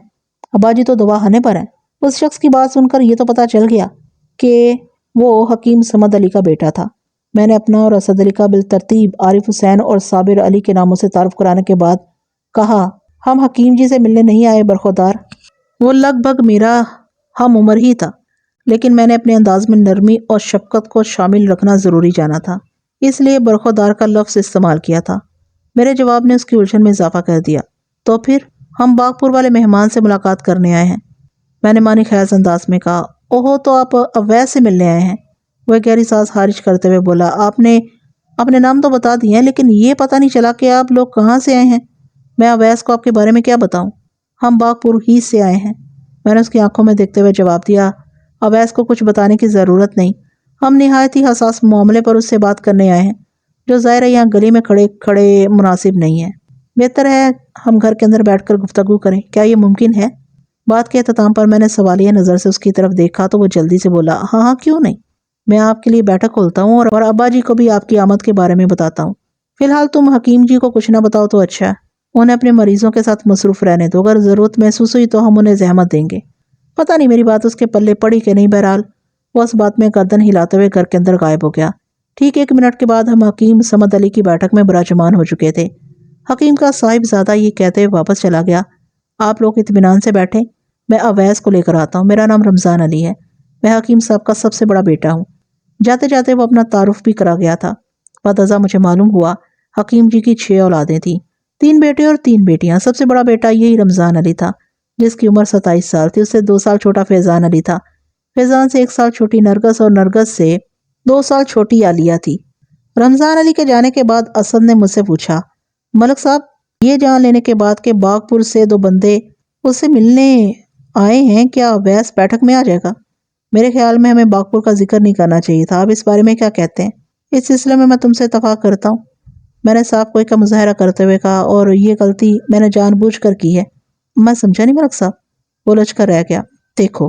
ابا جی تو دواخانے پر ہیں۔ اس شخص کی بات سن کر یہ تو پتا چل گیا کہ وہ حکیم صمد علی کا بیٹا تھا۔ میں نے اپنا اور اسد علی کا بالترتیب عارف حسین اور صابر علی کے ناموں سے تعارف کرانے کے بعد کہا، ہم حکیم جی سے ملنے نہیں آئے برخودار۔ وہ لگ بھگ میرا ہم عمر ہی تھا، لیکن میں نے اپنے انداز میں نرمی اور شفقت کو شامل رکھنا ضروری جانا تھا، اس لیے برخودار کا لفظ استعمال کیا تھا۔ میرے جواب نے اس کی الجھن میں اضافہ کر دیا، تو پھر ہم باغپور والے مہمان سے ملاقات کرنے آئے ہیں۔ میں نے معنی خیز انداز میں کہا، اوہو تو آپ اویس سے ملنے آئے ہیں۔ وہ گہری سانس خارج کرتے ہوئے بولا، آپ نے اپنے نام تو بتا دیے ہیں، لیکن یہ پتہ نہیں چلا کہ آپ لوگ کہاں سے آئے ہیں۔ میں اویس کو آپ کے بارے میں کیا بتاؤں؟ ہم باغپور ہی سے آئے ہیں۔ میں نے اس کی آنکھوں میں دیکھتے ہوئے جواب دیا، اویس کو کچھ بتانے کی ضرورت نہیں، ہم نہایت ہی حساس معاملے پر اس سے بات کرنے آئے ہیں، جو ظاہر ہے یہاں گلی میں کھڑے کھڑے مناسب نہیں ہے۔ بہتر ہے ہم گھر کے اندر بیٹھ کر گفتگو کریں، کیا یہ ممکن ہے؟ بات کے اختتام پر میں نے سوالیہ نظر سے اس کی طرف دیکھا تو وہ جلدی سے بولا، ہاں ہاں کیوں نہیں، میں آپ کے لیے بیٹھک کھولتا ہوں اور ابا جی کو بھی آپ کی آمد کے بارے میں بتاتا ہوں۔ فی الحال تم حکیم جی کو کچھ نہ بتاؤ تو اچھا ہے، انہیں اپنے مریضوں کے ساتھ مصروف رہنے دو، اگر ضرورت محسوس ہوئی تو ہم انہیں زحمت دیں گے۔ پتہ نہیں میری بات اس کے پلے پڑی کہ نہیں، بہرحال وہ اس بات میں گردن ہلاتے ہوئے گھر کے اندر غائب ہو گیا۔ ٹھیک 1 منٹ کے بعد ہم حکیم صمد علی کی بیٹھک میں براجمان ہو چکے تھے۔ حکیم کا صاحبزادہ یہ کہتے ہوئے واپس چلا گیا، آپ لوگ اطمینان سے بیٹھیں، میں اویس کو لے کر آتا ہوں، میرا نام رمضان علی ہے، میں حکیم صاحب کا سب سے بڑا بیٹا ہوں۔ جاتے جاتے وہ اپنا تعارف بھی کرا گیا تھا۔ بعد ازاں مجھے معلوم ہوا حکیم جی کی 6 اولادیں تھیں، 3 بیٹے اور 3 بیٹیاں۔ سب سے بڑا بیٹا یہی رمضان علی تھا جس کی عمر 27 سال تھی، اس سے 2 سال چھوٹا فیضان علی تھا، فیضان سے 1 سال چھوٹی نرگس اور نرگس سے 2 سال چھوٹی عالیہ تھی۔ رمضان علی کے جانے کے بعد اسد نے مجھ سے پوچھا، ملک صاحب یہ جان لینے کے بعد کہ باغپور سے 2 بندے اس سے ملنے آئے ہیں، کیا اویس بیٹھک میں آ جائے گا؟ میرے خیال میں ہمیں باغپور کا ذکر نہیں کرنا چاہیے تھا، آپ اس بارے میں کیا کہتے ہیں؟ اس سلسلے میں تم سے اتفاق کرتا ہوں، میں نے صاف کوئی کا مظاہرہ کرتے ہوئے کہا، اور یہ غلطی میں نے جان بوجھ کر کی ہے۔ میں سمجھا نہیں ملک صاحب، وہ لچ کر رہ گیا۔ دیکھو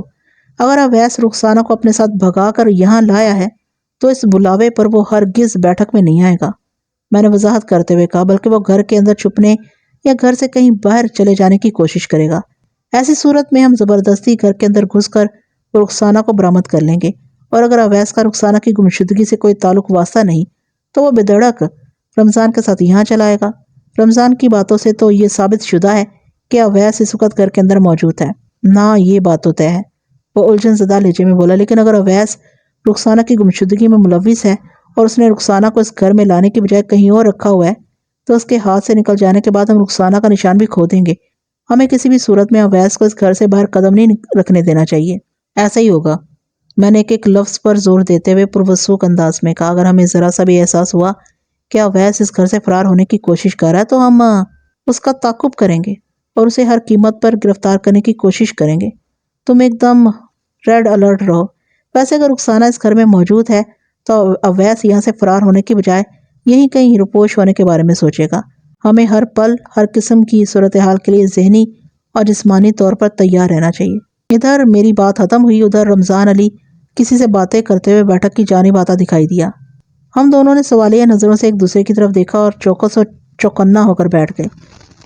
اگر اویس رخسانہ کو اپنے ساتھ بھگا کر یہاں لایا ہے تو اس بلاوے پر وہ ہرگز بیٹھک میں نہیں آئے گا، میں نے وضاحت کرتے ہوئے کہا، بلکہ وہ گھر کے اندر چھپنے یا گھر سے کہیں باہر چلے جانے کی کوشش کرے گا۔ ایسی صورت میں ہم زبردستی گھر کے اندر گھس کر رخسانہ کو برآمد کر لیں گے، اور اگر اویس کا رخسانہ کی گمشدگی سے کوئی تعلق واسطہ نہیں تو وہ بدڑک رمضان کے ساتھ یہاں چلا آئے گا۔ رمضان کی باتوں سے تو یہ ثابت شدہ ہے کہ اویس اس وقت گھر کے اندر موجود ہے۔ نہ یہ بات تو طے ہے، وہ الجھن زدہ لہجے میں بولا، لیکن اگر اویس رخسانہ کی گمشدگی میں ملوث ہے اور اس نے رخسانہ کو اس گھر میں لانے کی بجائے کہیں اور رکھا ہوا ہے تو اس کے ہاتھ سے نکل جانے کے بعد ہم رخسانہ کا نشان بھی کھو دیں گے۔ ہمیں کسی بھی صورت میں اویس کو اس گھر سے باہر قدم نہیں رکھنے دینا چاہیے۔ ایسا ہی ہوگا، میں نے ایک لفظ پر زور دیتے ہوئے پروسوک انداز میں کہا، اگر ہمیں ذرا سا بھی احساس ہوا کہ اویس اس گھر سے فرار ہونے کی کوشش کر رہا ہے تو ہم اس کا تعاقب کریں گے اور اسے ہر قیمت پر گرفتار کرنے کی کوشش کریں گے۔ تم ایک دم ریڈ الرٹ رہو۔ ویسے اگر رخسانہ اس گھر میں موجود ہے تو اویس یہاں سے فرار ہونے کی بجائے یہیں کہیں روپوش ہونے کے بارے میں سوچے گا۔ ہمیں ہر پل ہر قسم کی صورتحال کے لیے ذہنی اور جسمانی طور پر تیار رہنا چاہیے۔ ادھر میری بات ختم ہوئی، ادھر رمضان علی کسی سے باتیں کرتے ہوئے بیٹھک کی جانب آتا دکھائی دیا۔ ہم دونوں نے سوالیہ نظروں سے ایک دوسرے کی طرف دیکھا اور چوکس اور چوکنا ہو کر بیٹھ گئے۔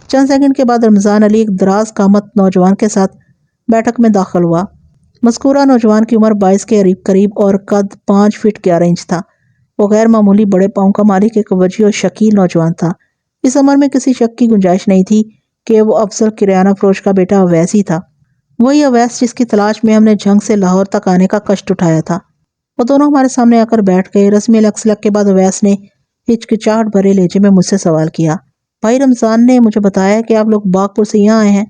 چند سیکنڈ کے بعد رمضان علی ایک دراز قامت نوجوان کے ساتھ بیٹھک میں داخل ہوا۔ مذکورہ نوجوان کی عمر 22 کے قریب اور قد 5 فٹ 11 انچ تھا۔ وہ غیر معمولی بڑے پاؤں کا مالک ایک وجیح اور شکیل نوجوان تھا۔ اس عمر میں کسی شک کی گنجائش نہیں تھی کہ وہ افضل کرانہ فروش کا بیٹا اویس ہی تھا، وہی اویس جس کی تلاش میں ہم نے جنگ سے لاہور تک آنے کا کشٹ اٹھایا تھا۔ وہ دونوں ہمارے سامنے آ کر بیٹھ گئے۔ رسمی الگ کے بعد اویس نے ہچکچاہٹ بھرے لہجے میں مجھ سے سوال کیا، بھائی رمضان نے مجھے بتایا کہ آپ لوگ باغپور سے یہاں آئے ہیں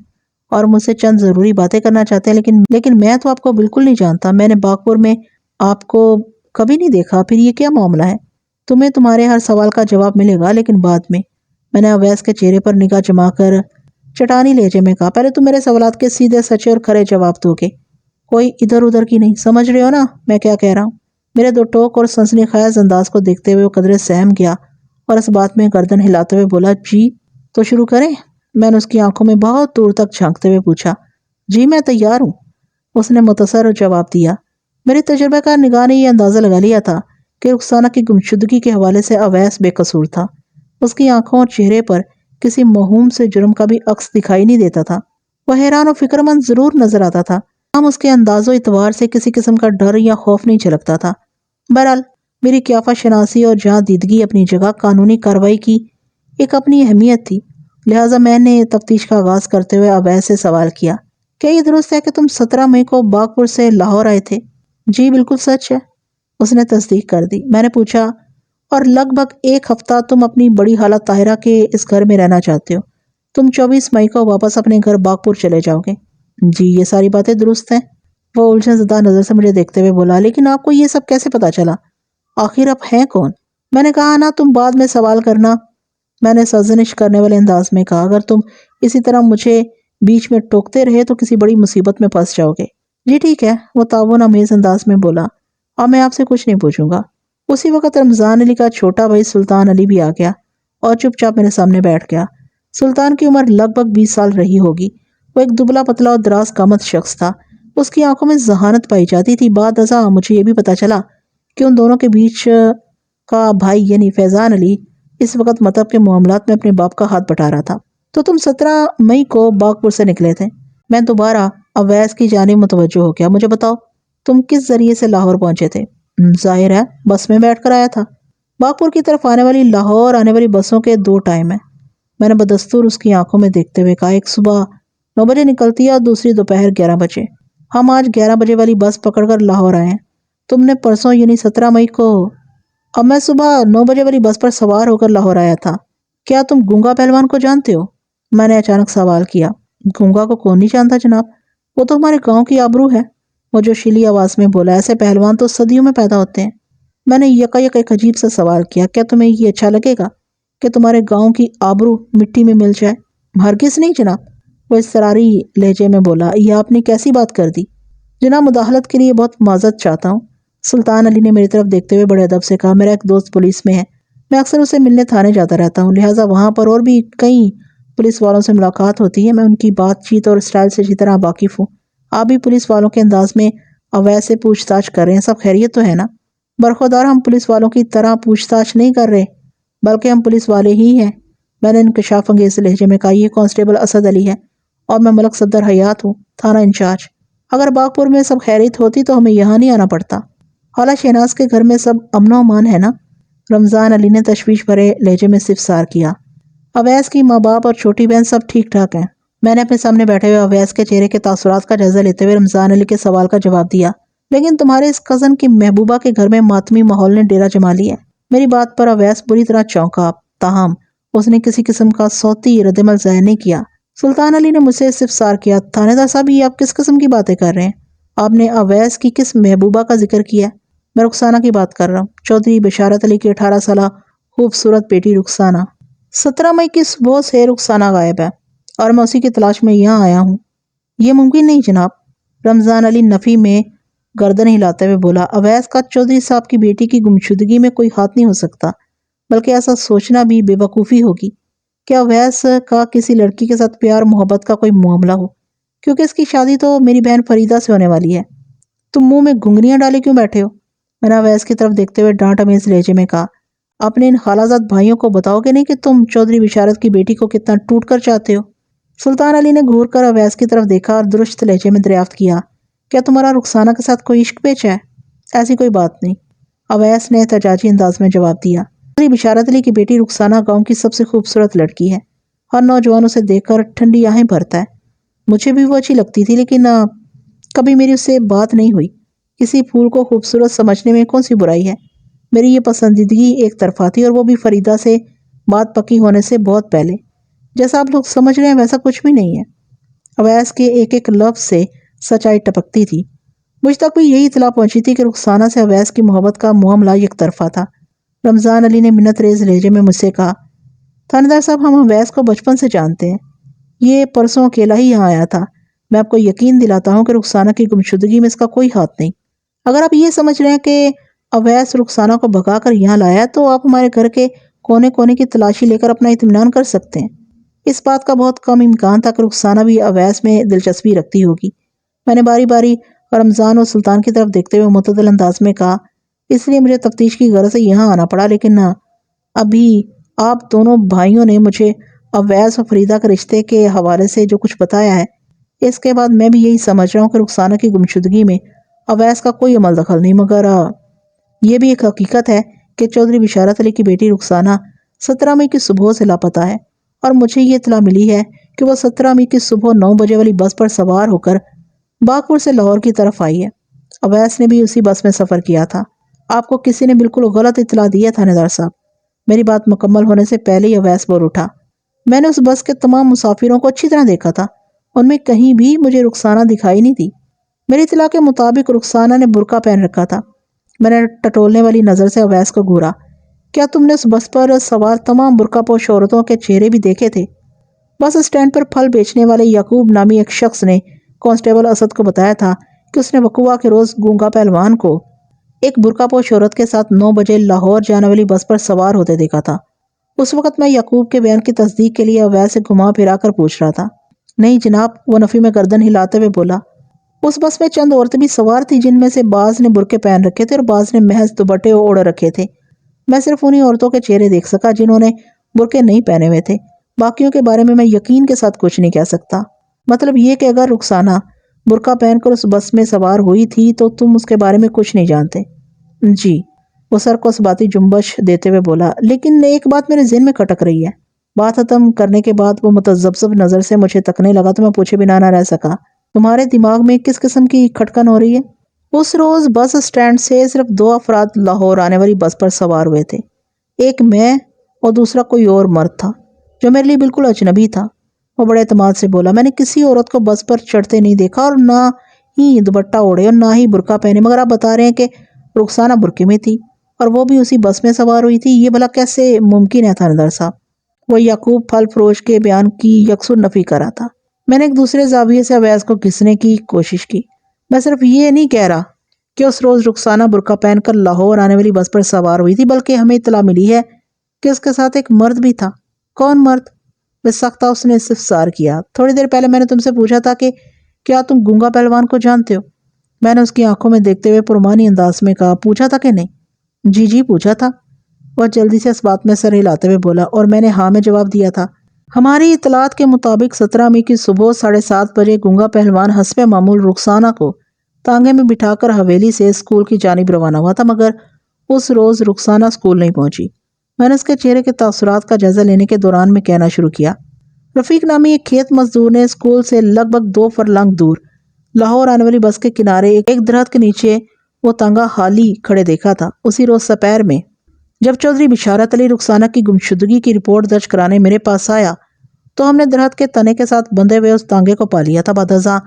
اور مجھ سے چند ضروری باتیں کرنا چاہتے ہیں، لیکن میں تو آپ کو بالکل نہیں جانتا، میں نے باغپور میں آپ کو کبھی نہیں دیکھا، پھر یہ کیا معاملہ ہے؟ تمہیں تمہارے ہر سوال کا جواب ملے گا، لیکن بعد میں نے اویس کے چہرے پر نگاہ جما کر چٹانی لہجے میں کہا، پہلے تم میرے سوالات کے سیدھے سچے اور کھرے جواب دو گے، کوئی ادھر ادھر کی نہیں، سمجھ رہے ہو نا میں کیا کہہ رہا ہوں؟ میرے دو ٹوک اور سنسنی خیز انداز کو دیکھتے ہوئے وہ قدرے سہم گیا اور اس بات میں گردن ہلاتے ہوئے بولا، جی تو شروع کریں؟ میں نے اس کی آنکھوں میں بہت دور تک جھانکتے ہوئے پوچھا۔ جی میں تیار ہوں، اس نے متصر جواب دیا۔ میری تجربہ کار نگاہ نے یہ اندازہ لگا لیا تھا کہ رخسانہ کی گمشدگی کے حوالے سے اویس بے قصور تھا۔ اس کی آنکھوں اور چہرے پر کسی موہوم سے جرم کا بھی عکس دکھائی نہیں دیتا تھا۔ وہ حیران و فکر مند ضرور نظر آتا تھا، ہم اس کے انداز و اعتبار سے کسی قسم کا ڈر یا خوف نہیں جھلکتا تھا۔ بہرحال میری قیافہ شناسی اور جہاں دیدگی اپنی جگہ قانونی کارروائی کی ایک اپنی اہمیت تھی، لہٰذا میں نے تفتیش کا آغاز کرتے ہوئے اویس سے سوال کیا، کیا یہ درست ہے کہ تم 17 مئی کو باغپور سے لاہور آئے تھے؟ جی بالکل سچ ہے، اس نے تصدیق کر دی۔ میں نے پوچھا، اور لگ بھگ 1 ہفتہ تم اپنی بڑی خالہ طاہرہ کے اس گھر میں رہنا چاہتے ہو، تم 24 مئی کو واپس اپنے گھر باغپور چلے جاؤ گے؟ جی یہ ساری باتیں درست ہیں، وہ الجھن زدہ نظر سے مجھے دیکھتے ہوئے بولا، لیکن آپ کو یہ سب کیسے پتا چلا؟ آخر آپ ہیں کون؟ میں نے کہا نا تم بعد میں سوال کرنا، میں نے سرزنش کرنے والے انداز میں کہا، اگر تم اسی طرح مجھے بیچ میں ٹوکتے رہے تو کسی بڑی مصیبت میں پھنس جاؤ گے۔ جی ٹھیک ہے، وہ تعاون آمیز انداز میں بولا، اب میں آپ سے کچھ نہیں پوچھوں گا۔ اسی وقت رمضان علی کا چھوٹا بھائی سلطان علی بھی آ گیا اور چپ چاپ میرے سامنے بیٹھ گیا۔ سلطان کی عمر لگ بھگ 20 سال رہی ہوگی۔ وہ ایک دبلا پتلا اور دراز قامت شخص تھا۔ اس کی آنکھوں میں ذہانت پائی جاتی تھی۔ بعد ازاں مجھے یہ بھی پتا چلا کہ ان دونوں کے بیچ کا بھائی یعنی فیضان علی اس وقت مطلب کے معاملات میں اپنے باپ کا ہاتھ بٹا رہا تھا۔ تو تم 17 مئی کو باغپور سے نکلے تھے؟ میں دوبارہ اویس کی جانب متوجہ ہو گیا۔ مجھے بتاؤ تم کس ذریعے سے لاہور پہنچے تھے؟ ظاہر ہے بس میں بیٹھ کر آیا تھا۔ باغپور کی طرف آنے والی لاہور آنے والی بسوں کے 2 ٹائم ہیں، میں نے بدستور اس کی آنکھوں میں دیکھتے ہوئے کہا، ایک صبح 9 بجے نکلتی ہے اور دوسری دوپہر 11 بجے۔ ہم آج 11 بجے والی بس پکڑ کر لاہور آئے ہیں۔ تم نے پرسوں یعنی 17 مئی کو؟ اب میں صبح 9 بجے والی بس پر سوار ہو کر لاہور آیا تھا۔ کیا تم گونگا پہلوان کو جانتے ہو؟ میں نے اچانک سوال کیا۔ گونگا کو کون نہیں جانتا جناب، وہ تو ہمارے گاؤں کی آبرو ہے، وہ جو شیلی آواز میں بولا، ایسے پہلوان تو صدیوں میں پیدا ہوتے ہیں۔ میں نے یکایک ایک عجیب سا سوال کیا، کیا تمہیں یہ اچھا لگے گا کہ تمہارے گاؤں کی آبرو مٹی میں مل جائے؟ ہرگز نہیں جناب، وہ اضطراری لہجے میں بولا۔ یہ آپ نے کیسی بات کر دی؟ جناب مداخلت کے لیے بہت معذرت چاہتا ہوں، سلطان علی نے میری طرف دیکھتے ہوئے بڑے ادب سے کہا، میرا ایک دوست پولیس میں ہے، میں اکثر اسے ملنے تھانے جاتا رہتا ہوں، لہٰذا وہاں پر اور بھی کئی پولیس والوں سے ملاقات ہوتی ہے، میں ان کی بات چیت اور اسٹائل سے اچھی طرح واقف ہوں۔ آپ بھی پولیس والوں کے انداز میں اویس سے پوچھ تاچھ کر رہے ہیں، سب خیریت تو ہے نا؟ برخودار ہم پولیس والوں کی طرح پوچھ تاچھ نہیں کر رہے، بلکہ ہم پولیس والے ہی ہیں، میں نے انکشاف انگیز لہجے میں کہا۔ یہ کانسٹیبل اسد علی ہے اور میں ملک صفدر حیات ہوں، تھانہ انچارج۔ اگر باغپور میں سب خیریت ہوتی تو ہمیں یہاں نہیں آنا پڑتا۔ خالہ شہناز کے گھر میں سب امن و امان ہے نا؟ رمضان علی نے تشویش بھرے لہجے میں استفسار کیا۔ اویس کی ماں باپ اور چھوٹی بہن سب ٹھیک ٹھاک ہیں، میں نے اپنے سامنے بیٹھے ہوئے اویس کے چہرے کے تاثرات کا جائزہ لیتے ہوئے رمضان علی کے سوال کا جواب دیا، لیکن تمہارے اس کزن کی محبوبہ کے گھر میں ماتمی ماحول نے ڈیرا جما لی ہے۔ میری بات پر اویس بری طرح چونکا، تاہم اس نے کسی قسم کا صوتی ردعمل ظاہر نہیں کیا۔ سلطان علی نے مجھ سے استفسار کیا، تھانے دار صاحب یہ آپ کس قسم کی باتیں کر رہے ہیں؟ آپ نے اویس کی کس محبوبہ کا ذکر کیا؟ میں رخسانہ کی بات کر رہا ہوں، چودھری بشارت علی کی 18 سالہ خوبصورت بیٹی رخسانہ۔ 17 مئی کی صبح سے رخسانہ غائب ہے اور میں اسی کی تلاش میں یہاں آیا ہوں۔ یہ ممکن نہیں جناب، رمضان علی نفی میں گردن ہلاتے ہوئے بولا، اویس کا چودھری صاحب کی بیٹی کی گمشدگی میں کوئی ہاتھ نہیں ہو سکتا، بلکہ ایسا سوچنا بھی بے وقوفی ہوگی۔ کیا اویس کا کسی لڑکی کے ساتھ پیار محبت کا کوئی معاملہ ہو؟ کیونکہ اس کی شادی تو میری بہن فریدہ سے ہونے والی ہے۔ تم منہ میں گھنگریاں ڈالے کیوں بیٹھے ہو؟ میں نے اویس کی طرف دیکھتے ہوئے ڈانٹ امیز لہجے میں کہا، اپنے ان خالازاد بھائیوں کو بتاؤ گے نہیں کہ تم چودھری بشارت کی بیٹی کو کتنا ٹوٹ کر چاہتے ہو؟ سلطان علی نے گھور کر اویس کی طرف دیکھا اور درست لہجے میں دریافت کیا، کیا تمہارا رخسانہ کے ساتھ کوئی عشق پیچ ہے؟ ایسی کوئی بات نہیں، اویس نے احتجاجی انداز میں جواب دیا۔ چودھری بشارت علی کی بیٹی رخسانہ گاؤں کی سب سے خوبصورت لڑکی ہے، ہر نوجوان اسے دیکھ کر ٹھنڈی آہیں بھرتا ہے۔ مجھے بھی وہ اچھی لگتی تھی، لیکن کبھی میری اس سے بات نہیں ہوئی۔ کسی پھول کو خوبصورت سمجھنے میں کون سی برائی ہے؟ میری یہ پسندیدگی ایک طرفہ تھی، اور وہ بھی فریدہ سے بات پکی ہونے سے بہت پہلے۔ جیسا آپ لوگ سمجھ رہے ہیں ویسا کچھ بھی نہیں ہے۔ اویس کے ایک ایک لفظ سے سچائی ٹپکتی تھی۔ مجھ تک بھی یہی اطلاع پہنچی تھی کہ رخسانہ سے اویس کی محبت کا معاملہ یک طرفہ تھا۔ رمضان علی نے منت ریز لہجے میں مجھ سے کہا، تھانے دار صاحب، ہم اویس کو بچپن سے جانتے ہیں، یہ پرسوں اکیلا ہی یہاں آیا تھا۔ میں آپ کو یقین دلاتا ہوں کہ رخسانہ کی گمشدگی میں اس کا کوئی ہاتھ نہیں۔ اگر آپ یہ سمجھ رہے ہیں کہ اویس رخسانہ کو بھگا کر یہاں لایا تو آپ ہمارے گھر کے کونے کونے کی تلاشی لے کر اپنا اطمینان کر سکتے ہیں۔ اس بات کا بہت کم امکان تھا کہ رخسانہ بھی اویس میں دلچسپی رکھتی ہوگی۔ میں نے باری باری رمضان اور سلطان کی طرف دیکھتے ہوئے معتدل انداز میں کہا، اس لیے مجھے تفتیش کی غرض سے یہاں آنا پڑا، لیکن ابھی آپ دونوں بھائیوں نے مجھے اویس اور فریدہ کے رشتے کے حوالے سے جو کچھ بتایا ہے، اس کے بعد میں بھی یہی سمجھ رہا ہوں کہ رخسانہ کی گمشدگی میں اویس کا کوئی عمل دخل نہیں، مگر یہ بھی ایک حقیقت ہے کہ چودھری بشارت علی کی بیٹی رخسانہ 17 مئی کی صبح سے لاپتہ ہے، اور مجھے یہ اطلاع ملی ہے کہ وہ 17 مئی کی صبح 9 بجے والی بس پر سوار ہو کر باغپور سے لاہور کی طرف آئی ہے۔ اویس نے بھی اسی بس میں سفر کیا تھا۔ آپ کو کسی نے بالکل غلط اطلاع دی ہے تھانے دار صاحب۔ میری بات مکمل ہونے سے پہلے ہی اویس بول اٹھا، میں نے اس بس کے تمام مسافروں کو اچھی طرح دیکھا تھا، ان میں کہیں بھی مجھے رخسانہ دکھائی نہیں دی۔ میری اطلاع کے مطابق رخسانہ نے برقع پہن رکھا تھا۔ میں نے ٹٹولنے والی نظر سے اویس کو گھورا، کیا تم نے اس بس پر سوار تمام برقع پوش عورتوں کے چہرے بھی دیکھے تھے؟ بس اسٹینڈ پر پھل بیچنے والے یعقوب نامی ایک شخص نے کانسٹیبل اسد کو بتایا تھا کہ اس نے وقوعہ کے روز گونگا پہلوان کو ایک برقع پوش عورت کے ساتھ 9 بجے لاہور جانے والی بس پر سوار ہوتے دیکھا تھا۔ اس وقت میں یعقوب کے بیان کی تصدیق کے لیے اویس سے گھما پھرا کر پوچھ رہا تھا۔ نہیں جناب، وہ نفی میں گردن ہلاتے ہوئے بولا، اس بس میں چند عورتیں بھی سوار تھی، جن میں سے بعض نے برقعے پہن رکھے تھے اور بعض نے محض دوپٹے اوڑھ رکھے تھے۔ میں صرف انہی عورتوں کے چہرے دیکھ سکا جنہوں نے برقعے نہیں پہنے ہوئے تھے، باقیوں کے بارے میں یقین کے ساتھ کچھ نہیں کہہ سکتا۔ مطلب یہ کہ اگر رخسانہ برقع پہن کر اس بس میں سوار ہوئی تھی تو تم اس کے بارے میں کچھ نہیں جانتے؟ جی، وہ سر کو ثباتی جنبش دیتے ہوئے بولا، لیکن ایک بات میرے ذہن میں کھٹک رہی ہے۔ بات ختم کرنے کے بعد وہ متذبذب نظر سے مجھے تکنے لگا تو میں پوچھے بنا نہ رہ سکا، تمہارے دماغ میں کس قسم کی کھٹکن ہو رہی ہے؟ اس روز بس اسٹینڈ سے صرف 2 افراد لاہور آنے والی بس پر سوار ہوئے تھے، ایک میں اور دوسرا کوئی اور مرد تھا جو میرے لیے بالکل اجنبی تھا۔ وہ بڑے اعتماد سے بولا، میں نے کسی عورت کو بس پر چڑھتے نہیں دیکھا، اور نہ ہی دوپٹہ اوڑھے اور نہ ہی برقع پہنے، مگر آپ بتا رہے ہیں کہ رخسانہ برقعے میں تھی اور وہ بھی اسی بس میں سوار ہوئی تھی، یہ بھلا کیسے ممکن ہے تھانے دار صاحب؟ وہ یعقوب پھل فروش کے بیان کی یکسر نفی کر رہا تھا۔ میں نے ایک دوسرے زاویے سے اویس کو گھسنے کی کوشش کی، میں صرف یہ نہیں کہہ رہا کہ اس روز رخسانہ برقع پہن کر لاہور آنے والی بس پر سوار ہوئی تھی، بلکہ ہمیں اطلاع ملی ہے کہ اس کے ساتھ ایک مرد بھی تھا۔ کون مرد؟ بس سختہ اس نے استفسار کیا۔ تھوڑی دیر پہلے میں نے تم سے پوچھا تھا کہ کیا تم گونگا پہلوان کو جانتے ہو؟ میں نے اس کی آنکھوں میں دیکھتے ہوئے پرمانی انداز میں کہا، پوچھا تھا کہ نہیں؟ جی پوچھا تھا، وہ جلدی سے اس بات میں سر ہلاتے ہوئے بولا، اور میں نے ہاں میں جواب دیا تھا۔ ہماری اطلاعات کے مطابق 17 مئی کی صبح 7:30 بجے گونگا پہلوان حسب معمول رخسانہ کو تانگے میں بٹھا کر حویلی سے اسکول کی جانب روانہ ہوا تھا، مگر اس روز رخسانہ اسکول نہیں پہنچی۔ میں نے اس کے چہرے کے تاثرات کا جائزہ لینے کے دوران میں کہنا شروع کیا، رفیق نامی ایک کھیت مزدور نے اسکول سے لگ بھگ 2 فرلنگ دور لاہور آنے والی بس کے کنارے ایک درخت کے نیچے وہ تانگا خالی کھڑے دیکھا تھا۔ اسی روز سپہر میں جب چودھری بشارت علی رخسانہ کی گمشدگی کی رپورٹ درج کرانے میرے پاس آیا تو ہم نے درخت کے تنے کے ساتھ بندھے ہوئے اس تانگے کو پا لیا تھا۔ بعد ازاں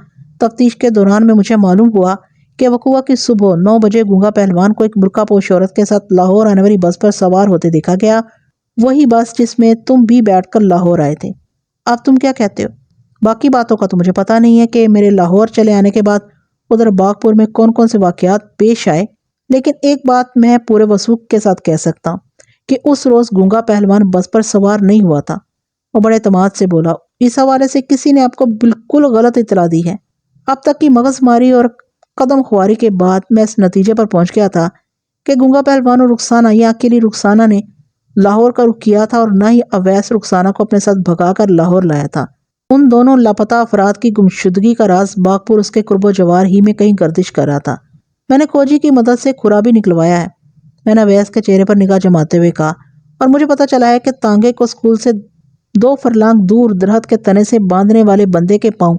تفتیش کے دوران میں مجھے معلوم ہوا کہ وقوعہ کی صبح 9 بجے گونگا پہلوان کو ایک برقع پوش عورت کے ساتھ لاہور آنے والی بس پر سوار ہوتے دیکھا گیا، وہی بس جس میں تم بھی بیٹھ کر لاہور آئے تھے۔ اب تم کیا کہتے ہو؟ باقی باتوں کا تو مجھے پتا نہیں ہے کہ میرے لاہور چلے آنے کے بعد ادھر باغپور میں کون کون سے واقعات پیش آئے، لیکن ایک بات میں پورے وثوق کے ساتھ کہہ سکتا ہوں کہ اس روز گونگا پہلوان بس پر سوار نہیں ہوا تھا۔ وہ بڑے اعتماد سے بولا، اس حوالے سے کسی نے آپ کو بالکل غلط اطلاع دی ہے۔ اب تک کی مغز ماری اور قدم خواری کے بعد میں اس نتیجے پر پہنچ گیا تھا کہ گونگا پہلوان اور رخسانہ یا اکیلی رخسانہ نے لاہور کا رخ کیا تھا، اور نہ ہی اویس رخسانہ کو اپنے ساتھ بھگا کر لاہور لایا تھا۔ ان دونوں لاپتہ افراد کی گمشدگی کا راز باغپور اس کے قرب و جوار ہی میں کہیں گردش کر رہا تھا۔ میں نے کھوجی کی مدد سے کھرا بھی نکلوایا ہے، میں نے اویس کے چہرے پر نگاہ جماتے ہوئے کہا، اور مجھے پتا چلا ہے کہ تانگے کو اسکول سے 2 فرلانگ دور درخت کے تنے سے باندھنے والے بندے کے پاؤں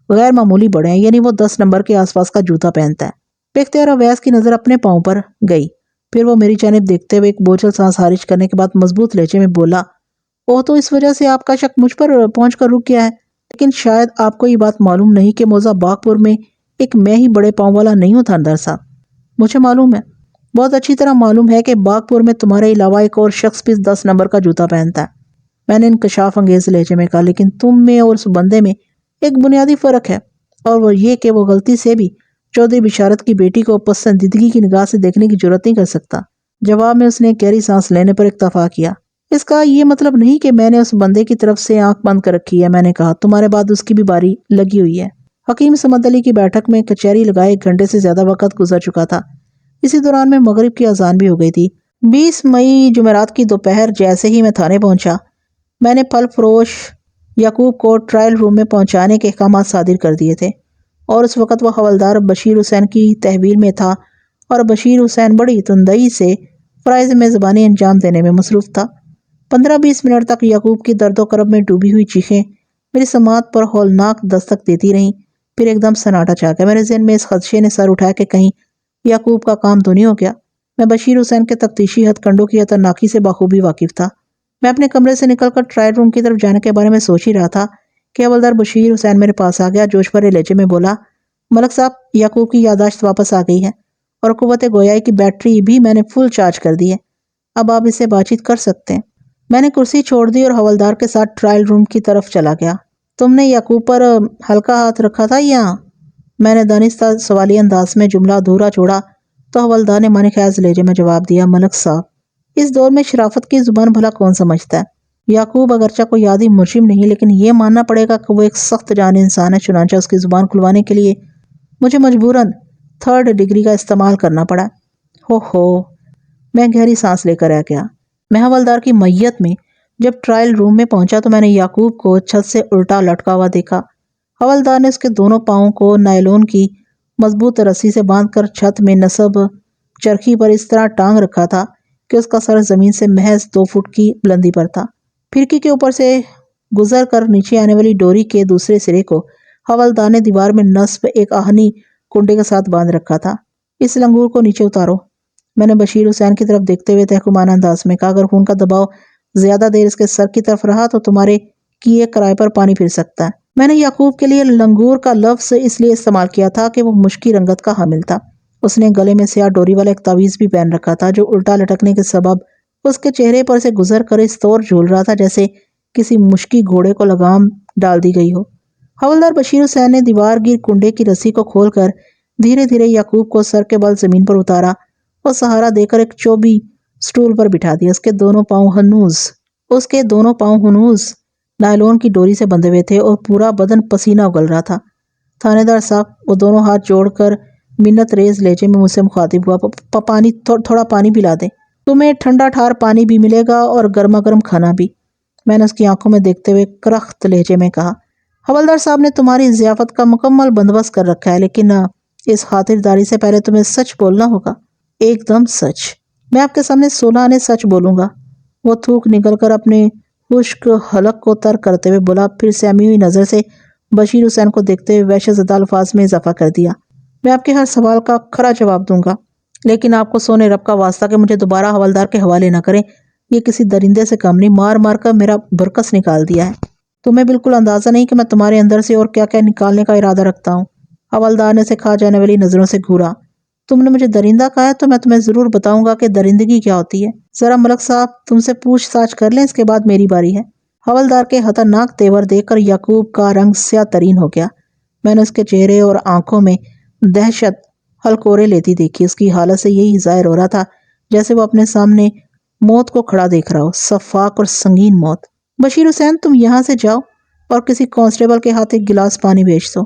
غیر معمولی بڑے ہیں، یعنی وہ 10 نمبر کے آس پاس کا جوتا پہنتا ہے۔ بے اختیار اویس کی نظر اپنے پاؤں پر گئی، پھر وہ میری جانب دیکھتے ہوئے ایک بوجھل سانس خارج کرنے کے بعد مضبوط لہجے میں بولا، اوہ تو اس وجہ سے آپ کا شک مجھ پر پہنچ کر رک گیا ہے، لیکن شاید آپ کو یہ بات معلوم نہیں کہ موزہ باغپور میں ایک میں ہی بڑے پاؤں والا نہیں ہوں تھاندار صاحب۔ مجھے معلوم ہے، بہت اچھی طرح معلوم ہے کہ باغپور میں تمہارے علاوہ ایک اور شخص بھی 10 نمبر کا جوتا پہنتا ہے۔ میں نے انکشاف انگیز لہجے میں کہا، لیکن تم میں اور اس بندے میں ایک بنیادی فرق ہے، اور وہ یہ کہ وہ غلطی سے بھی چودھری بشارت کی بیٹی کو پسندیدگی کی نگاہ سے دیکھنے کی جرات نہیں کر سکتا۔ جواب میں اس نے گہری سانس لینے پر اکتفا کیا۔ اس کا یہ مطلب نہیں کہ میں نے اس بندے کی طرف سے آنکھ بند کر رکھی ہے، میں نے کہا، تمہارے بعد اس کی بھی باری لگی ہوئی ہے۔ حکیم صمد علی کی بیٹھک میں کچہری لگائے 1 گھنٹے سے زیادہ وقت گزر چکا تھا۔ اسی دوران میں مغرب کی اذان بھی ہو گئی تھی۔ 20 مئی جمعرات کی دوپہر جیسے ہی میں تھانے پہنچا، میں نے پھل فروش یعقوب کو ٹرائل روم میں پہنچانے کے احکامات صادر کر دیے تھے، اور اس وقت وہ حوالدار بشیر حسین کی تحویل میں تھا، اور بشیر حسین بڑی تندئی سے فرائض میزبانی انجام دینے میں مصروف تھا۔ 15-20 منٹ تک یعقوب کی درد و کرب میں ڈوبی ہوئی چیخیں میری سماعت پر ہولناک دستک دیتی رہیں۔ پھر ایک دم سناٹا چھا گیا۔ میرے ذہن میں اس خدشے نے سر اٹھایا کہ کہیں یعقوب کا کام تو نہیں ہو گیا۔ میں بشیر حسین کے تفتیشی ہتھ کنڈوں کی خطرناکی سے بخوبی واقف تھا۔ میں اپنے کمرے سے نکل کر ٹرائل روم کی طرف جانے کے بارے میں سوچ ہی رہا تھا کہ حوالدار بشیر حسین میرے پاس آ گیا۔ جوش بھرے لہجے میں بولا، ملک صاحب، یعقوب کی یادداشت واپس آ گئی ہے، اور قوت گویائی کی بیٹری بھی میں نے فل چارج کر دی ہے۔ اب آپ اس سے بات چیت کر سکتے ہیں۔ میں نے کرسی چھوڑ دی اور حوالدار کے ساتھ ٹرائل روم کی طرف چلا گیا۔ تم نے یعقوب پر ہلکا ہاتھ رکھا تھا یا؟ میں نے دانستہ سوالی انداز میں جملہ ادھورا چھوڑا تو حوالدار نے معنی خیز لہجے میں جواب دیا، ملک صاحب، اس دور میں شرافت کی زبان بھلا کون سمجھتا ہے؟ یعقوب اگرچہ کوئی یادی مجرم نہیں، لیکن یہ ماننا پڑے گا کہ وہ ایک سخت جان انسان ہے، چنانچہ اس کی زبان کھلوانے کے لیے مجھے مجبوراً 3rd ڈگری کا استعمال کرنا پڑا۔ ہو میں گہری سانس لے کر رہ گیا۔ میں حوالدار کی میت میں جب ٹرائل روم میں پہنچا تو میں نے یعقوب کو چھت سے الٹا لٹکا ہوا دیکھا۔ حوالدار نے اس کے دونوں پاؤں کو نائلون کی مضبوط رسی سے باندھ کر چھت میں نصب چرخی پر اس طرح ٹانگ رکھا تھا کہ اس کا سر زمین سے محض 2 فٹ کی بلندی پر تھا۔ کھڑکی کے اوپر سے گزر کر نیچے آنے والی ڈوری کے دوسرے سرے کو حوالدار نے دیوار میں نصب ایک آہنی کنڈے کے ساتھ باندھ رکھا تھا۔ اس لنگور کو نیچے اتارو، میں نے بشیر حسین کی طرف دیکھتے ہوئے تحکمانہ انداز میں کہا، اگر خون کا دباؤ زیادہ دیر اس کے سر کی طرف رہا تو تمہارے کیے کرائے پر پانی پھر سکتا ہے۔ میں نے یعقوب کے لیے لنگور کا لفظ اس لیے استعمال کیا تھا کہ وہ مشکی رنگت کا حامل تھا۔ اس نے گلے میں سیاہ ڈوری والا ایک تعویذ بھی پہن رکھا تھا جو الٹا لٹکنے کے سبب اس کے چہرے پر سے گزر کر اس طور جھول رہا تھا جیسے کسی مشکی گھوڑے کو لگام ڈال دی گئی ہو۔ حوالدار بشیر حسین نے دیوار گیر کنڈے کی رسی کو کھول کر دھیرے دھیرے یعقوب کو سر کے بل زمین پر اتارا اور سہارا دے کر ایک چوبی سٹول پر بٹھا دیا۔ اس کے دونوں پاؤں ہنوز نائلون کی ڈوری سے بندھے ہوئے تھے اور پورا بدن پسینہ اگل رہا تھا۔ تھانے دار صاحب، وہ دونوں ہاتھ جوڑ کر منت ریز لہجے میں مجھ سے مخاطب ہوا، تھوڑا پانی پلا دیں، تمہیں ٹھنڈا ٹھار پانی بھی ملے گا اور گرما گرم کھانا بھی، میں نے اس کی آنکھوں میں دیکھتے ہوئے کرخت لہجے میں کہا۔ حوالدار صاحب نے تمہاری ضیافت کا مکمل بندوبست کر رکھا ہے، لیکن اس خاطرداری سے پہلے تمہیں سچ بولنا ہوگا، ایک دم سچ۔ میں آپ کے سامنے 16 آنے سچ بولوں گا۔ وہ تھوک نکل کر اپنے خشک حلق کو تر کرتے ہوئے بولا، پھر سہمی ہوئی نظر سے بشیر حسین کو دیکھتے ہوئے وحشت زدہ الفاظ میں اضافہ کر دیا، میں آپ کے ہر سوال کا کھرا جواب دوں گا، لیکن آپ کو سونے رب کا واسطہ کہ مجھے دوبارہ حوالدار کے حوالے نہ کریں، یہ کسی درندے سے کم نہیں، مار مار کر میرا برکس نکال دیا ہے۔ تمہیں بالکل اندازہ نہیں کہ میں تمہارے اندر سے اور کیا کیا نکالنے کا ارادہ رکھتا ہوں۔ حوالدار نے اسے کھا جانے والی نظروں سے گھورا۔ تم نے مجھے درندہ کہا ہے تو میں تمہیں ضرور بتاؤں گا کہ درندگی کیا ہوتی ہے۔ ذرا ملک صاحب تم سے پوچھ تاچھ کر لیں، اس کے بعد میری باری ہے۔ حوالدار کے خطرناک تیور دیکھ کر یعقوب کا رنگ سیاہ ترین ہو گیا۔ میں نے اس کے چہرے اور آنکھوں میں دہشت ہلکورے لیتی دیکھی۔ اس کی حالت سے یہی ظاہر ہو رہا تھا جیسے وہ اپنے سامنے موت کو کھڑا دیکھ رہا ہو، شفاق اور سنگین موت۔ بشیر حسین، تم یہاں سے جاؤ اور کسی کانسٹیبل کے ہاتھ ایک گلاس پانی بھیج دو،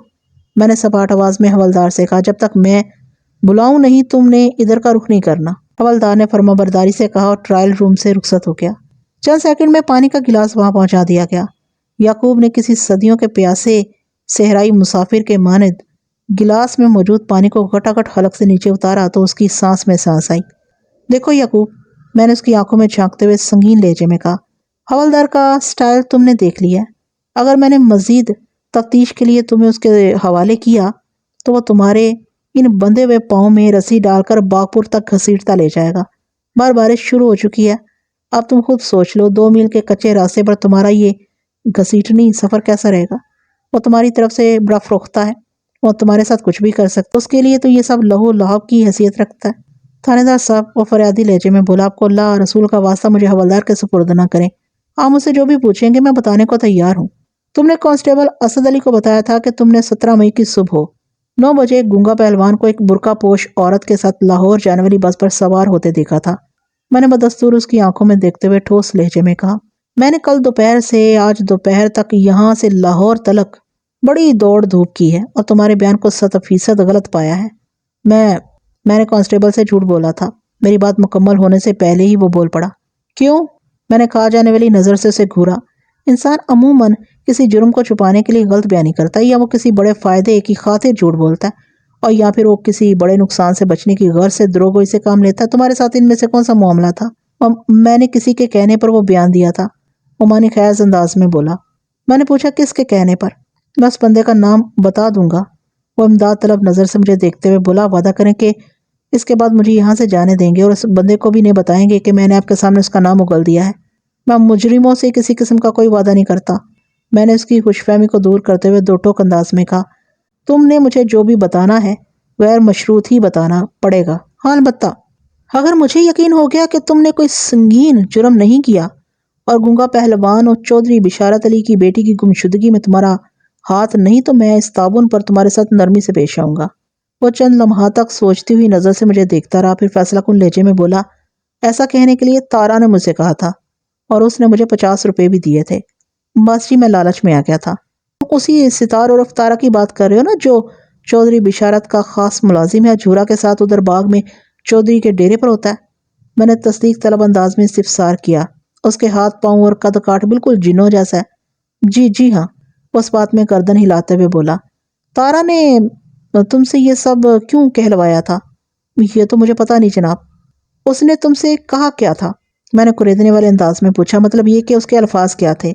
میں نے سپاٹ آواز میں حوالدار سے کہا۔ جب تک میں بلاؤں نہیں تم نے ادھر کا رخ نہیں کرنا۔ حوالدار نے فرما برداری سے کہا اور ٹرائل روم سے رخصت ہو گیا۔ چند سیکنڈ میں پانی کا گلاس وہاں پہنچا دیا گیا۔ یعقوب نے کسی صدیوں کے پیاسے صحرائی مسافر کے مانند گلاس میں موجود پانی کو گھٹا گھٹ حلق سے نیچے اتارا تو اس کی سانس میں سانس آئی۔ دیکھو یعقوب، میں نے اس کی آنکھوں میں جھانکتے ہوئے سنگین لہجے میں کہا، حوالدار کا سٹائل تم نے دیکھ لیا ہے۔ اگر میں نے مزید تفتیش کے لیے تمہیں اس کے حوالے کیا تو وہ تمہارے ان بندھے ہوئے پاؤں میں رسی ڈال کر باغپور تک گھسیٹتا لے جائے گا۔ باہر بارش شروع ہو چکی ہے، اب تم خود سوچ لو 2 میل کے کچے راستے پر تمہارا یہ گھسیٹنی سفر کیسا رہے گا۔ وہ تمہاری طرف سے بڑا فروختہ ہے، وہ تمہارے ساتھ کچھ بھی کر سکتا، اس کے لیے تو یہ سب لہو لہب کی حیثیت رکھتا ہے۔ تھانے دار صاحب، وہ فریادی لہجے میں بولا، آپ کو اللہ اور رسول کا واسطہ مجھے حوالدار کے سپرد نہ کریں۔ آپ مجھ سے جو بھی پوچھیں گے میں بتانے کو تیار ہوں۔ تم نے کانسٹیبل اسد علی کو بتایا تھا کہ تم نے 17 مئی کی صبح 9 بجے ایک گونگا پہلوان کو ایک برقع پوش عورت کے ساتھ لاہور جانے والی بس پر سوار ہوتے دیکھا تھا۔ میں نے بدستور اس کی آنکھوں میں دیکھتے ہوئے ٹھوس لہجے میں کہا، میں نے کل دوپہر سے آج دوپہر تک یہاں سے لاہور تلک بڑی دوڑ دھوپ کی ہے اور تمہارے بیان کو 100% غلط پایا ہے۔ میں نے کانسٹیبل سے جھوٹ بولا تھا۔ میری بات مکمل ہونے سے پہلے ہی وہ بول پڑا، کیوں؟ میں نے کہا جانے والی نظر سے اسے گھورا۔ انسان عموماً کسی جرم کو چھپانے کے لیے غلط بیانی کرتا ہے، یا وہ کسی بڑے فائدے کی خاطر جھوٹ بولتا ہے، اور یا پھر وہ کسی بڑے نقصان سے بچنے کی غرض سے دروغگوئی سے کام لیتا ہے۔ تمہارے ساتھ ان میں سے کون سا معاملہ تھا؟ میں نے کسی کے کہنے پر وہ بیان دیا تھا، عمانی خیز انداز میں بولا۔ میں نے پوچھا، کس کے کہنے پر؟ میں اس بندے کا نام بتا دوں گا۔ وہ امداد طلب نظر سے مجھے دیکھتے ہوئے بولا، وعدہ کریں کہ اس کے بعد مجھے یہاں سے جانے دیں گے اور اس بندے کو بھی نہیں بتائیں گے کہ میں نے آپ کے سامنے اس کا نام اگل دیا ہے۔ میں مجرموں سے کسی قسم کا کوئی وعدہ نہیں کرتا۔ میں نے اس کی خوش فہمی کو دور کرتے ہوئے دو ٹوک انداز میں کہا، تم نے مجھے جو بھی بتانا ہے غیر مشروط ہی بتانا پڑے گا۔ ہاں البتہ اگر مجھے یقین ہو گیا کہ تم نے کوئی سنگین جرم نہیں کیا اور گونگا پہلوان اور چودھری بشارت علی کی بیٹی کی گمشدگی میں تمہارا ہاتھ نہیں، تو میں اس تعاون پر تمہارے ساتھ نرمی سے پیش آؤں گا۔ وہ چند لمحات تک سوچتی ہوئی نظر سے مجھے دیکھتا رہا، پھر فیصلہ کن لہجے میں بولا، ایسا کہنے کے لیے تارا نے مجھ سے کہا تھا اور اس نے مجھے 50 روپے بھی دیے تھے۔ بس جی، میں لالچ میں آ گیا تھا۔ اسی ستار اور افطارہ کی بات کر رہے ہو نا، جو چودھری بشارت کا خاص ملازم ہے، جھورا کے ساتھ ادھر باغ میں چودھری کے ڈیرے پر ہوتا ہے؟ میں نے تصدیق طلب انداز میں استفسار کیا۔ اس کے ہاتھ پاؤں اور قد کاٹ بالکل جنوں جیسا ہے۔ جی ہاں، اس بات میں گردن ہلاتے ہوئے بولا۔ تارا نے تم سے یہ سب کیوں کہلوایا تھا؟ یہ تو مجھے پتا نہیں جناب۔ اس نے تم سے کہا کیا تھا؟ میں نے کریدنے والے انداز میں پوچھا، مطلب یہ کہ اس کے الفاظ کیا تھے؟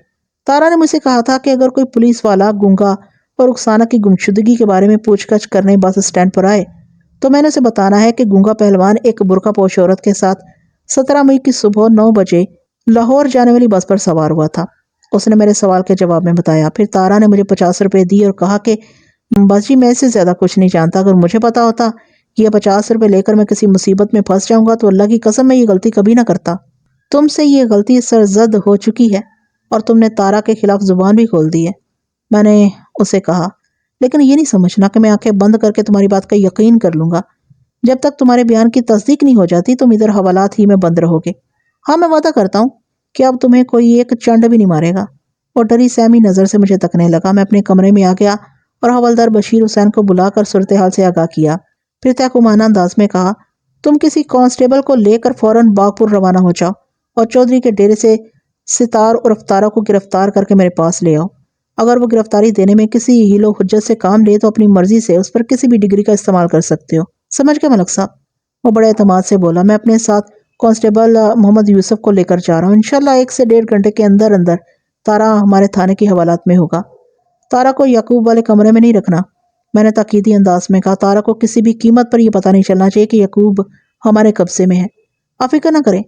تارا نے مجھ سے کہا تھا کہ اگر کوئی پولیس والا گونگا اور رخسانہ کی گمشدگی کے بارے میں پوچھ گچھ کرنے بس اسٹینڈ پر آئے تو میں نے اسے بتانا ہے کہ گونگا پہلوان ایک برقع پوش عورت کے ساتھ 17 مئی کی صبح 9 بجے لاہور جانے والی بس پر سوار ہوا تھا۔ اس نے میرے سوال کے جواب میں بتایا۔ پھر تارا نے مجھے 50 روپے دی اور کہا کہ بس جی، میں اس سے زیادہ کچھ نہیں جانتا۔ اگر مجھے پتا ہوتا کہ یہ 50 روپے لے کر میں کسی مصیبت میں پھنس جاؤں گا تو اللہ کی قسم میں یہ غلطی کبھی نہ کرتا۔ تم سے یہ غلطی سرزد ہو چکی ہے اور تم نے تارا کے خلاف زبان بھی کھول دی ہے، میں نے اسے کہا، لیکن یہ نہیں سمجھنا کہ میں آنکھیں بند کر کے تمہاری بات کا یقین کر لوں گا۔ جب تک تمہارے بیان کی تصدیق نہیں ہو جاتی تم ادھر حوالات ہی میں بند رہو گے۔ ہاں، میں وعدہ کرتا ہوں کہ اب تمہیں کوئی ایک چنڈ بھی نہیں مارے گا۔ اور ڈری سہمی نظر سے مجھے تکنے لگا۔ میں اپنے کمرے میں آ گیا اور حوالدار بشیر حسین کو بلا کر صورتحال سے آگاہ کیا۔ پھر تحکمانہ انداز میں کہا، تم کسی کانسٹیبل کو لے کر فوراً باغپور روانہ ہو جاؤ اور چودھری کے ڈیرے سے ستار اور افطارہ کو گرفتار کر کے میرے پاس لے آؤ۔ اگر وہ گرفتاری دینے میں کسی ہیل و حجت سے کام لے تو اپنی مرضی سے اس پر کسی بھی ڈگری کا استعمال کر سکتے ہو۔ سمجھ گئے ملک صاحب؟ وہ بڑے اعتماد سے بولا۔ میں اپنے ساتھ کانسٹیبل محمد یوسف کو لے کر جا رہا ہوں۔ انشاءاللہ 1 سے 1.5 گھنٹے کے اندر اندر تارا ہمارے تھانے کی حوالات میں ہوگا۔ تارا کو یعقوب والے کمرے میں نہیں رکھنا، میں نے تاکیدی انداز میں کہا۔ تارا کو کسی بھی قیمت پر یہ پتہ نہیں چلنا چاہیے کہ یعقوب ہمارے قبضے میں ہے۔ آپ فکر نہ کریں،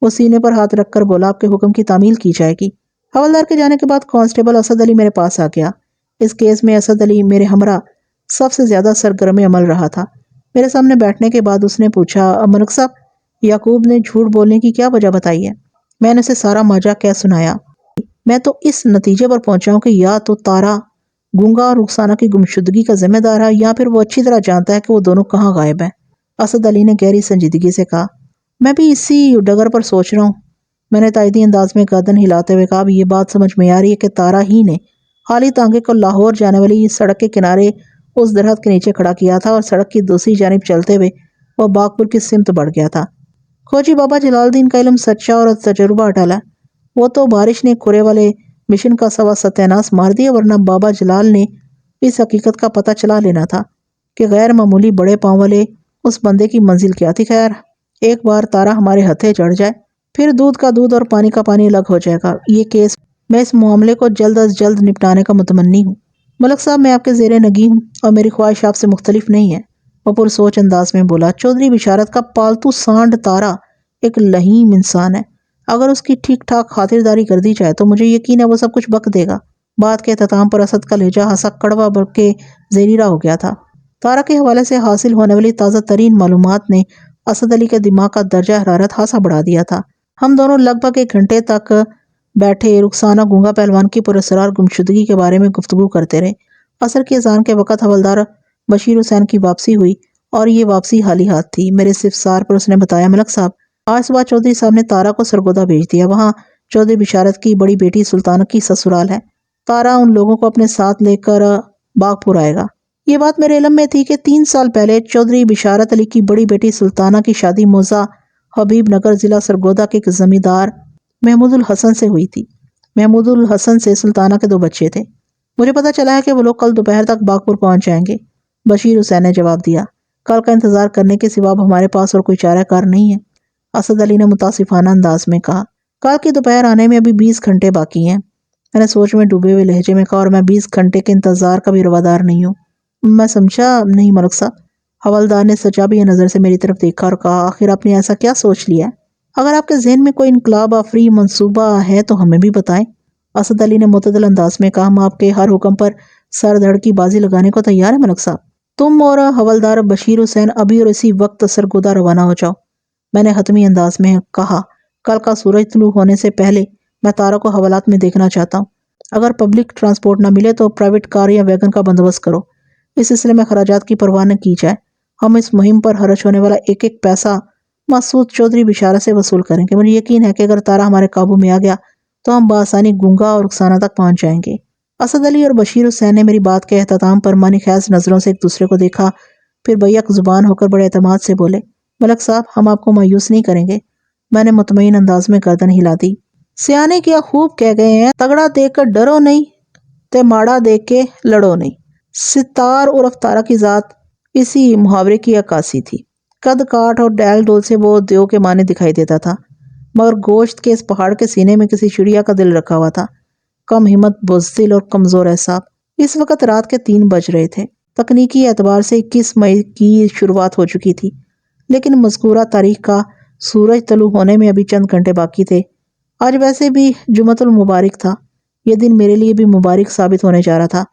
وہ سینے پر ہاتھ رکھ کر بولا، آپ کے حکم کی تعمیل کی جائے گی۔ حوالدار کے جانے کے بعد کانسٹیبل اسد علی میرے پاس آ گیا۔ اس کیس میں اسد علی میرے ہمراہ سب سے زیادہ سرگرم عمل رہا تھا۔ میرے سامنے بیٹھنے کے بعد اس نے پوچھا، ملک صاحب، یعقوب نے جھوٹ بولنے کی کیا وجہ بتائی ہے؟ میں نے اسے سارا ماجرا کہہ سنایا۔ میں تو اس نتیجے پر پہنچا ہوں کہ یا تو تارا گونگا اور رخسانہ کی گمشدگی کا ذمہ دار ہے یا پھر وہ اچھی طرح جانتا ہے کہ وہ دونوں کہاں غائب ہیں؟ اسد علی نے گہری سنجیدگی سے کہا، میں بھی اسی ڈگر پر سوچ رہا ہوں۔ میں نے تائیدی انداز میں گردن ہلاتے ہوئے کہا، اب یہ بات سمجھ میں آ رہی ہے کہ تارا ہی نے خالی تانگے کو لاہور جانے والی سڑک کے کنارے اس درخت کے نیچے کھڑا کیا تھا اور سڑک کی دوسری جانب چلتے ہوئے وہ باغپور کی سمت بڑھ گیا تھا۔ کھوجی بابا جلال الدین کا علم سچا اور تجربہ اٹل ہے۔ وہ تو بارش نے کھرے والے مشن کا سوا ستیاناش مار دیا، ورنہ بابا جلال نے اس حقیقت کا پتہ چلا لینا تھا کہ غیر معمولی بڑے پاؤں والے اس بندے کی منزل کیا تھی۔ خیر، ایک بار تارا ہمارے ہتھے چڑھ جائے پھر دودھ کا دودھ اور پانی کا پانی الگ ہو جائے گا۔ یہ کیس میں اس معاملے کو جلد از جلد نپٹانے کا متمنی ہوں۔ ملک صاحب، میں آپ کے زیر نگی ہوں اور میری خواہش آپ سے مختلف نہیں ہے، وہ پرسوچ انداز میں بولا۔ چودھری بشارت کا پالتو سانڈ تارا ایک لئیم انسان ہے۔ اگر اس کی ٹھیک ٹھاک خاطرداری کر دی جائے تو مجھے یقین ہے وہ سب کچھ بک دے گا۔ بات کے اختتام پر اسد کا لہجہ ہنسا کڑوا بلکہ زہریلا ہو گیا تھا۔ تارا کے حوالے سے حاصل ہونے والی تازہ ترین معلومات نے اسد علی کے دماغ کا درجہ حرارت خاصا بڑھا دیا تھا۔ ہم دونوں لگ بھگ 1 گھنٹے تک بیٹھے رخسانہ گونگا پہلوان کی پراسرار گمشدگی کے بارے میں گفتگو کرتے رہے۔ عصر کی اذان کے وقت حوالدار بشیر حسین کی واپسی ہوئی اور یہ واپسی خالی ہاتھ تھی۔ میرے استفسار پر اس نے بتایا، ملک صاحب، آج صبح چودھری صاحب نے تارا کو سرگودا بھیج دیا۔ وہاں چودھری بشارت کی بڑی بیٹی سلطانہ کی سسرال ہے۔ تارا ان لوگوں کو اپنے ساتھ لے کر باغپور آئے گا۔ یہ بات میرے علم میں تھی کہ 3 سال پہلے چودھری بشارت علی کی بڑی بیٹی سلطانہ کی شادی موضع حبیب نگر ضلع سرگودا کے ایک زمیندار محمود الحسن سے ہوئی تھی۔ محمود الحسن سے سلطانہ کے 2 بچے تھے۔ مجھے پتہ چلا ہے کہ وہ لوگ کل دوپہر تک باغپور پہنچ جائیں گے۔ بشیر حسین نے جواب دیا، کل کا انتظار کرنے کے سوا اب ہمارے پاس اور کوئی چارہ کار نہیں ہے۔ اسد علی نے متاسفانہ انداز میں کہا، کل کی دوپہر آنے میں ابھی 20 گھنٹے باقی ہیں۔ میں نے سوچ میں ڈوبے ہوئے لہجے میں کہا، اور میں 20 گھنٹے کے انتظار کا بھی روادار نہیں ہوں۔ میں سمجھا نہیں ملک صاحب۔ حوالدار نے سچابی نظر سے میری طرف دیکھا اور کہا، آخر آپ نے ایسا کیا سوچ لیا ہے؟ اگر آپ کے ذہن میں کوئی انقلاب آفری منصوبہ ہے تو ہمیں بھی بتائیں۔ اسد علی نے معتدل انداز میں کہا، ہم آپ کے ہر حکم پر سر دھڑ کی بازی لگانے کو تیار ہیں ملک صاحب۔ تم اور حوالدار بشیر حسین ابھی اور اسی وقت سرگودا روانہ ہو جاؤ۔ میں نے حتمی انداز میں کہا، کل کا سورج طلوع ہونے سے پہلے میں تارا کو حوالات میں دیکھنا چاہتا ہوں۔ اگر پبلک ٹرانسپورٹ نہ ملے تو پرائیویٹ کار یا ویگن کا بندوبست کرو۔ اس سلسلے میں خراجات کی پرواہ نہ کی جائے۔ ہم اس مہم پر خرچ ہونے والا ایک ایک پیسہ مسعود چودھری بشارت سے وصول کریں گے۔ مجھے یقین ہے کہ اگر تارا ہمارے قابو میں آ گیا تو ہم بآسانی گونگا اور رخسانہ تک پہنچ جائیں گے۔ اسد علی اور بشیر حسین نے میری بات کے اختتام پر معنی خیز نظروں سے ایک دوسرے کو دیکھا، پھر بیک زبان ہو کر بڑے اعتماد سے بولے، ملک صاحب، ہم آپ کو مایوس نہیں کریں گے۔ میں نے مطمئن انداز میں گردن ہلا دی۔ سیانے کیا خوب کہہ گئے ہیں، تگڑا دیکھ کر ڈرو نہیں تے ماڑا دیکھ کے لڑو نہیں۔ ستار عرف تارا کی ذات اسی محاورے کی عکاسی تھی۔ قد کاٹ اور ڈیل ڈول سے وہ دیو کے معنی دکھائی دیتا تھا، مگر گوشت کے اس پہاڑ کے سینے میں کسی چڑیا کا دل رکھا ہوا تھا، کم ہمت، بزدل اور کمزور اعصاب۔ اس وقت رات کے 3 بج رہے تھے۔ تکنیکی اعتبار سے 21 مئی کی شروعات ہو چکی تھی، لیکن مذکورہ تاریخ کا سورج طلوع ہونے میں ابھی چند گھنٹے باقی تھے۔ آج ویسے بھی جمعۃ المبارک تھا۔ یہ دن میرے لیے بھی مبارک ثابت ہونے جا رہا تھا،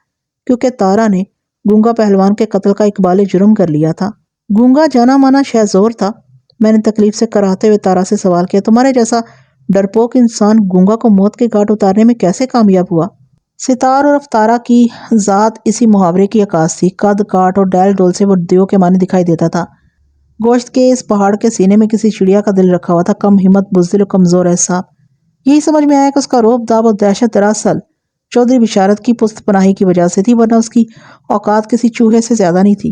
کیونکہ تارا نے گونگا پہلوان کے قتل کا اقبال جرم کر لیا تھا۔ گونگا جانا مانا شہ زور تھا۔ میں نے تکلیف سے کراہتے ہوئے تارا سے سوال کیا، تمہارے جیسا ڈرپوک انسان گونگا کو موت کے گھاٹ اتارنے میں کیسے کامیاب ہوا؟ ستار عرف تارا کی ذات اسی محاورے کی عکاس تھی۔ قد کاٹ اور ڈیل ڈول سے وہ دیو کے معنی دکھائی دیتا تھا، گوشت کے اس پہاڑ کے سینے میں کسی چڑیا کا دل رکھا ہوا تھا، کم ہمت، بزدل اور کمزور اعصاب۔ یہی سمجھ میں آیا کہ اس کا رعب، داب اور دہشت دراصل چودھری بشارت کی پست پناہی کی وجہ سے تھی، ورنہ اس کی اوقات کسی چوہے سے زیادہ نہیں تھی۔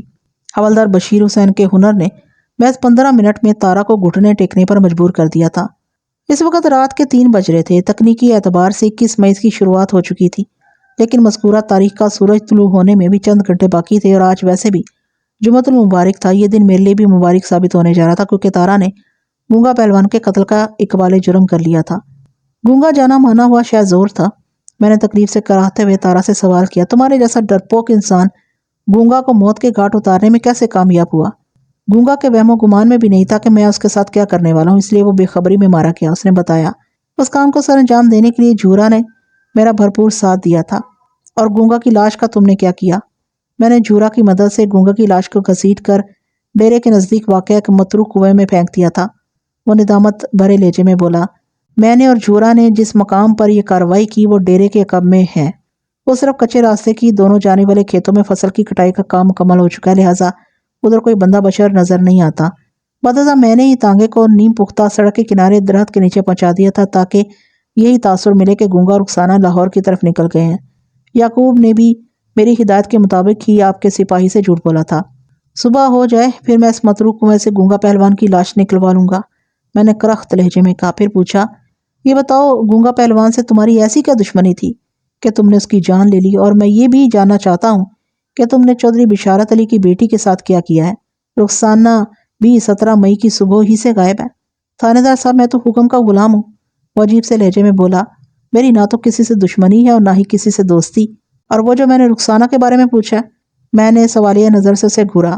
حوالدار بشیر حسین کے ہنر نے محض 15 منٹ میں تارا کو گھٹنے ٹیکنے پر مجبور کر دیا تھا۔ اس وقت رات کے 3 بج رہے تھے۔ تکنیکی اعتبار سے 21 مئی کی شروعات ہو چکی تھی، لیکن مذکورہ تاریخ کا سورج طلوع ہونے میں بھی چند گھنٹے باقی تھے، اور آج ویسے بھی جمعۃ المبارک تھا۔ یہ دن میرے لیے بھی مبارک ثابت ہونے جا رہا تھا، کیونکہ تارا نے گونگا پہلوان کے قتل کا اقبال جرم کر لیا تھا۔ گونگا جانا مانا ہوا شہ زور تھا۔ میں نے تکلیف سے کراہتے ہوئے تارا سے سوال کیا، تمہارے جیسا ڈرپوک انسان گونگا کو موت کے گھاٹ اتارنے میں کیسے کامیاب ہوا؟ گونگا کے وہم و گمان میں بھی نہیں تھا کہ میں اس کے ساتھ کیا کرنے والا ہوں، اس لیے وہ بے خبری میں مارا گیا۔ اس نے بتایا، اس کام کو سر انجام دینے کے لیے جھورا نے میرا بھرپور ساتھ دیا تھا۔ اور گونگا کی لاش کا تم نے کیا کیا؟ میں نے جھورا کی مدد سے گونگا کی لاش کو گھسیٹ کر ڈیرے کے نزدیک واقع ایک متروک کنویں میں پھینک دیا تھا۔ وہ ندامت بھرے لہجے میں بولا، میں نے اور جھورا نے جس مقام پر یہ کارروائی کی وہ ڈیرے کے عقب میں ہے۔ وہ صرف کچے راستے کی دونوں جانے والے کھیتوں میں فصل کی کٹائی کا کام مکمل ہو چکا ہے، لہٰذا ادھر کوئی بندہ بشر نظر نہیں آتا۔ بتازا میں نے ہی تانگے کو نیم پختہ سڑک کے کنارے درخت کے نیچے پہنچا دیا تھا تاکہ یہی تاثر ملے کہ گونگا اور رخسانہ لاہور کی طرف نکل گئے ہیں۔ یعقوب نے بھی میری ہدایت کے مطابق ہی آپ کے سپاہی سے جھوٹ بولا تھا۔ صبح ہو جائے پھر میں اس متروک کنویں سے گونگا پہلوان کی لاش نکلوا لوں گا، میں نے کرخت لہجے میں کہا۔ پھر پوچھا، یہ بتاؤ گونگا پہلوان سے تمہاری ایسی کیا دشمنی تھی کہ تم نے اس کی جان لے لی؟ اور میں یہ بھی جاننا چاہتا ہوں کہ تم نے چودھری بشارت علی کی بیٹی کے ساتھ کیا کیا ہے؟ رخسانہ بھی 17 مئی کی صبح ہی سے غائب ہے۔ تھانے دار صاحب، میں تو حکم کا غلام ہوں، وہ عجیب سے لہجے میں بولا۔ میری نہ تو کسی سے دشمنی ہے اور نہ ہی کسی سے دوستی۔ اور وہ جو میں نے رخسانہ کے بارے میں پوچھا ہے، میں نے سوالیہ نظر سے اسے گھورا،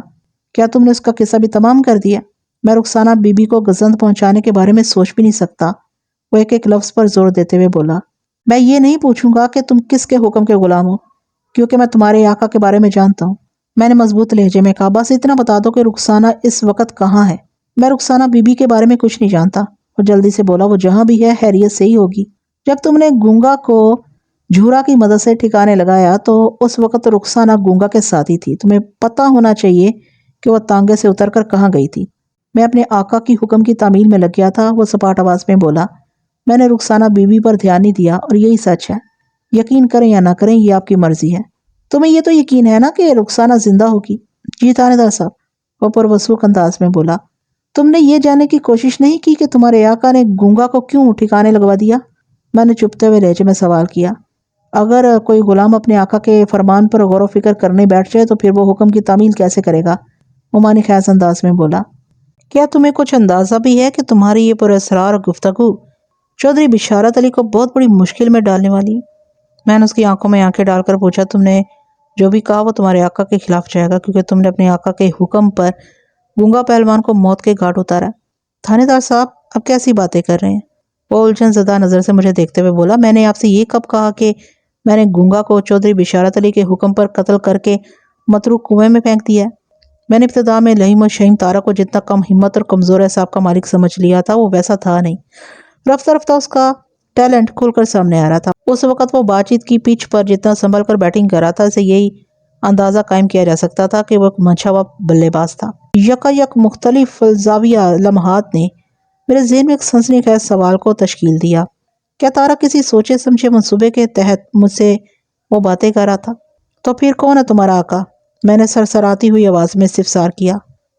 کیا تم نے اس کا قصہ بھی تمام کر دیا؟ میں رخسانہ بی بی کو گزند پہنچانے کے بارے میں سوچ بھی نہیں سکتا، وہ ایک لفظ پر زور دیتے ہوئے بولا۔ میں یہ نہیں پوچھوں گا کہ تم کس کے حکم کے غلام ہو، کیونکہ میں تمہارے آقا کے بارے میں جانتا ہوں، میں نے مضبوط لہجے میں کہا۔ بس اتنا بتا دو کہ رخسانہ اس وقت کہاں ہے؟ میں رخسانہ بی بی کے بارے میں کچھ نہیں جانتا، وہ جلدی سے بولا۔ وہ جہاں بھی ہے خیریت سے ہی ہوگی۔ جب تم نے گونگا کو جھورا کی مدد سے ٹھکانے لگایا تو اس وقت رخسانہ گونگا کے ساتھ ہی تھی، تمہیں پتہ ہونا چاہیے کہ وہ تانگے سے اتر کر کہاں گئی تھی۔ میں اپنے آقا کی حکم کی تعمیل میں لگ گیا تھا، وہ سپاٹ آواز میں بولا۔ میں نے رخسانہ بی بی پر دھیان نہیں دیا، اور یہی سچ ہے، یقین کریں یا نہ کریں یہ آپ کی مرضی ہے۔ تمہیں یہ تو یقین ہے نا کہ رخسانہ زندہ ہوگی؟ جی تھانے دار صاحب، وہ پروسوک انداز میں بولا۔ تم نے یہ جاننے کی کوشش نہیں کی کہ تمہارے آقا نے گونگا کو کیوں ٹھکانے لگوا دیا؟ میں نے چپتے ہوئے لہجے میں سوال کیا۔ اگر کوئی غلام اپنے آقا کے فرمان پر غور و فکر کرنے بیٹھ جائے تو پھر وہ حکم کی تعمیل کیسے کرے گا؟ ممانی خیز انداز میں بولا۔ کیا تمہیں کچھ اندازہ بھی ہے کہ تمہاری یہ پراسرار گفتگو چودھری بشارت علی کو بہت بڑی مشکل میں ڈالنے والی ہے؟ میں نے اس کی آنکھوں میں آنکھیں ڈال کر پوچھا۔ تم نے جو بھی کہا وہ تمہارے آقا کے خلاف جائے گا، کیونکہ تم نے اپنے آقا کے حکم پر گونگا پہلوان کو موت کے گھاٹ اتارا ہے۔ تھانے دار صاحب، اب کیسی باتیں کر رہے ہیں؟ وہ الجھن زدہ نظر سے مجھے دیکھتے ہوئے بولا۔ میں نے آپ سے یہ کب کہا کہ میں نے گونگا کو چودھری بشارت علی کے حکم پر قتل کر کے متروک کنویں میں پھینک دیا ہے؟ میں نے ابتدا میں لہیم و شہیم تارا کو جتنا کم ہمت اور کمزور اعصاب کا مالک سمجھ لیا تھا وہ ویسا تھا نہیں۔ رفتہ رفتہ اس کا ٹیلنٹ کھل کر سامنے آ رہا تھا۔ اس وقت وہ بات چیت کی پچ پر جتنا سنبھل کر بیٹنگ کر رہا تھا، اسے یہی اندازہ قائم کیا جا سکتا تھا کہ وہ ایک منچھا ہوا بلے باز تھا۔ یک مختلف زاویہ لمحات نے میرے ذہن میں ایک سنسنی خیز سوال کو تشکیل دیا۔ کیا تارا کسی سوچے سمجھے منصوبے کے تحت مجھ سے وہ باتیں کر رہا تھا؟ تو پھر کون ہے تمہارا آقا؟ میں نے سرسراتی ہوئی آواز میں استفسار کیا۔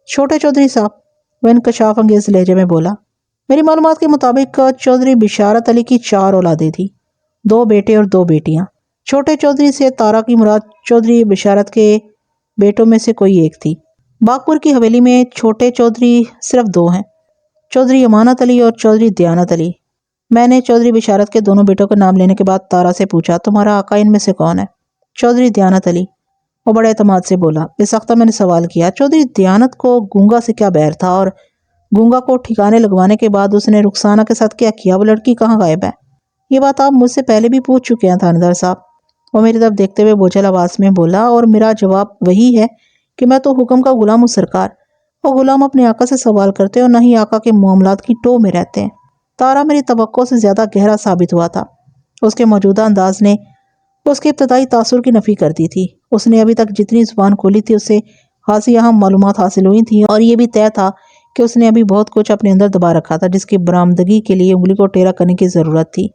چھوٹے چودھری صاحب، وہ انکشاف انگیز لہجے میں بولا۔ میری معلومات کے مطابق چودھری بشارت علی کی 4 اولادیں تھیں، 2 بیٹے اور 2 بیٹیاں۔ چھوٹے چودھری سے تارا کی مراد چودھری بشارت کے بیٹوں میں سے کوئی ایک تھی۔ باغپور کی حویلی میں چھوٹے چودھری صرف 2 ہیں، چودھری امانت علی اور چودھری دیانت علی۔ میں نے چودھری بشارت کے دونوں بیٹوں کا نام لینے کے بعد تارا سے پوچھا، تمہارا آقا ان میں سے کون ہے؟ چودھری دیانت علی، وہ بڑے اعتماد سے بولا۔ بسختہ میں نے سوال کیا، چودھری دیانت کو گونگا سے کیا بیر تھا؟ اور گونگا کو ٹھکانے لگوانے کے بعد اس نے رخسانہ کے ساتھ کیا کیا؟ وہ لڑکی کہاں غائب ہے؟ یہ بات آپ مجھ سے پہلے بھی پوچھ چکے ہیں تھانے دار صاحب، وہ میری طرف دیکھتے ہوئے بوجھل آواز میں بولا، اور میرا جواب وہی ہے کہ میں تو حکم کا غلام ہوں سرکار۔ وہ غلام اپنے آقا سے سوال کرتے اور نہ ہی آقا کے معاملات کی ٹو میں رہتے ہیں۔ تارا میری توقع سے زیادہ گہرا ثابت ہوا تھا۔ اس کے موجودہ انداز نے اس کے ابتدائی تاثر کی نفی کر دی تھی۔ اس نے ابھی تک جتنی زبان کھولی تھی اس سے خاصی اہم معلومات حاصل ہوئی تھیں، اور یہ بھی طے تھا کہ اس نے ابھی بہت کچھ اپنے اندر دبا رکھا تھا جس کی برآمدگی کے لیے انگلی کو ٹیڑھا کرنے کی ضرورت تھی۔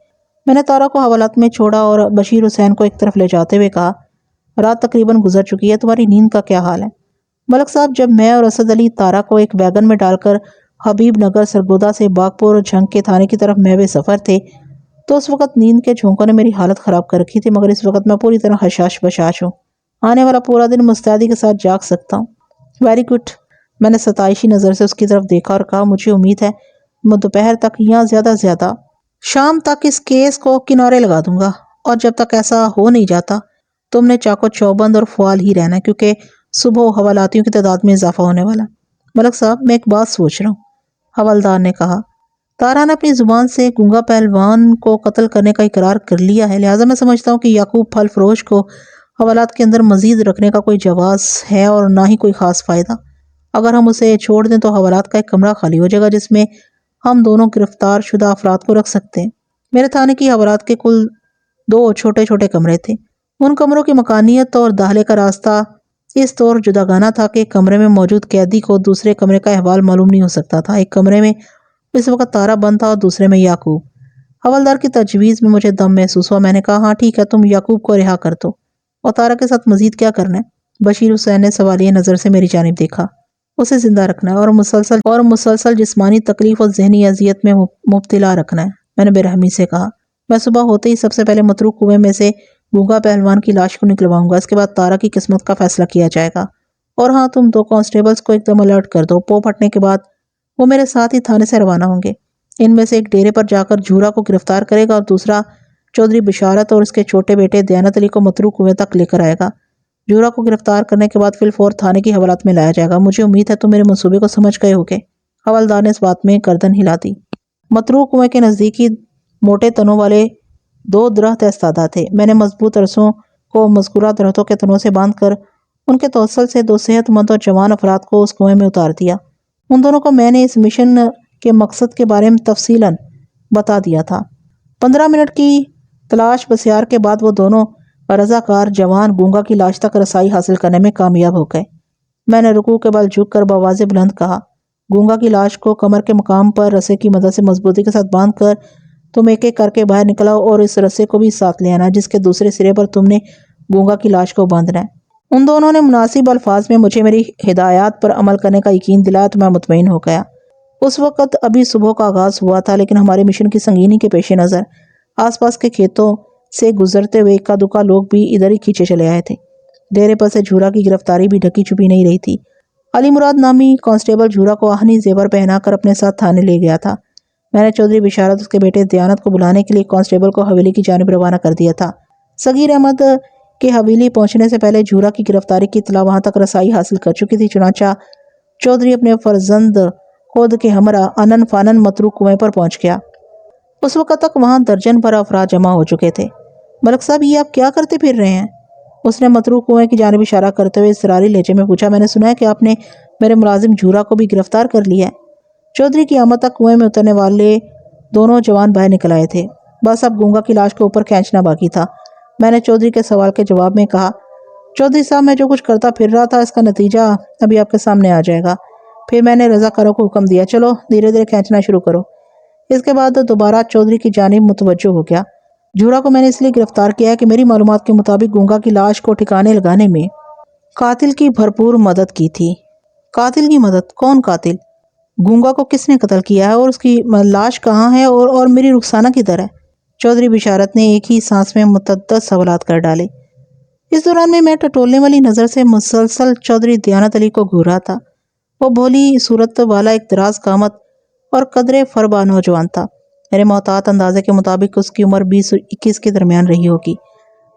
میں نے تارا کو حوالات میں چھوڑا اور بشیر حسین کو ایک طرف لے جاتے ہوئے کہا، رات تقریباً گزر چکی ہے، تمہاری نیند کا کیا حال ہے؟ ملک صاحب، جب میں اور اسد علی تارا کو ایک ویگن میں ڈال کر حبیب نگر سرگودا سے باغپور جھنگ کے تھانے کی طرف محو سفر تھے تو اس وقت نیند کے جھونکوں نے میری حالت خراب کر رکھی تھی، مگر اس وقت میں پوری طرح حشاش بشاش ہوں، آنے والا پورا دن مستعدی کے ساتھ جاگ سکتا ہوں۔ ویری گڈ، میں نے ستائشی نظر سے اس کی طرف دیکھا اور کہا، مجھے امید ہے میں دوپہر تک یا زیادہ شام تک اس کیس کو کنارے لگا دوں گا، اور جب تک ایسا ہو نہیں جاتا تم نے چاقو چوبند اور فعال ہی رہنا ہے، کیونکہ صبح حوالاتیوں کی تعداد میں اضافہ ہونے والا۔ ملک صاحب، میں ایک بات سوچ رہا ہوں، حوالدار نے کہا۔ تارا نے اپنی زبان سے گونگا پہلوان کو قتل کرنے کا اقرار کر لیا ہے، لہٰذا میں سمجھتا ہوں کہ یعقوب پھل فروش کو حوالات کے اندر مزید رکھنے کا کوئی جواز ہے اور نہ ہی کوئی خاص فائدہ۔ اگر ہم اسے چھوڑ دیں تو حوالات کا ایک کمرہ خالی ہو جائے گا جس میں ہم دونوں گرفتار شدہ افراد کو رکھ سکتے ہیں۔ میرے تھانے کی حوالات کے کل 2 چھوٹے چھوٹے کمرے تھے، ان کمروں کی مکانیت اور داخلے کا راستہ اس طور جداگانہ تھا کہ ایک کمرے میں موجود قیدی کو دوسرے کمرے کا احوال معلوم نہیں ہو سکتا تھا۔ ایک کمرے میں اس وقت تارا بند تھا اور دوسرے میں یعقوب۔ حوالدار کی تجویز میں مجھے دم محسوس ہوا۔ میں نے کہا، ہاں ٹھیک ہے، تم یعقوب کو رہا کر دو، اور تارا کے ساتھ مزید کیا کرنا ہے؟ بشیر حسین نے سوالیہ نظر سے میری جانب دیکھا۔ اسے زندہ رکھنا ہے اور مسلسل جسمانی تکلیف اور ذہنی اذیت میں مبتلا رکھنا ہے، میں نے بے رحمی سے کہا۔ میں صبح ہوتے ہی سب سے پہلے متروک کنویں میں سے گونگا پہلوان کی لاش کو نکلواؤں گا، اس کے بعد تارا کی قسمت کا فیصلہ کیا جائے گا۔ اور ہاں، تم 2 کانسٹیبلز کو ایک دم الرٹ کر دو۔ پو پھٹنے کے بعد وہ میرے ساتھ ہی تھانے سے روانہ ہوں گے۔ ان میں سے ایک ڈیرے پر جا کر جھورا کو گرفتار کرے گا اور دوسرا چودھری بشارت اور اس کے چھوٹے بیٹے دیانت علی کو متروک کنویں تک لے کر آئے گا۔ جھورا کو گرفتار کرنے کے بعد فی الفور تھانے کی حوالت میں لایا جائے گا۔ مجھے امید ہے تم میرے منصوبے کو سمجھ گئے ہوگے۔ حوالدار نے اس بات میں گردن ہلا دی۔ متروک کنویں کے نزدیکی موٹے تنوں والے 2 درخت ایستادہ تھے۔ میں نے مضبوط رسوں کو مذکورہ درختوں کے تنوں سے باندھ کر ان کے توسل سے 2 صحت مند اور جوان افراد کو اس کنویں میں اتار دیا۔ ان دونوں کو میں نے اس مشن کے مقصد کے بارے میں تفصیلاً بتا دیا تھا۔ 15 منٹ کی تلاش بسیار کے بعد وہ دونوں رضاکار جوان گونگا کی لاش تک رسائی حاصل کرنے میں کامیاب ہو گئے۔ میں نے رکوع کے بل جھک کر بآواز بلند کہا، گونگا کی لاش کو کمر کے مقام پر رسے کی مدد سے مضبوطی کے ساتھ باندھ کر تم ایک ایک کر کے باہر نکلاؤ اور اس رسے کو بھی ساتھ لے آنا جس کے دوسرے سرے پر تم نے گونگا کی لاش کو باندھنا ہے۔ ان دونوں نے مناسب الفاظ میں مجھے میری ہدایات پر عمل کرنے کا یقین دلایا تو میں مطمئن ہو گیا۔ اس وقت ابھی صبح کا آغاز ہوا تھا، لیکن ہمارے مشن کی سنگینی کے پیش نظر آس پاس کے کھیتوں سے گزرتے ہوئے اکا دکا لوگ بھی ادھر ہی کھینچے چلے آئے تھے۔ ڈیرے پر سے جھورا کی گرفتاری بھی ڈھکی چھپی نہیں رہی تھی۔ علی مراد نامی کانسٹیبل جھورا کو آہنی زیور پہنا کر اپنے ساتھ تھانے لے گیا تھا۔ میں نے چودھری بشارت اس کے بیٹے دیانت کو بلانے کے لیے کانسٹیبل کو حویلی کی جانب روانہ کر دیا تھا۔ صغیر احمد کے حویلی پہنچنے سے پہلے جھورا کی گرفتاری کی اطلاع وہاں تک رسائی حاصل کر چکی تھی، چنانچہ چودھری اپنے فرزند خود کے ہمراہ انن فانن متروک کنویں پر پہنچ گیا۔ اس وقت تک وہاں درجن بھر افراد جمع ہو چکے تھے۔ ملک صاحب، یہ آپ کیا کرتے پھر رہے ہیں؟ اس نے متروک کنویں کی جانب اشارہ کرتے ہوئے اضطراری لہجے میں پوچھا۔ میں نے سنا ہے کہ آپ نے میرے ملازم جھورا کو بھی گرفتار کر لیا ہے۔ چودھری کی آمد تک کنویں میں اترنے والے دونوں جوان باہر نکل آئے تھے۔ بس اب گونگا کی لاش کو اوپر کھینچنا باقی تھا۔ میں نے چودھری کے سوال کے جواب میں کہا، چودھری صاحب، میں جو کچھ کرتا پھر رہا تھا اس کا نتیجہ ابھی آپ کے سامنے آ جائے گا۔ پھر میں نے رضاکاروں کو حکم دیا، چلو دھیرے دھیرے کھینچنا شروع کرو۔ اس کے بعد دوبارہ چودھری کی جانب متوجہ ہو گیا۔ جھورا کو میں نے اس لیے گرفتار کیا ہے کہ میری معلومات کے مطابق گونگا کی لاش کو ٹھکانے لگانے میں قاتل کی بھرپور مدد کی تھی۔ قاتل کی مدد؟ کون قاتل؟ گونگا کو کس نے قتل کیا ہے اور اس کی لاش کہاں ہے اور میری رخسانہ کدھر ہے؟ چودھری بشارت نے ایک ہی سانس میں متعدد سوالات کر ڈالے۔ اس دوران میں ٹٹولنے والی نظر سے مسلسل چودھری دیانت علی کو گھور رہا تھا۔ وہ بھولی صورت والا ایک دراز قامت اور قدرے فربا نوجوان تھا۔ میرے محتاط اندازے کے مطابق اس کی عمر 20 اور 21 کے درمیان رہی ہوگی۔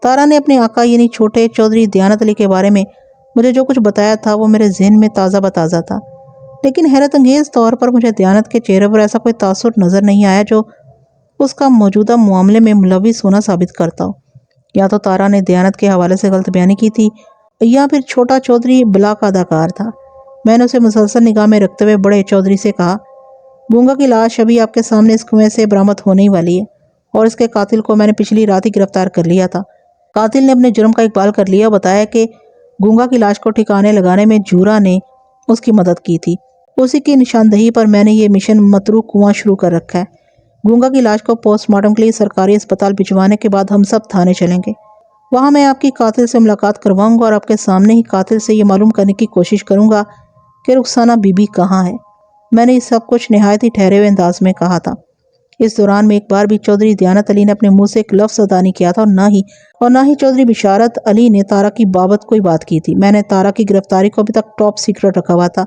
تارا نے اپنے آقا یعنی چھوٹے چودھری دیانت علی کے بارے میں مجھے جو کچھ بتایا تھا وہ میرے ذہن میں تازہ بتازہ تھا، لیکن حیرت انگیز طور پر مجھے دیانت کے چہرے پر ایسا کوئی تاثر نظر نہیں آیا جو اس کا موجودہ معاملے میں ملوث ہونا ثابت کرتا ہو۔ یا تو تارا نے دیانت کے حوالے سے غلط بیانی کی تھی یا پھر چھوٹا چودھری بلا کا اداکار تھا۔ میں نے اسے مسلسل نگاہ میں رکھتے ہوئے بڑے چودھری سے کہا، گونگا کی لاش ابھی آپ کے سامنے اس کنویں سے برآمد ہونے ہی والی ہے اور اس کے قاتل کو میں نے پچھلی رات ہی گرفتار کر لیا تھا۔ قاتل نے اپنے جرم کا اقبال کر لیا اور بتایا کہ گونگا کی لاش کو ٹھکانے لگانے میں جھورا نے اس کی مدد کی تھی۔ اسی کی نشاندہی پر میں نے یہ مشن متروک کنواں شروع کر رکھا ہے۔ گونگا کی لاش کو پوسٹ مارٹم کے لیے سرکاری اسپتال بھجوانے کے بعد ہم سب تھانے چلیں گے۔ وہاں میں آپ کی قاتل سے ملاقات کرواؤں گا اور آپ کے سامنے ہی قاتل سے یہ معلوم کرنے کی کوشش کروں گا کہ رخسانہ بی بی کہاں ہے۔ میں نے یہ سب کچھ نہایت ہی ٹھہرے ہوئے انداز میں کہا تھا۔ اس دوران میں ایک بار بھی چودھری دیانت علی نے اپنے منہ سے ایک لفظ ادا نہیں کیا تھا اور نہ ہی چودھری بشارت علی نے تارا کی بابت کوئی بات کی تھی۔ میں نے تارا کی گرفتاری کو ابھی تک ٹاپ سیکرٹ رکھا ہوا تھا۔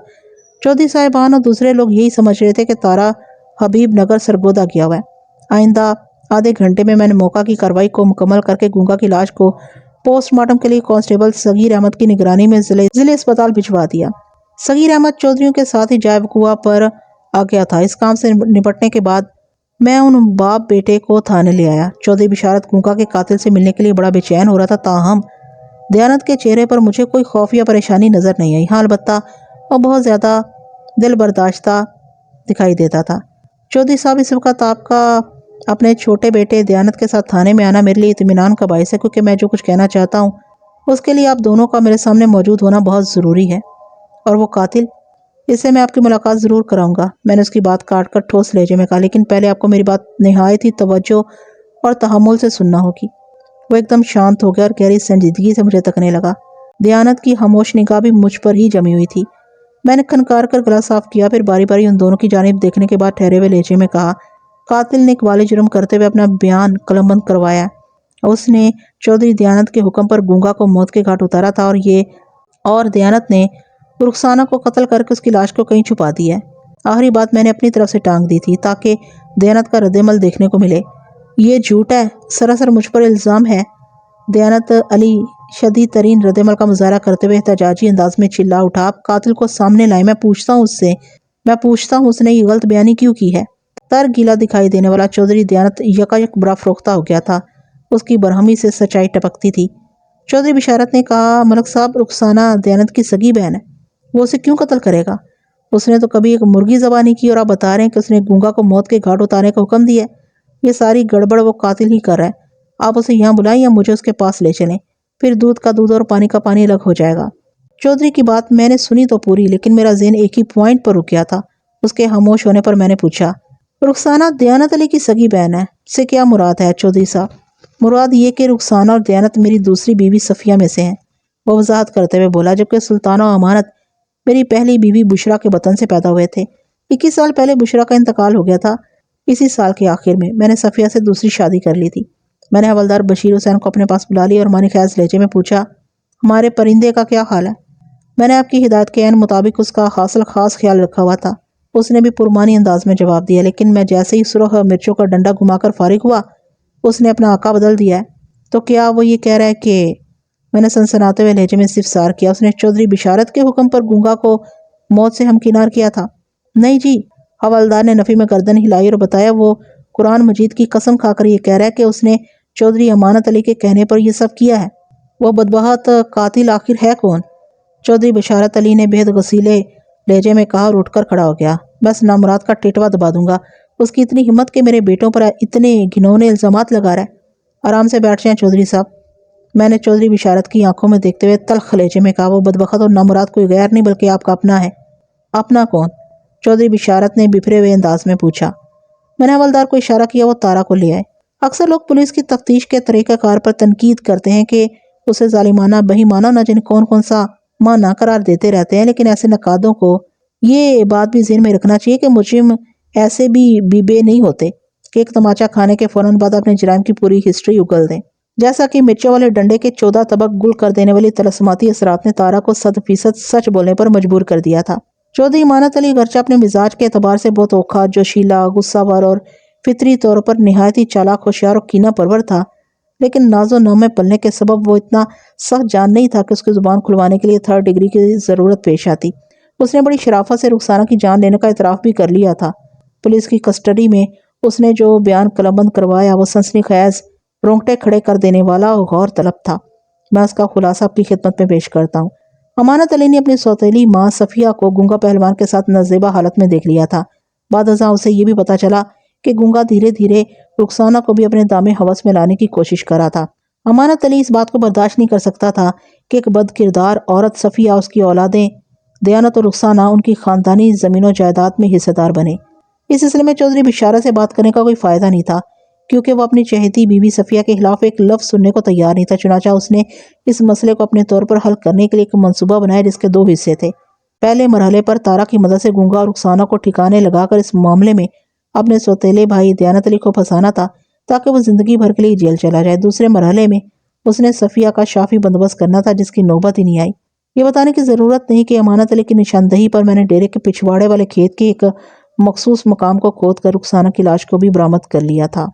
چودھری صاحبان اور دوسرے لوگ یہی سمجھ رہے تھے کہ تارا حبیب نگر سرگودا گیا ہوا ہے۔ آئندہ آدھے گھنٹے میں نے موقع کی کارروائی کو مکمل کر کے گونگا کی لاش کو پوسٹ مارٹم کے لیے کانسٹیبل صغیر احمد کی نگرانی میں ضلع اسپتال بھجوا دیا۔ صغیر احمد چودھریوں کے ساتھ ہی جائے وقوع پر آ گیا تھا۔ اس کام سے نپٹنے کے بعد میں ان باپ بیٹے کو تھانے لے آیا۔ چودھری بشارت گونگا کے قاتل سے ملنے کے لیے بڑا بے چین ہو رہا تھا، تاہم دیانت کے چہرے پر مجھے کوئی خوف یا پریشانی نظر نہیں آئی۔ ہاں البتہ وہ بہت زیادہ دل برداشتہ دکھائی دیتا تھا۔ چودھری صاحب، اس وقت آپ کا اپنے چھوٹے بیٹے دیانت کے ساتھ تھانے میں آنا میرے لیے اطمینان کا باعث ہے، کیونکہ میں جو کچھ کہنا چاہتا ہوں اس کے لیے آپ دونوں کا میرے سامنے موجود ہونا بہت ضروری ہے۔ اور وہ قاتل، اس سے میں آپ کی ملاقات ضرور کراؤں گا، میں نے اس کی بات کاٹ کر ٹھوس لہجے میں کہا، لیکن پہلے آپ کو میری بات نہایت ہی توجہ اور تحمل سے سننا ہوگی۔ وہ ایک دم شانت ہو گیا اور گہری سنجیدگی سے مجھے تکنے لگا۔ دیانت کی خاموش نگاہ بھی مجھ پر ہی جمی ہوئی تھی۔ میں نے کھنکار کر گلا صاف کیا، پھر باری باری ان دونوں کی جانب دیکھنے کے بعد ٹھہرے ہوئے لہجے میں کہا، قاتل نے اقبال جرم کرتے ہوئے اپنا بیان قلم بند کروایا۔ اس نے چودھری دیانت کے حکم پر گونگا کو موت کے گھاٹ اتارا تھا، اور دیانت نے رخسانہ کو قتل کر کے اس کی لاش کو کہیں چھپا دیا ہے۔ آخری بات میں نے اپنی طرف سے ٹانگ دی تھی تاکہ دیانت کا رد عمل دیکھنے کو ملے۔ یہ جھوٹ ہے، سراسر مجھ پر الزام ہے۔ دیانت علی شدید ترین رد عمل کا مظاہرہ کرتے ہوئے احتجاجی انداز میں چلا اٹھا، آپ قاتل کو سامنے لائیں، میں پوچھتا ہوں اس نے یہ غلط بیانی کیوں کی ہے؟ تر گیلا دکھائی دینے والا چودھری دیانت یکایک برا فروختہ ہو گیا تھا، اس کی برہمی سے سچائی ٹپکتی تھی۔ چودھری بشارت نے کہا، ملک صاحب، رخسانہ دیانت کی سگی بہن ہے، وہ اسے کیوں قتل کرے گا؟ اس نے تو کبھی ایک مرغی ذبح نہیں کی، اور آپ بتا رہے ہیں کہ اس نے گونگا کو موت کے گھاٹ اتارنے کا حکم دیا ہے۔ یہ ساری گڑبڑ وہ قاتل ہی کر رہا ہے۔ آپ اسے یہاں بلائیں یا مجھے اس کے پاس لے چلیں، پھر دودھ کا دودھ اور پانی کا پانی الگ ہو جائے گا۔ چودھری کی بات میں نے سنی تو پوری، لیکن میرا ذہن ایک ہی پوائنٹ پر رک گیا تھا۔ اس کے خاموش ہونے پر میں نے پوچھا، رخسانہ دیانت علی کی سگی بہن ہے، سے کیا مراد ہے چودھری صاحب؟ مراد یہ کہ رخسانہ اور دیانت میری دوسری بیوی صفیہ میں سے ہیں، وہ وضاحت کرتے ہوئے بولا، جبکہ سلطانہ و امانت میری پہلی بیوی بشرا کے بطن سے پیدا ہوئے تھے۔ 21 سال پہلے بشرا کا انتقال ہو گیا تھا۔ اسی سال کے آخر میں نے صفیہ سے دوسری شادی کر لی تھی۔ میں نے حوالدار بشیر حسین کو اپنے پاس بلا لیا اور مانی خیز لہجے میں پوچھا، ہمارے پرندے کا کیا حال ہے؟ میں نے آپ کی ہدایت کے عین مطابق اس کا خاص خیال رکھا ہوا تھا۔ اس نے بھی پرمانی انداز میں جواب دیا، لیکن میں جیسے ہی سرخ مرچوں کا ڈنڈا گھما کر فارغ ہوا، اس نے اپنا آقا بدل دیا ہے۔ تو کیا وہ یہ کہہ رہا ہے کہ… میں نے سنسناتے ہوئے لہجے میں استفسار کیا، اس نے چودھری بشارت کے حکم پر گونگا کو موت سے ہمکنار کیا تھا؟ نہیں جی، حوالدار نے نفی میں گردن ہلائی اور بتایا، وہ قرآن مجید کی قسم کھا کر یہ کہہ رہا ہے کہ اس نے چودھری امانت علی کے کہنے پر یہ سب کیا ہے۔ وہ بدبخت قاتل آخر ہے کون؟ چودھری بشارت علی نے بےحد غصیلے لہجے میں کہا اور اٹھ کر کھڑا ہو گیا، بس نامراد کا ٹیٹوا دبا دوں گا۔ اس کی اتنی ہمت کہ میرے بیٹوں پر اتنے گھنونے الزامات لگا رہا ہے۔ آرام سے بیٹھ جائیں چودھری صاحب، میں نے چودھری بشارت کی آنکھوں میں دیکھتے ہوئے تلخ لہجے میں کہا، وہ بدبخت اور نامراد کوئی غیر نہیں بلکہ آپ کا اپنا ہے۔ اپنا کون؟ چودھری بشارت نے بپھرے ہوئے انداز میں پوچھا۔ میں نے حوالدار کو اشارہ کیا، وہ تارا کو لے آئے۔ اکثر لوگ پولیس کی تفتیش کے طریقہ کار پر تنقید کرتے ہیں کہ اسے ظالمانہ، بہیمانہ نہ جانے کون سا معنی قرار دیتے رہتے ہیں، لیکن ایسے نقادوں کو یہ بات بھی ذہن میں رکھنا چاہیے کہ مجرم ایسے بھی بے نہیں ہوتے کہ ایک تماچا کھانے کے فوراً بعد اپنے جرائم کی پوری ہسٹری اگل دیں۔ جیسا کہ مرچوں والے ڈنڈے کے 14 طبق گل کر دینے والی طلسماتی اثرات نے تارا کو 100% سچ بولنے پر مجبور کر دیا تھا۔ چودھری امانت علی گرچہ اپنے مزاج کے اعتبار سے بہت اوکھا، جوشیلا، غصہ ور اور فطری طور پر نہایت ہی چالاک، ہوشیار اور کینہ پرور تھا، لیکن ناز و نام میں پلنے کے سبب وہ اتنا سخت جان نہیں تھا کہ اس کی زبان کھلوانے کے لیے 3rd ڈگری کی ضرورت پیش آتی۔ اس نے بڑی شرافت سے رخسانہ کی جان لینے کا اعتراف بھی کر لیا تھا۔ پولیس کی کسٹڈی میں اس نے جو بیان قلم بند کروایا وہ سنسنی خیز، رونگٹے کھڑے کر دینے والا اور غور طلب تھا۔ میں اس کا خلاصہ آپ کی خدمت میں پیش کرتا ہوں۔ امانت علی نے اپنی سوتیلی ماں صفیہ کو گونگا پہلوان کے ساتھ نازیبا حالت میں دیکھ لیا تھا۔ بعد ازاں اسے یہ بھی پتا چلا کہ گونگا دھیرے دھیرے رخسانہ کو بھی اپنے دامِ ہوس میں لانے کی کوشش کر رہا تھا۔ امانت علی اس بات کو برداشت نہیں کر سکتا تھا کہ ایک بد کردار عورت صفیہ، اس کی اولادیں دیانت اور رخسانہ ان کی خاندانی زمین و جائیداد میں حصہ دار بنے۔ اس سلسلے میں چودھری بشارت سے بات کرنے کا کوئی فائدہ نہیں تھا، کیونکہ وہ اپنی چہیتی بیوی صفیہ کے خلاف ایک لفظ سننے کو تیار نہیں تھا۔ چنانچہ اس نے اس مسئلے کو اپنے طور پر حل کرنے کے لیے ایک منصوبہ بنایا جس کے 2 حصے تھے۔ پہلے مرحلے پر تارا کی مدد سے گونگا اور رخسانہ کو ٹھکانے لگا کر اس معاملے میں اپنے سوتیلے بھائی دیانت علی کو پھنسانا تھا تاکہ وہ زندگی بھر کے لیے جیل چلا جائے۔ دوسرے مرحلے میں اس نے صفیہ کا شافی بندوبست کرنا تھا، جس کی نوبت ہی نہیں آئی۔ یہ بتانے کی ضرورت نہیں کہ امانت علی کی نشاندہی پر میں نے ڈیرے کے پچھواڑے والے کھیت کے ایک مخصوص مقام کو کھود کر رخسانہ کی لاش کو بھی برآمد کر لیا تھا۔